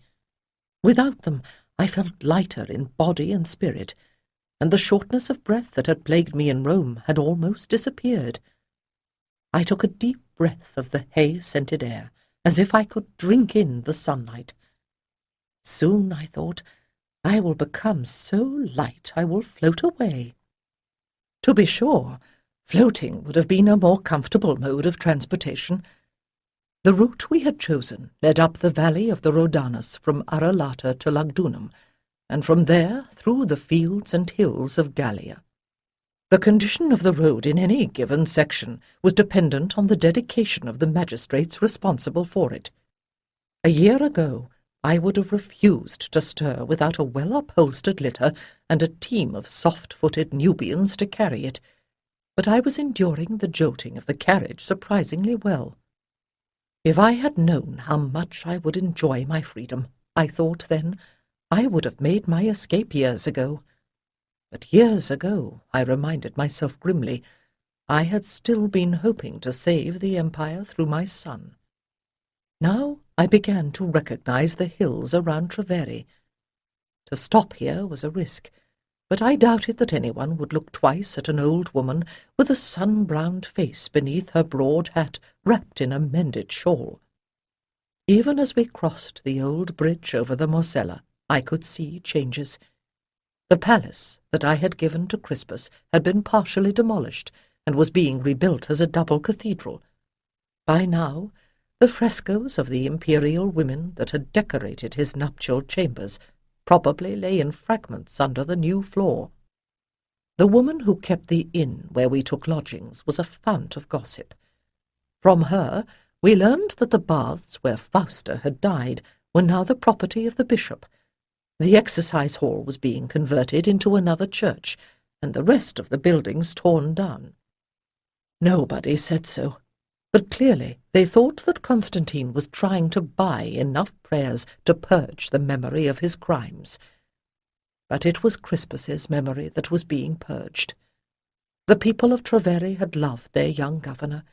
Without them I felt lighter in body and spirit, and the shortness of breath that had plagued me in Rome had almost disappeared. I took a deep breath of the hay-scented air, as if I could drink in the sunlight. Soon, I thought, I will become so light I will float away. To be sure, floating would have been a more comfortable mode of transportation. The route we had chosen led up the valley of the Rhodanus from Arelata to Lugdunum, and from there through the fields and hills of Gallia. The condition of the road in any given section was dependent on the dedication of the magistrates responsible for it. A year ago, I would have refused to stir without a well-upholstered litter and a team of soft-footed Nubians to carry it, but I was enduring the jolting of the carriage surprisingly well. If I had known how much I would enjoy my freedom, I thought then, I would have made my escape years ago. But years ago, I reminded myself grimly, I had still been hoping to save the Empire through my son. Now I began to recognize the hills around Treveri. To stop here was a risk, but I doubted that anyone would look twice at an old woman with a sun-browned face beneath her broad hat wrapped in a mended shawl. Even as we crossed the old bridge over the Mosella, I could see changes. The palace that I had given to Crispus had been partially demolished and was being rebuilt as a double cathedral. By now, the frescoes of the imperial women that had decorated his nuptial chambers probably lay in fragments under the new floor. The woman who kept the inn where we took lodgings was a fount of gossip. From her we learned that the baths where Fausta had died were now the property of the bishop. The exercise hall was being converted into another church, and the rest of the buildings torn down. Nobody said so, but clearly they thought that Constantine was trying to buy enough prayers to purge the memory of his crimes. But it was Crispus's memory that was being purged. The people of Treveri had loved their young governor,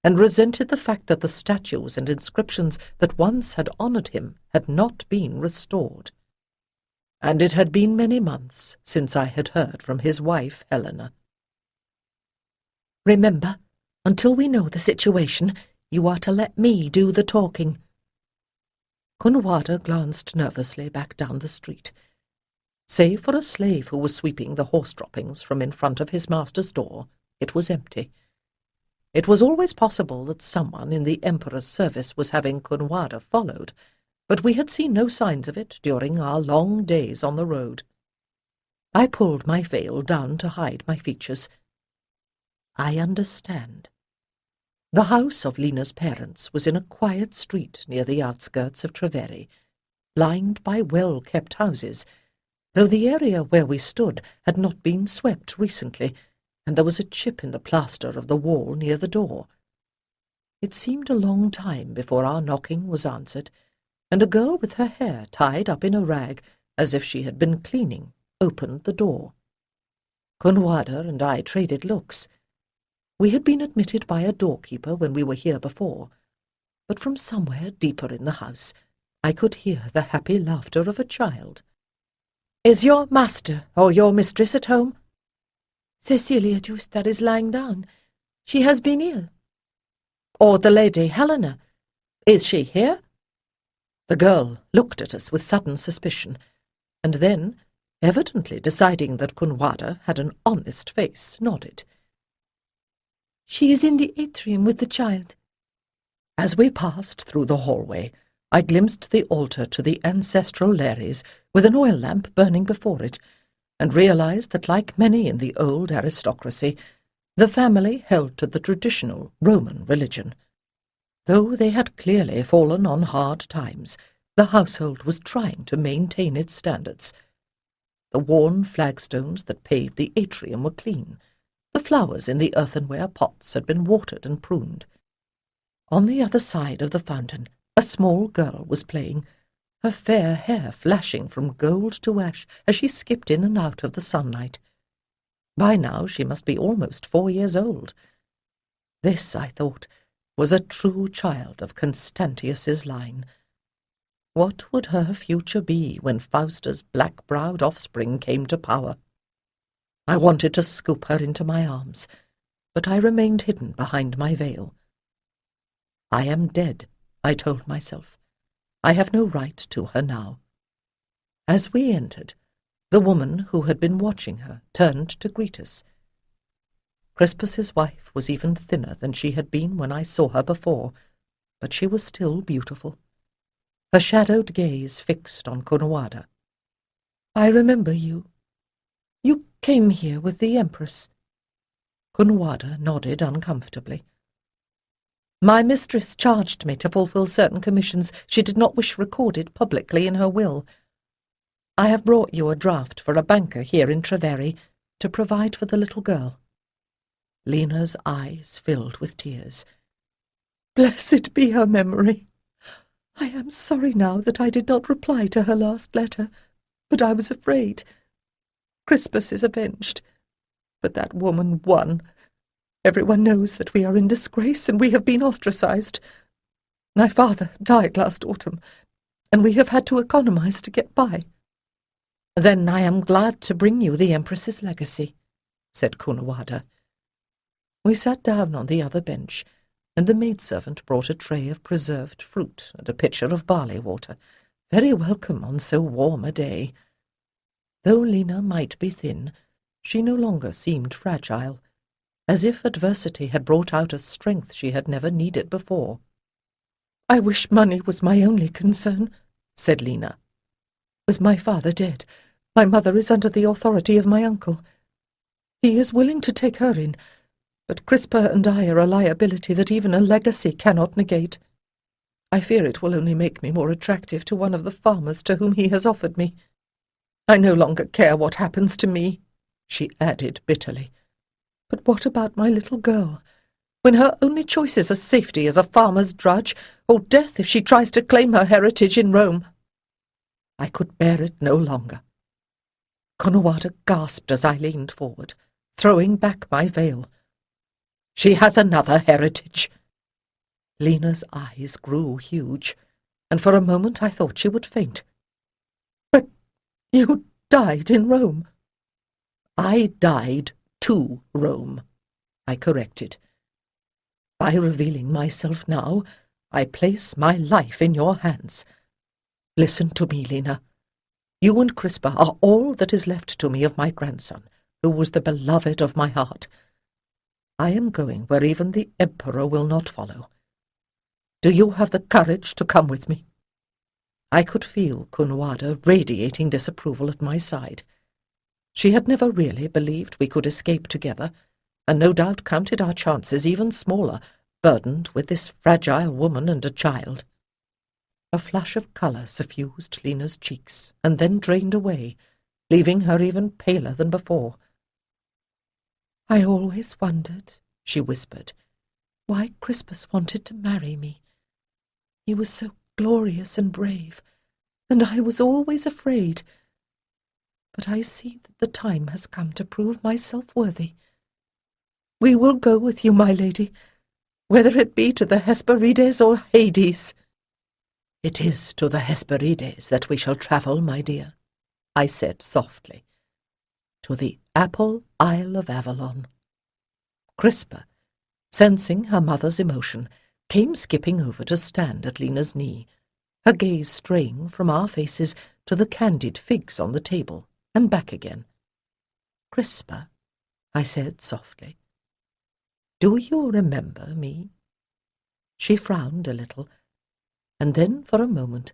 and resented the fact that the statues and inscriptions that once had honoured him had not been restored. And it had been many months since I had heard from his wife Helena. "Remember, until we know the situation, you are to let me do the talking." Kunwada glanced nervously back down the street. Save for a slave who was sweeping the horse droppings from in front of his master's door, it was empty. It was always possible that someone in the Emperor's service was having Kunwada followed, but we had seen no signs of it during our long days on the road. I pulled my veil down to hide my features. I understand. The house of Lena's parents was in a quiet street near the outskirts of Treveri, lined by well-kept houses, though the area where we stood had not been swept recently, and there was a chip in the plaster of the wall near the door. It seemed a long time before our knocking was answered, and a girl with her hair tied up in a rag, as if she had been cleaning, opened the door. Kunwada and I traded looks. We had been admitted by a doorkeeper when we were here before, but from somewhere deeper in the house I could hear the happy laughter of a child. "Is your master or your mistress at home?" Cecilia Giusta is lying down. She has been ill. "Or the lady Helena? Is she here?" The girl looked at us with sudden suspicion, and then, evidently deciding that Kunwada had an honest face, nodded. "She is in the atrium with the child." As we passed through the hallway, I glimpsed the altar to the ancestral Lares with an oil lamp burning before it, and realized that, like many in the old aristocracy, the family held to the traditional Roman religion. Though they had clearly fallen on hard times, the household was trying to maintain its standards. The worn flagstones that paved the atrium were clean. The flowers in the earthenware pots had been watered and pruned. On the other side of the fountain, a small girl was playing, her fair hair flashing from gold to ash as she skipped in and out of the sunlight. By now she must be almost 4 years old. This, I thought, was a true child of Constantius's line. What would her future be when Fausta's black-browed offspring came to power? I wanted to scoop her into my arms, but I remained hidden behind my veil. I am dead, I told myself. I have no right to her now. As we entered, the woman who had been watching her turned to greet us. Crispus's wife was even thinner than she had been when I saw her before, but she was still beautiful. Her shadowed gaze fixed on Conowada. "I remember you. You came here with the Empress." Conowada nodded uncomfortably. "My mistress charged me to fulfill certain commissions she did not wish recorded publicly in her will. I have brought you a draft for a banker here in Treveri to provide for the little girl." Lena's eyes filled with tears. "Blessed be her memory. I am sorry now that I did not reply to her last letter, but I was afraid. Crispus is avenged, but that woman won. Everyone knows that we are in disgrace and we have been ostracized. My father died last autumn, and we have had to economize to get by." "Then I am glad to bring you the Empress's legacy," said Conowada. We sat down on the other bench, and the maidservant brought a tray of preserved fruit and a pitcher of barley water, very welcome on so warm a day. Though Lena might be thin, she no longer seemed fragile, as if adversity had brought out a strength she had never needed before. "I wish money was my only concern," said Lena. "With my father dead, my mother is under the authority of my uncle. He is willing to take her in, but Crispa and I are a liability that even a legacy cannot negate. I fear it will only make me more attractive to one of the farmers to whom he has offered me. I no longer care what happens to me," she added bitterly. "But what about my little girl, when her only choices are safety as a farmer's drudge, or death if she tries to claim her heritage in Rome?" I could bear it no longer. Conowada gasped as I leaned forward, throwing back my veil. "She has another heritage." Lena's eyes grew huge, and for a moment I thought she would faint. "But you died in Rome." "I died to Rome," I corrected. "By revealing myself now, I place my life in your hands. Listen to me, Lena. You and Crispa are all that is left to me of my grandson, who was the beloved of my heart. I am going where even the Emperor will not follow. Do you have the courage to come with me?" I could feel Conowada radiating disapproval at my side. She had never really believed we could escape together, and no doubt counted our chances even smaller, burdened with this fragile woman and a child. A flush of colour suffused Lena's cheeks, and then drained away, leaving her even paler than before. "I always wondered," she whispered, "why Crispus wanted to marry me. He was so glorious and brave, and I was always afraid. But I see that the time has come to prove myself worthy. We will go with you, my lady, whether it be to the Hesperides or Hades." "It is to the Hesperides that we shall travel, my dear," I said softly. "To the Apple Isle of Avalon." Crispa, sensing her mother's emotion, came skipping over to stand at Lena's knee, her gaze straying from our faces to the candied figs on the table, and back again. "Crispa," I said softly, "do you remember me?" She frowned a little, and then for a moment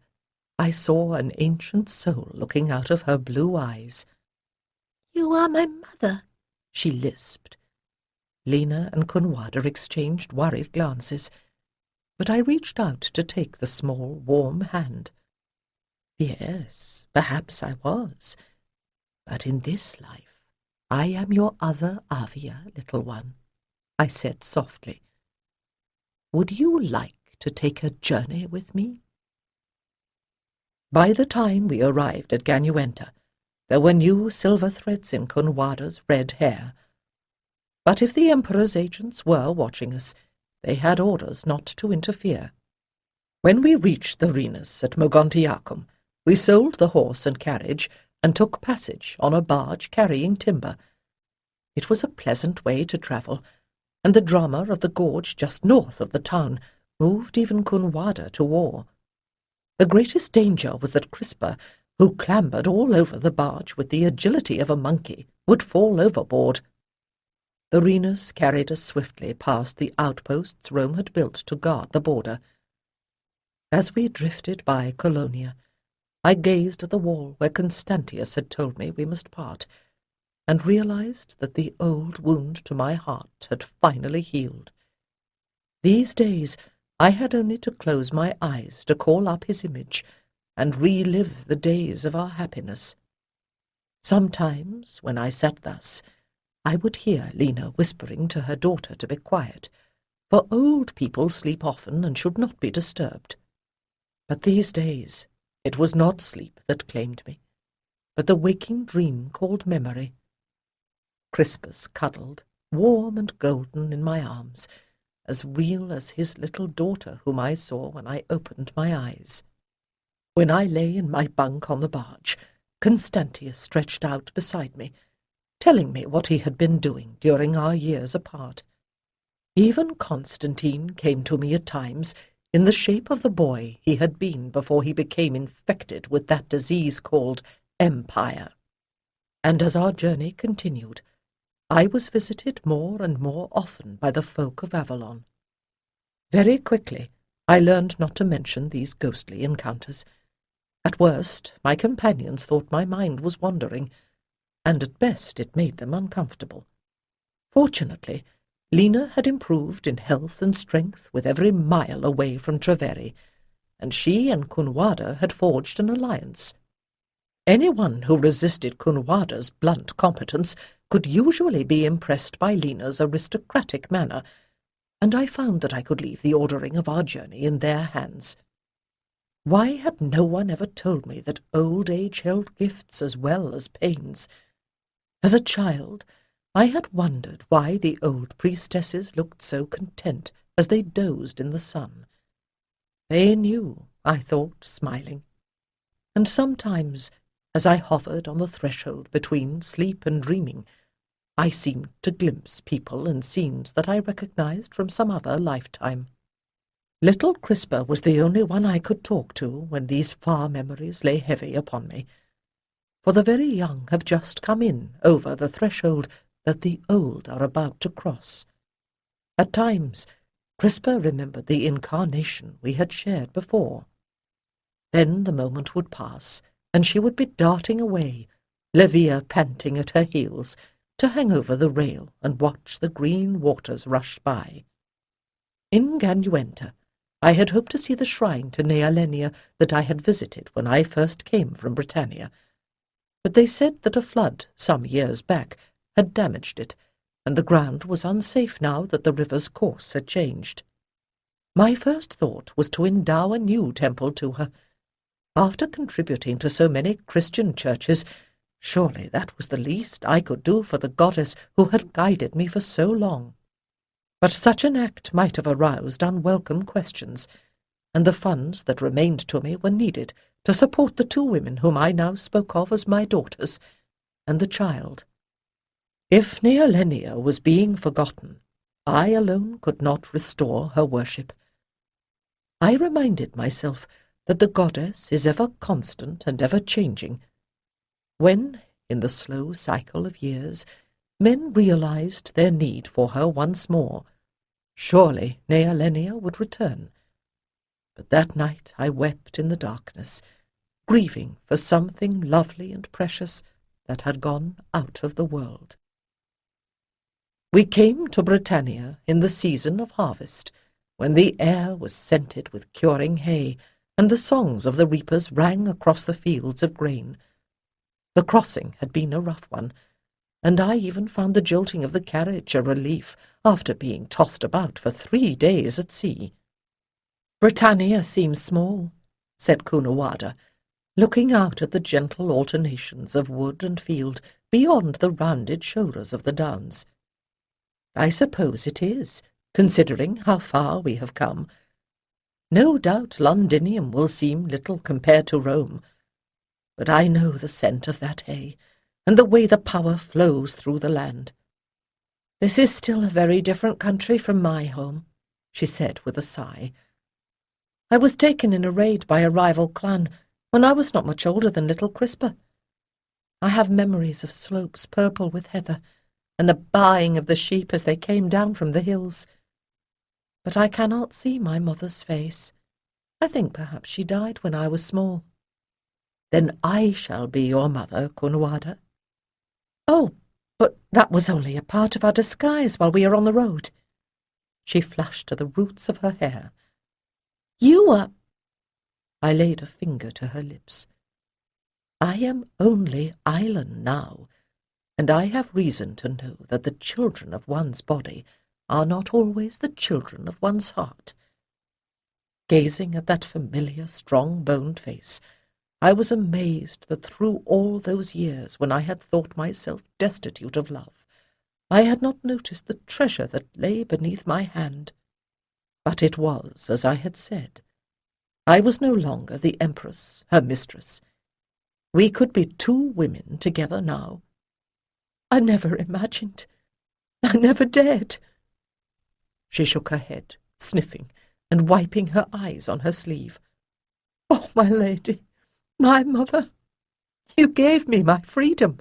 I saw an ancient soul looking out of her blue eyes. "You are my mother," she lisped. Lena and Kunwada exchanged worried glances, but I reached out to take the small, warm hand. Yes, perhaps I was, but in this life I am your other Avia, little one, I said softly. Would you like to take a journey with me? By the time we arrived at Ganuenta, there were new silver threads in Kunwada's red hair. But if the Emperor's agents were watching us, they had orders not to interfere. When we reached the arenas at Mogontiacum, we sold the horse and carriage and took passage on a barge carrying timber. It was a pleasant way to travel, and the drama of the gorge just north of the town moved even Kunwada to awe. The greatest danger was that Crispa, who clambered all over the barge with the agility of a monkey, would fall overboard. The arenas carried us swiftly past the outposts Rome had built to guard the border. As we drifted by Colonia, I gazed at the wall where Constantius had told me we must part, and realized that the old wound to my heart had finally healed. These days I had only to close my eyes to call up his image and relive the days of our happiness. Sometimes, when I sat thus, I would hear Lena whispering to her daughter to be quiet, for old people sleep often and should not be disturbed. But these days it was not sleep that claimed me, but the waking dream called memory. Crispus cuddled, warm and golden, in my arms, as real as his little daughter whom I saw when I opened my eyes. When I lay in my bunk on the barge, Constantius stretched out beside me, telling me what he had been doing during our years apart. Even Constantine came to me at times in the shape of the boy he had been before he became infected with that disease called Empire. And as our journey continued, I was visited more and more often by the folk of Avalon. Very quickly I learned not to mention these ghostly encounters. At worst, my companions thought my mind was wandering, and at best it made them uncomfortable. Fortunately, Lena had improved in health and strength with every mile away from Treveri, and she and Kunwada had forged an alliance. Anyone who resisted Kunwada's blunt competence could usually be impressed by Lena's aristocratic manner, and I found that I could leave the ordering of our journey in their hands. Why had no one ever told me that old age held gifts as well as pains? As a child, I had wondered why the old priestesses looked so content as they dozed in the sun. They knew, I thought, smiling. And sometimes, as I hovered on the threshold between sleep and dreaming, I seemed to glimpse people and scenes that I recognized from some other lifetime. Little Crispa was the only one I could talk to when these far memories lay heavy upon me, for the very young have just come in over the threshold that the old are about to cross. At times, Crispa remembered the incarnation we had shared before. Then the moment would pass, and she would be darting away, Levia panting at her heels, to hang over the rail and watch the green waters rush by. In Ganuenta, I had hoped to see the shrine to Nealenia that I had visited when I first came from Britannia, but they said that a flood some years back had damaged it, and the ground was unsafe now that the river's course had changed. My first thought was to endow a new temple to her. After contributing to so many Christian churches, surely that was the least I could do for the goddess who had guided me for so long. But such an act might have aroused unwelcome questions, and the funds that remained to me were needed to support the two women whom I now spoke of as my daughters, and the child. If Nealenia was being forgotten, I alone could not restore her worship. I reminded myself that the goddess is ever constant and ever changing. When, in the slow cycle of years, men realized their need for her once more, surely Nealenia would return. But that night I wept in the darkness, grieving for something lovely and precious that had gone out of the world. We came to Britannia in the season of harvest, when the air was scented with curing hay, and the songs of the reapers rang across the fields of grain. The crossing had been a rough one, and I even found the jolting of the carriage a relief after being tossed about for 3 days at sea. "Britannia seems small," said Cunuada, looking out at the gentle alternations of wood and field beyond the rounded shoulders of the downs. "I suppose it is, considering how far we have come. No doubt Londinium will seem little compared to Rome, but I know the scent of that hay, and the way the power flows through the land. This is still a very different country from my home," she said with a sigh. "I was taken in a raid by a rival clan when I was not much older than little Crispa. I have memories of slopes purple with heather, and the baaing of the sheep as they came down from the hills. But I cannot see my mother's face. I think perhaps she died when I was small." "Then I shall be your mother, Cunuada." "Oh, but that was only a part of our disguise while we are on the road." She flushed to the roots of her hair. "You are—" I laid a finger to her lips. "I am only Island now, and I have reason to know that the children of one's body are not always the children of one's heart." Gazing at that familiar, strong-boned face, I was amazed that through all those years when I had thought myself destitute of love, I had not noticed the treasure that lay beneath my hand. But it was as I had said. I was no longer the Empress, her mistress. We could be 2 women together now. I never imagined. I never dared. She shook her head, sniffing, and wiping her eyes on her sleeve. "Oh, my lady, my mother, you gave me my freedom,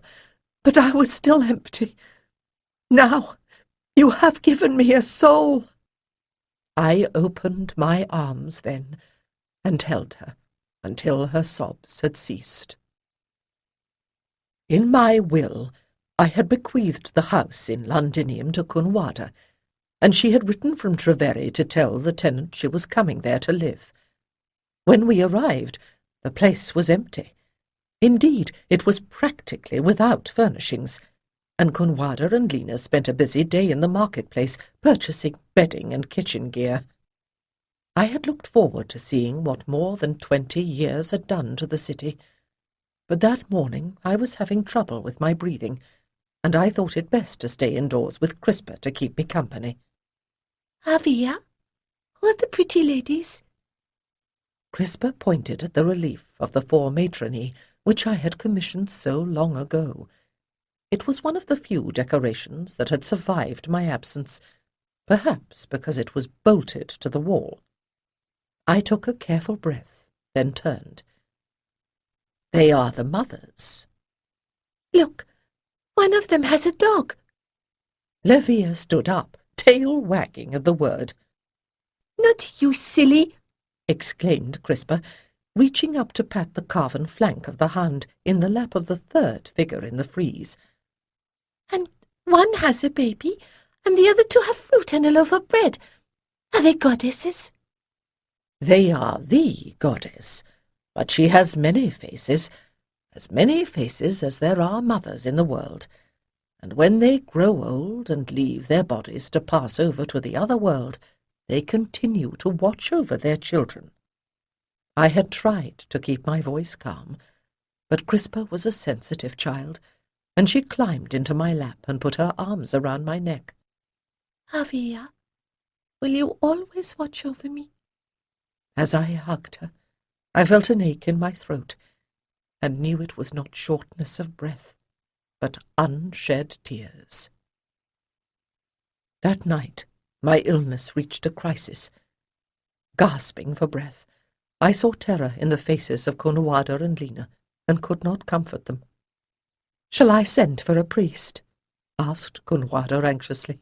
but I was still empty. Now you have given me a soul." I opened my arms then, and held her until her sobs had ceased. In my will, I had bequeathed the house in Londinium to Cunuada, and she had written from Treveri to tell the tenant she was coming there to live. When we arrived, the place was empty. Indeed, it was practically without furnishings, and Cunuada and Lena spent a busy day in the marketplace purchasing bedding and kitchen gear. I had looked forward to seeing what more than 20 years had done to the city, but that morning I was having trouble with my breathing, and I thought it best to stay indoors with Crispa to keep me company. "Avia, who are the pretty ladies?" Crispa pointed at the relief of the 4 matrony which I had commissioned so long ago. It was one of the few decorations that had survived my absence, perhaps because it was bolted to the wall. I took a careful breath, then turned. "They are the mothers." "Look, one of them has a dog." Levia stood up, tail wagging at the word. "Not you, silly!" exclaimed Crispa, reaching up to pat the carven flank of the hound in the lap of the 3rd figure in the frieze. "And one has a baby, and the other 2 have fruit and a loaf of bread. Are they goddesses?" "They are the goddess, but she has many faces, as many faces as there are mothers in the world, and when they grow old and leave their bodies to pass over to the other world, they continue to watch over their children." I had tried to keep my voice calm, but Crispa was a sensitive child, and she climbed into my lap and put her arms around my neck. "Avia, will you always watch over me?" As I hugged her, I felt an ache in my throat, and knew it was not shortness of breath, but unshed tears. That night my illness reached a crisis. Gasping for breath, I saw terror in the faces of Cunuada and Lena, and could not comfort them. "Shall I send for a priest?" asked Cunuada anxiously.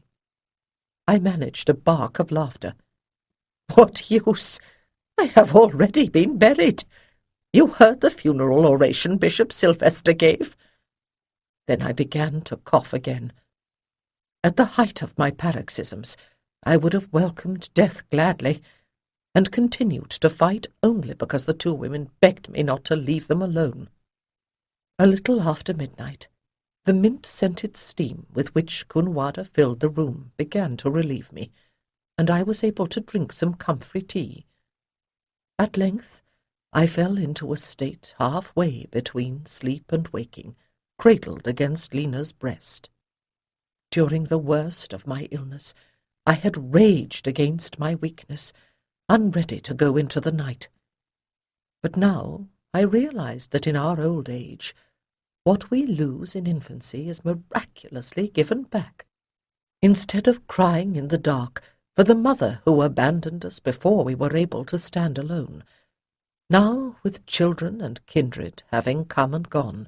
I managed a bark of laughter. "What use? I have already been buried. You heard the funeral oration Bishop Sylvester gave." Then I began to cough again. At the height of my paroxysms, I would have welcomed death gladly, and continued to fight only because the two women begged me not to leave them alone. A little after midnight, the mint-scented steam with which Kunwada filled the room began to relieve me, and I was able to drink some comfrey tea. At length I fell into a state half-way between sleep and waking, cradled against Lena's breast. During the worst of my illness, I had raged against my weakness, unready to go into the night. But now I realized that in our old age, what we lose in infancy is miraculously given back. Instead of crying in the dark for the mother who abandoned us before we were able to stand alone, now, with children and kindred having come and gone,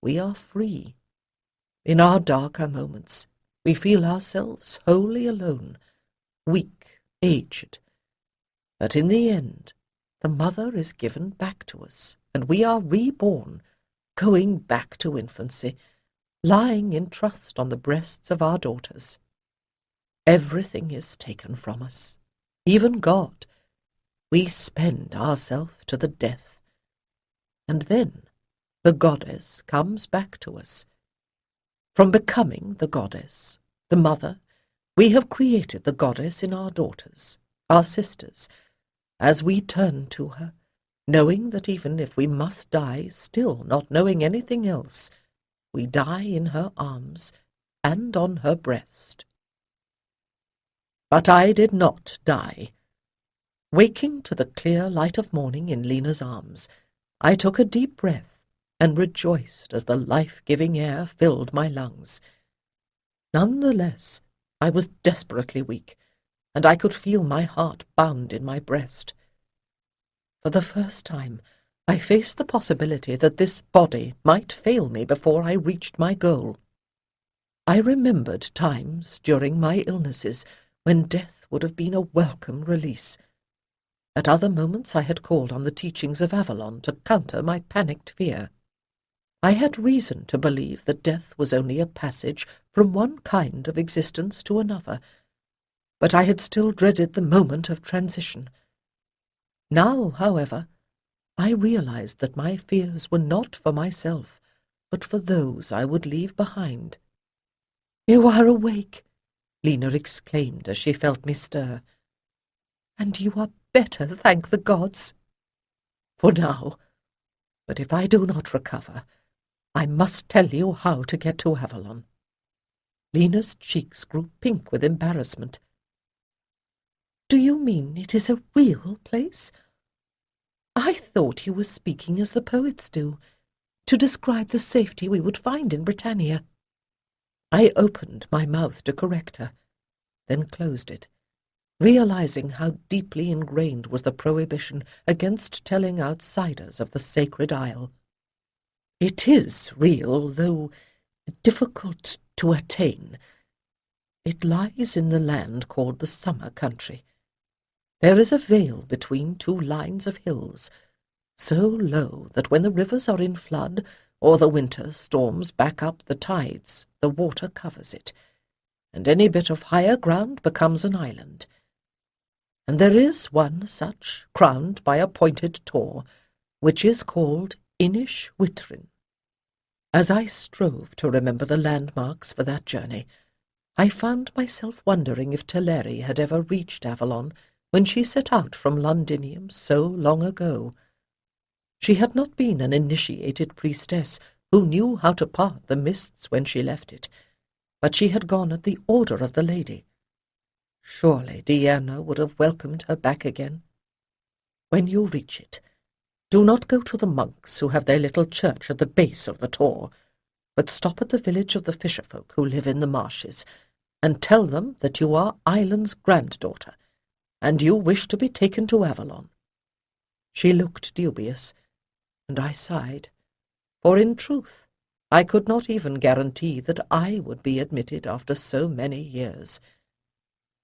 we are free. In our darker moments, we feel ourselves wholly alone, weak, aged. But in the end, the mother is given back to us, and we are reborn, going back to infancy, lying in trust on the breasts of our daughters. Everything is taken from us, even God. We spend ourselves to the death, and then the goddess comes back to us. From becoming the goddess, the mother, we have created the goddess in our daughters, our sisters, as we turn to her, knowing that even if we must die, still not knowing anything else, we die in her arms and on her breast. But I did not die. Waking to the clear light of morning in Lena's arms, I took a deep breath and rejoiced as the life-giving air filled my lungs. None the less, I was desperately weak, and I could feel my heart bound in my breast. For the first time, I faced the possibility that this body might fail me before I reached my goal. I remembered times during my illnesses when death would have been a welcome release. At other moments I had called on the teachings of Avalon to counter my panicked fear. I had reason to believe that death was only a passage from one kind of existence to another, but I had still dreaded the moment of transition. Now, however, I realized that my fears were not for myself, but for those I would leave behind. "You are awake," Lena exclaimed as she felt me stir. "And you are better, thank the gods." "For now. But if I do not recover, I must tell you how to get to Avalon." Lena's cheeks grew pink with embarrassment. "Do you mean it is a real place? I thought you were speaking as the poets do, to describe the safety we would find in Britannia." I opened my mouth to correct her, then closed it, realizing how deeply ingrained was the prohibition against telling outsiders of the sacred isle. "It is real, though difficult to attain. It lies in the land called the Summer Country. There is a vale between two lines of hills, so low that when the rivers are in flood, or the winter storms back up the tides, the water covers it, and any bit of higher ground becomes an island. And there is one such, crowned by a pointed tor, which is called Inish-Witrin. As I strove to remember the landmarks for that journey, I found myself wondering if Teleri had ever reached Avalon when she set out from Londinium so long ago. She had not been an initiated priestess who knew how to part the mists when she left it, but she had gone at the order of the lady. Surely Diana would have welcomed her back again. "When you reach it, do not go to the monks who have their little church at the base of the tor, but stop at the village of the fisherfolk who live in the marshes, and tell them that you are Island's granddaughter, and you wish to be taken to Avalon." She looked dubious, and I sighed, for in truth I could not even guarantee that I would be admitted after so many years.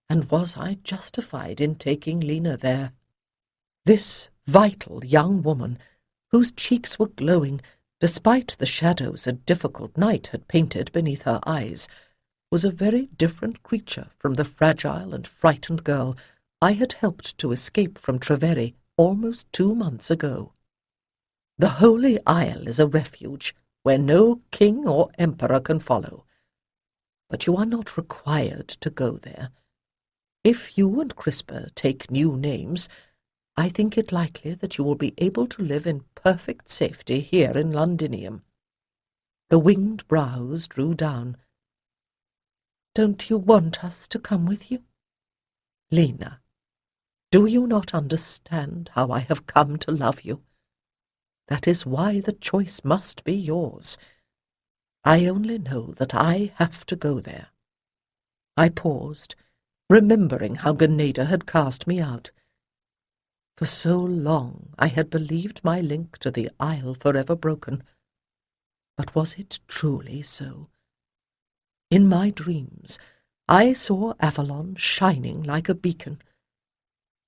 And was I justified in taking Lena there? This vital young woman, whose cheeks were glowing despite the shadows a difficult night had painted beneath her eyes, was a very different creature from the fragile and frightened girl I had helped to escape from Treveri almost 2 months ago. The Holy Isle is a refuge where no king or emperor can follow, but you are not required to go there. If you and Crispa take new names, I think it likely that you will be able to live in perfect safety here in Londinium. The winged brows drew down. Don't you want us to come with you? Lena, do you not understand how I have come to love you? That is why the choice must be yours. I only know that I have to go there. I paused, remembering how Ganeda had cast me out. For so long I had believed my link to the Isle forever broken. But was it truly so? In my dreams I saw Avalon shining like a beacon.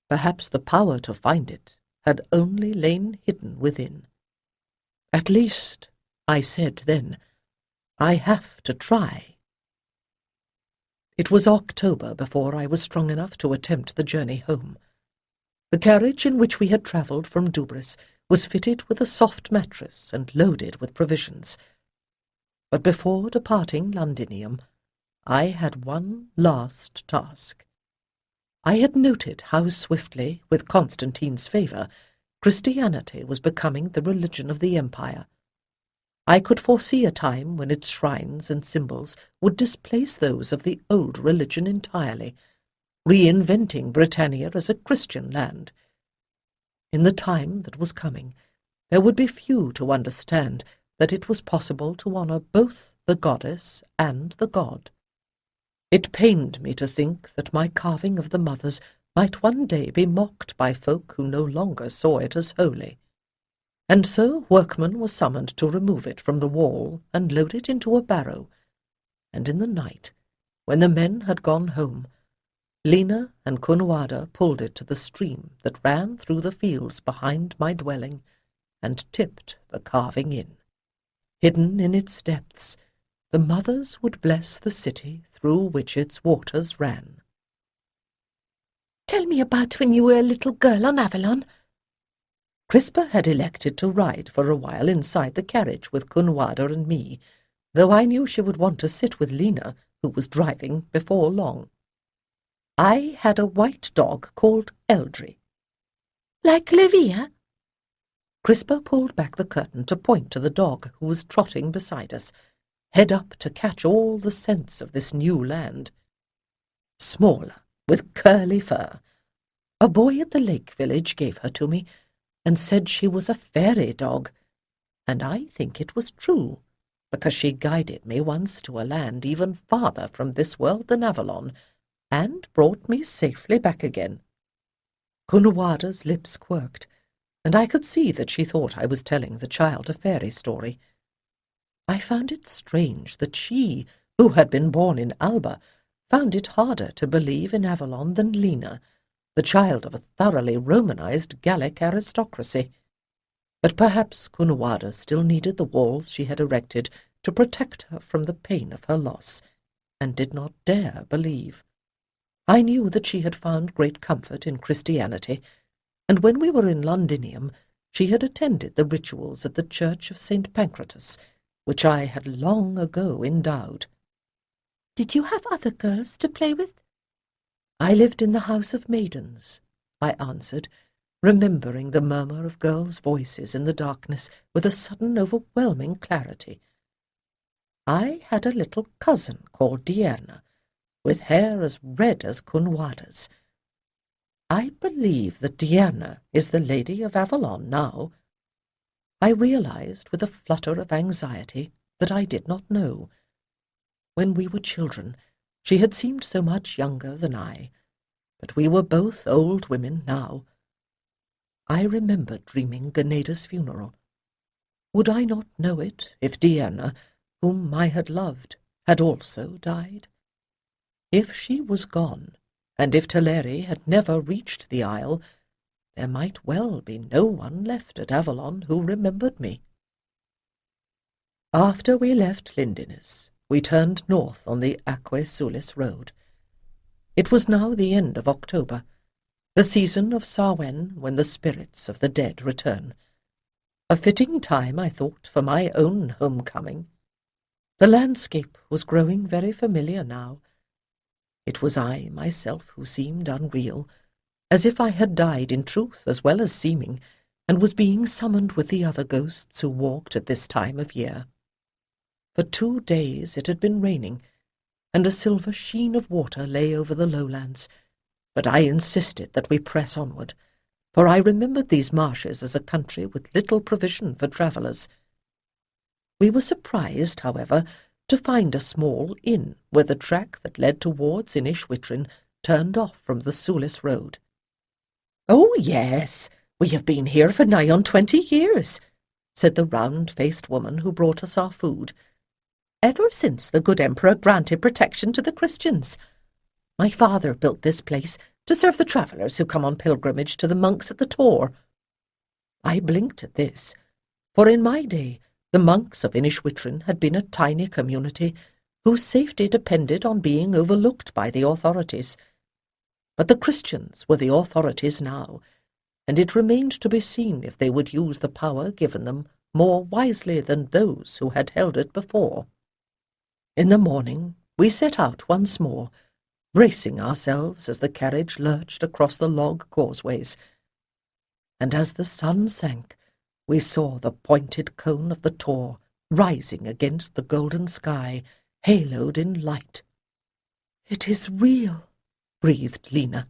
Perhaps the power to find it had only lain hidden within. At least, I said then, I have to try. It was October before I was strong enough to attempt the journey home. The carriage in which we had travelled from Dubris was fitted with a soft mattress and loaded with provisions. But before departing Londinium, I had one last task. I had noted how swiftly, with Constantine's favour, Christianity was becoming the religion of the empire. I could foresee a time when its shrines and symbols would displace those of the old religion entirely, reinventing Britannia as a Christian land. In the time that was coming, there would be few to understand that it was possible to honour both the goddess and the god. It pained me to think that my carving of the mothers might one day be mocked by folk who no longer saw it as holy. And so workmen were summoned to remove it from the wall and load it into a barrow, and in the night, when the men had gone home, Lena and Kunwada pulled it to the stream that ran through the fields behind my dwelling and tipped the carving in. Hidden in its depths, the mothers would bless the city through which its waters ran. Tell me about when you were a little girl on Avalon. Crispa had elected to ride for a while inside the carriage with Kunwada and me, though I knew she would want to sit with Lena, who was driving, before long. I had a white dog called Eldry. Like Livia? Crispa pulled back the curtain to point to the dog who was trotting beside us, head up to catch all the scents of this new land. Smaller, with curly fur. A boy at the lake village gave her to me, and said she was a fairy dog, and I think it was true, because she guided me once to a land even farther from this world than Avalon, and brought me safely back again. Kunwada's lips quirked, and I could see that she thought I was telling the child a fairy story. I found it strange that she, who had been born in Alba, found it harder to believe in Avalon than Lena, the child of a thoroughly Romanized Gallic aristocracy. But perhaps Kunwada still needed the walls she had erected to protect her from the pain of her loss, and did not dare believe. I knew that she had found great comfort in Christianity, and when we were in Londinium, she had attended the rituals at the Church of St. Pancratus, which I had long ago endowed. Did you have other girls to play with? I lived in the house of maidens, I answered, remembering the murmur of girls' voices in the darkness with a sudden overwhelming clarity. I had a little cousin called Diana, with hair as red as Kunwada's. I believe that Diana is the Lady of Avalon now. I realized with a flutter of anxiety that I did not know. When we were children, she had seemed so much younger than I, but we were both old women now. I remember dreaming Ganeda's funeral. Would I not know it if Diana, whom I had loved, had also died? If she was gone, and if Teleri had never reached the Isle, there might well be no one left at Avalon who remembered me. After we left Lindinus, we turned north on the Aquae Sulis road. It was now the end of October, the season of Samhain, when the spirits of the dead return. A fitting time, I thought, for my own homecoming. The landscape was growing very familiar now. It was I myself who seemed unreal, as if I had died in truth as well as seeming, and was being summoned with the other ghosts who walked at this time of year. For 2 days it had been raining, and a silver sheen of water lay over the lowlands, but I insisted that we press onward, for I remembered these marshes as a country with little provision for travellers. We were surprised, however, to find a small inn where the track that led towards Inishwitrin turned off from the Sulis road. "Oh, yes, we have been here for nigh on 20 years," said the round-faced woman who brought us our food. "Ever since the good emperor granted protection to the Christians. My father built this place to serve the travellers who come on pilgrimage to the monks at the Tor." I blinked at this, for in my day the monks of Inishwitrin had been a tiny community whose safety depended on being overlooked by the authorities. But the Christians were the authorities now, and it remained to be seen if they would use the power given them more wisely than those who had held it before. In the morning we set out once more, bracing ourselves as the carriage lurched across the log causeways, and as the sun sank, we saw the pointed cone of the Tor rising against the golden sky, haloed in light. "It is real," breathed Lena.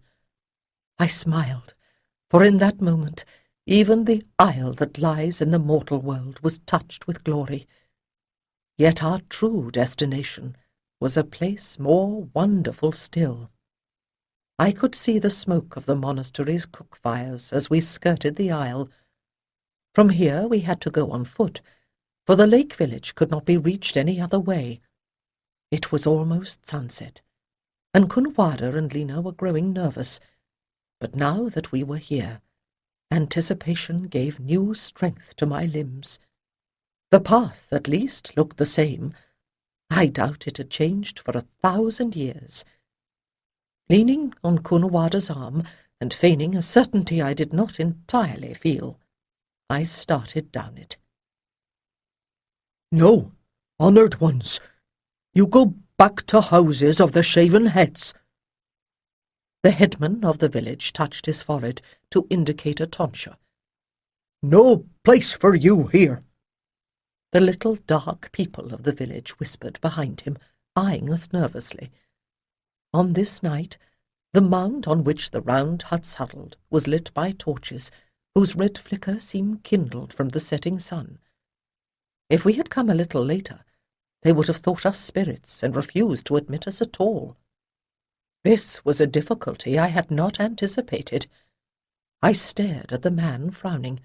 I smiled, for in that moment even the isle that lies in the mortal world was touched with glory. Yet our true destination was a place more wonderful still. I could see the smoke of the monastery's cook fires as we skirted the isle. From here we had to go on foot, for the lake village could not be reached any other way. It was almost sunset, and Kunwada and Lena were growing nervous. But now that we were here, anticipation gave new strength to my limbs. The path, at least, looked the same. I doubt it had changed for 1,000 years. Leaning on Kunwada's arm, and feigning a certainty I did not entirely feel, I started down it. "No, honoured ones, you go back to houses of the shaven heads." The headman of the village touched his forehead to indicate a tonsure. "No place for you here." The little dark people of the village whispered behind him, eyeing us nervously. On this night, the mound on which the round huts huddled was lit by torches, whose red flicker seemed kindled from the setting sun. If we had come a little later, they would have thought us spirits and refused to admit us at all. This was a difficulty I had not anticipated. I stared at the man, frowning.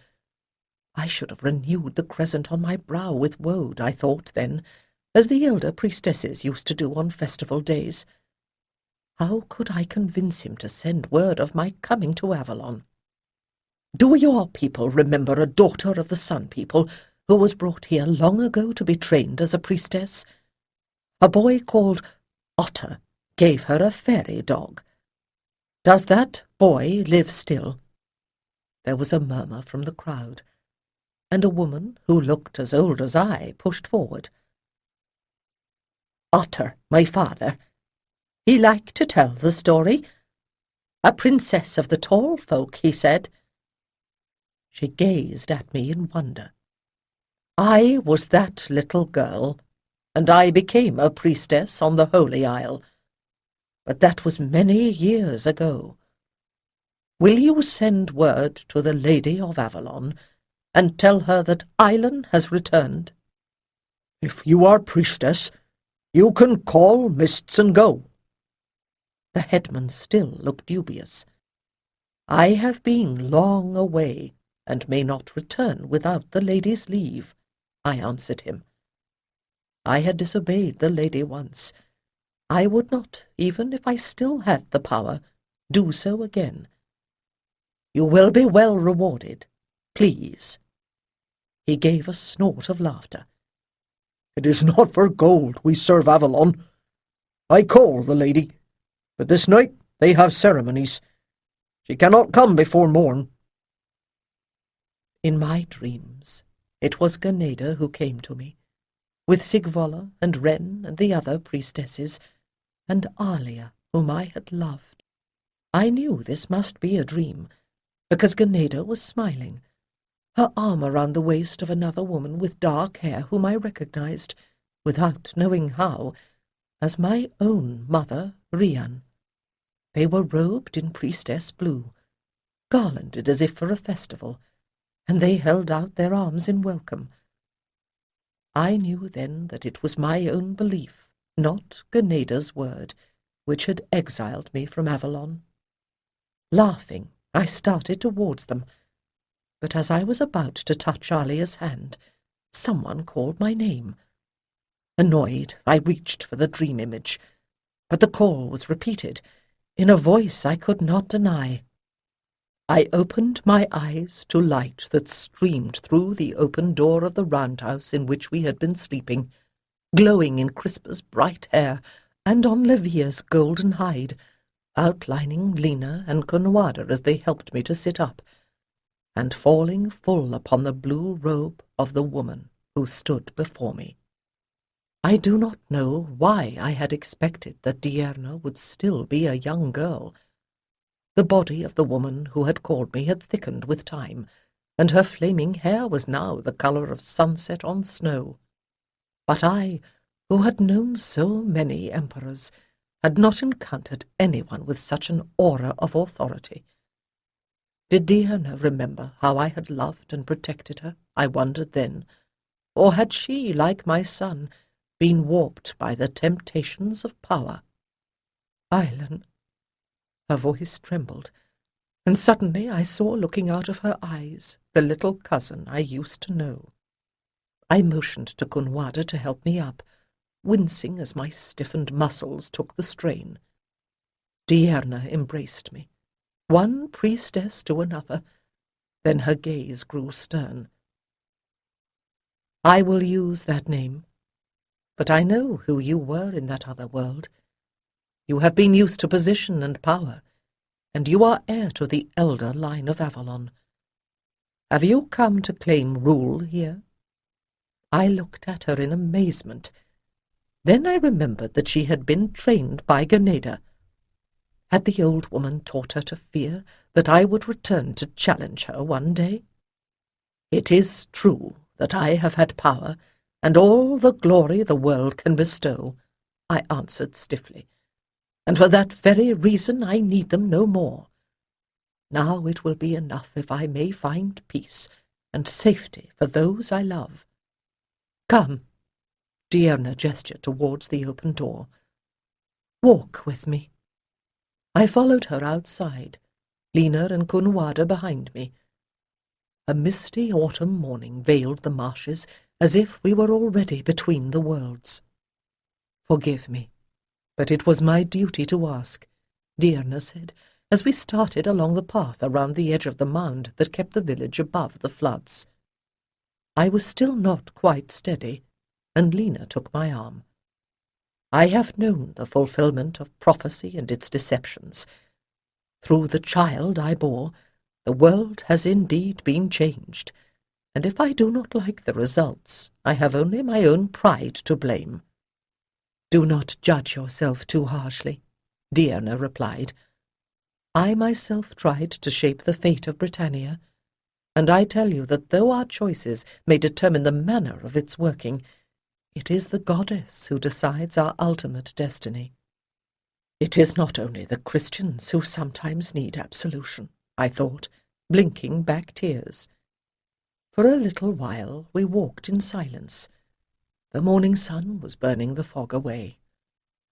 I should have renewed the crescent on my brow with woad, I thought then, as the elder priestesses used to do on festival days. How could I convince him to send word of my coming to Avalon? "Do your people remember a daughter of the Sun People who was brought here long ago to be trained as a priestess? A boy called Otter gave her a fairy dog. Does that boy live still?" There was a murmur from the crowd, and a woman who looked as old as I pushed forward. "Otter, my father. He liked to tell the story. A princess of the tall folk, he said." She gazed at me in wonder. "I was that little girl, and I became a priestess on the Holy Isle. But that was many years ago. Will you send word to the Lady of Avalon, and tell her that Islan has returned?" "If you are priestess, you can call mists and go." The headman still looked dubious. "I have been long away, and may not return without the lady's leave," I answered him. I had disobeyed the lady once. I would not, even if I still had the power, do so again. You will be well rewarded. Please." He gave a snort of laughter. "It is not for gold we serve Avalon. I call the lady, but this night they have ceremonies. She cannot come before morn." In my dreams, it was Ganeda who came to me, with Sigvolla and Wren and the other priestesses, and Alia, whom I had loved. I knew this must be a dream, because Ganeda was smiling, her arm around the waist of another woman with dark hair whom I recognized, without knowing how, as my own mother, Rian. They were robed in priestess blue, garlanded as if for a festival, and they held out their arms in welcome. I knew then that it was my own belief, not Ganeda's word, which had exiled me from Avalon. Laughing, I started towards them, but as I was about to touch Alia's hand, someone called my name. Annoyed, I reached for the dream image, but the call was repeated, in a voice I could not deny. I opened my eyes to light that streamed through the open door of the roundhouse in which we had been sleeping, glowing in Crispa's bright hair and on Levia's golden hide, outlining Lena and Conwada as they helped me to sit up, and falling full upon the blue robe of the woman who stood before me. I do not know why I had expected that Diarna would still be a young girl. The body of the woman who had called me had thickened with time, and her flaming hair was now the colour of sunset on snow. But I, who had known so many emperors, had not encountered anyone with such an aura of authority. Did Diana remember how I had loved and protected her, I wondered then, or had she, like my son, been warped by the temptations of power? "Ailen," her voice trembled, and suddenly I saw looking out of her eyes the little cousin I used to know. I motioned to Conwada to help me up, wincing as my stiffened muscles took the strain. Diarna embraced me, one priestess to another, then her gaze grew stern. "I will use that name, but I know who you were in that other world. You have been used to position and power, and you are heir to the elder line of Avalon. Have you come to claim rule here?" I looked at her in amazement. Then I remembered that she had been trained by Ganeda. Had the old woman taught her to fear that I would return to challenge her one day? "It is true that I have had power, and all the glory the world can bestow," I answered stiffly, "and for that very reason I need them no more. Now it will be enough if I may find peace and safety for those I love. Come." Diarna gestured towards the open door. "Walk with me." I followed her outside, Lena and Conwada behind me. A misty autumn morning veiled the marshes as if we were already between the worlds. "Forgive me, but it was my duty to ask," Diarna said, as we started along the path around the edge of the mound that kept the village above the floods. I was still not quite steady, and Lena took my arm. "I have known the fulfillment of prophecy and its deceptions. Through the child I bore, the world has indeed been changed, and if I do not like the results, I have only my own pride to blame." "Do not judge yourself too harshly," Diarna replied. "I myself tried to shape the fate of Britannia, and I tell you that though our choices may determine the manner of its working, it is the goddess who decides our ultimate destiny. It is not only the Christians who sometimes need absolution," I thought, blinking back tears. For a little while we walked in silence. The morning sun was burning the fog away.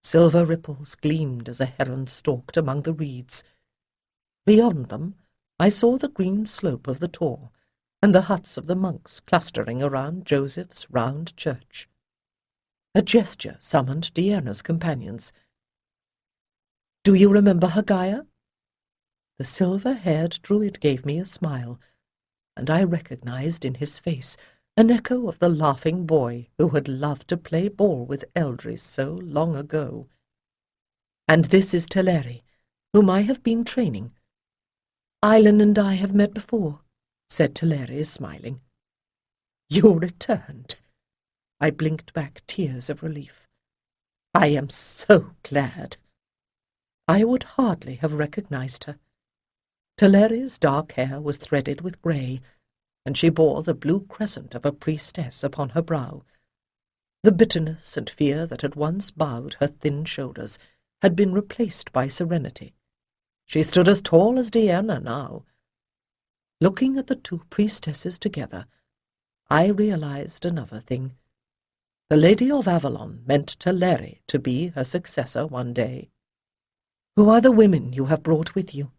Silver ripples gleamed as a heron stalked among the reeds. Beyond them, I saw the green slope of the Tor, and the huts of the monks clustering around Joseph's round church. A gesture summoned Diana's companions. "Do you remember Haggai?" The silver-haired druid gave me a smile, and I recognized in his face an echo of the laughing boy who had loved to play ball with Eldris so long ago. "And this is Teleri, whom I have been training." "Eileen and I have met before," said Teleri, smiling. "You returned." I blinked back tears of relief. "I am so glad." I would hardly have recognized her. Teleri's dark hair was threaded with grey, and she bore the blue crescent of a priestess upon her brow. The bitterness and fear that had once bowed her thin shoulders had been replaced by serenity. She stood as tall as Diana now. Looking at the two priestesses together, I realized another thing. The Lady of Avalon meant Teleri to be her successor one day. "Who are the women you have brought with you?"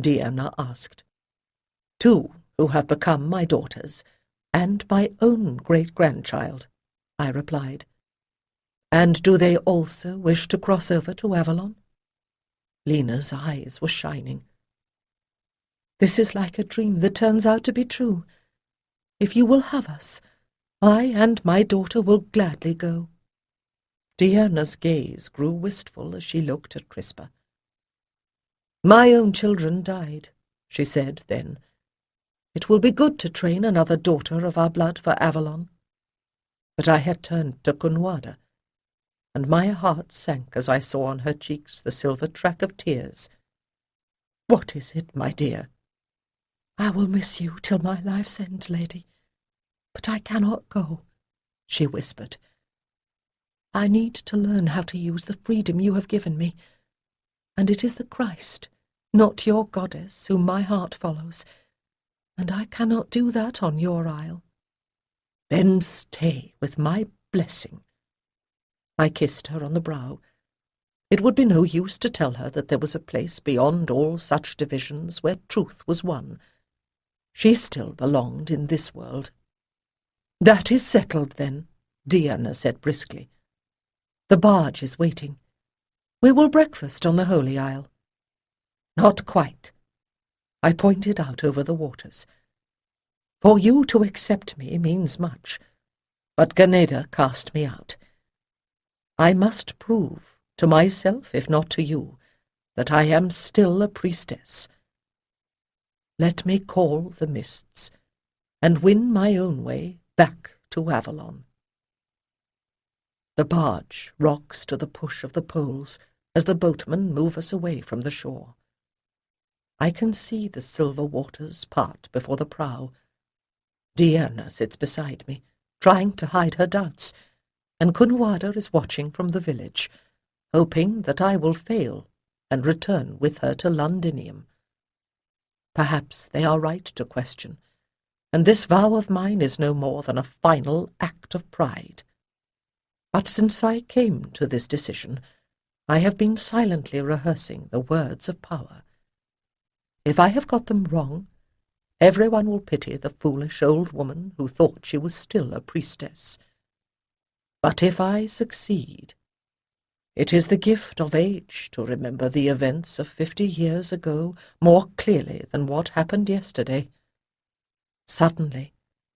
Diana asked. "Two who have become my daughters, and my own great-grandchild," I replied. "And do they also wish to cross over to Avalon?" Lena's eyes were shining. "This is like a dream that turns out to be true. If you will have us, I and my daughter will gladly go." Diana's gaze grew wistful as she looked at Crispa. "My own children died," she said then. "It will be good to train another daughter of our blood for Avalon." But I had turned to Kunwada, and my heart sank as I saw on her cheeks the silver track of tears. "What is it, my dear?" "I will miss you till my life's end, lady, but I cannot go," she whispered. "I need to learn how to use the freedom you have given me, and it is the Christ, not your goddess, whom my heart follows, and I cannot do that on your isle." "Then stay with my blessing." I kissed her on the brow. It would be no use to tell her that there was a place beyond all such divisions where truth was won. She still belonged in this world. "That is settled, then," Diana said briskly. "The barge is waiting. We will breakfast on the Holy Isle." "Not quite." I pointed out over the waters. "For you to accept me means much, but Ganeda cast me out. I must prove, to myself if not to you, that I am still a priestess. Let me call the mists, and win my own way back to Avalon." The barge rocks to the push of the poles as the boatmen move us away from the shore. I can see the silver waters part before the prow. Diana sits beside me, trying to hide her doubts, and Kunwada is watching from the village, hoping that I will fail and return with her to Londinium. Perhaps they are right to question, and this vow of mine is no more than a final act of pride. But since I came to this decision, I have been silently rehearsing the words of power. If I have got them wrong, everyone will pity the foolish old woman who thought she was still a priestess. But if I succeed, it is the gift of age to remember the events of 50 years ago more clearly than what happened yesterday. Suddenly,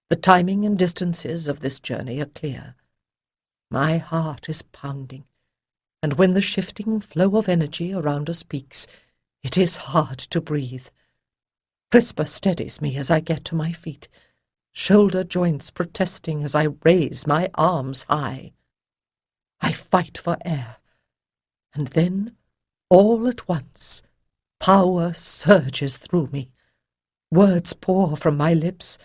the timing and distances of this journey are clear. My heart is pounding, and when the shifting flow of energy around us peaks, it is hard to breathe. Crispa steadies me as I get to my feet, shoulder joints protesting as I raise my arms high. I fight for air, and then, all at once, power surges through me. Words pour from my lips,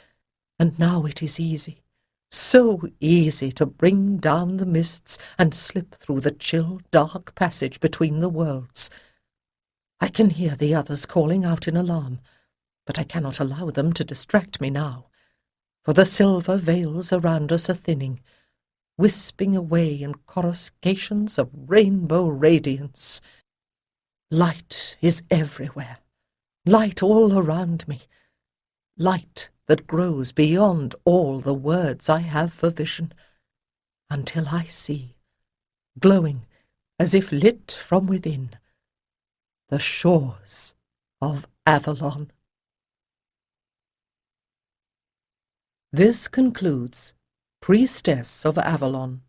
and now it is easy, so easy to bring down the mists and slip through the chill, dark passage between the worlds. I can hear the others calling out in alarm, but I cannot allow them to distract me now, for the silver veils around us are thinning, wisping away in coruscations of rainbow radiance. Light is everywhere, light all around me, light that grows beyond all the words I have for vision, until I see, glowing as if lit from within, the shores of Avalon. This concludes Priestess of Avalon.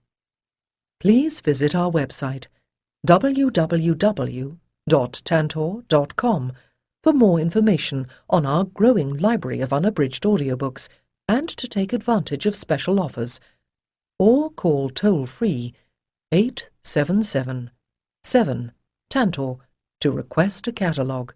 Please visit our website www.tantor.com for more information on our growing library of unabridged audiobooks and to take advantage of special offers, or call toll-free 877-7-TANTOR to request a catalogue.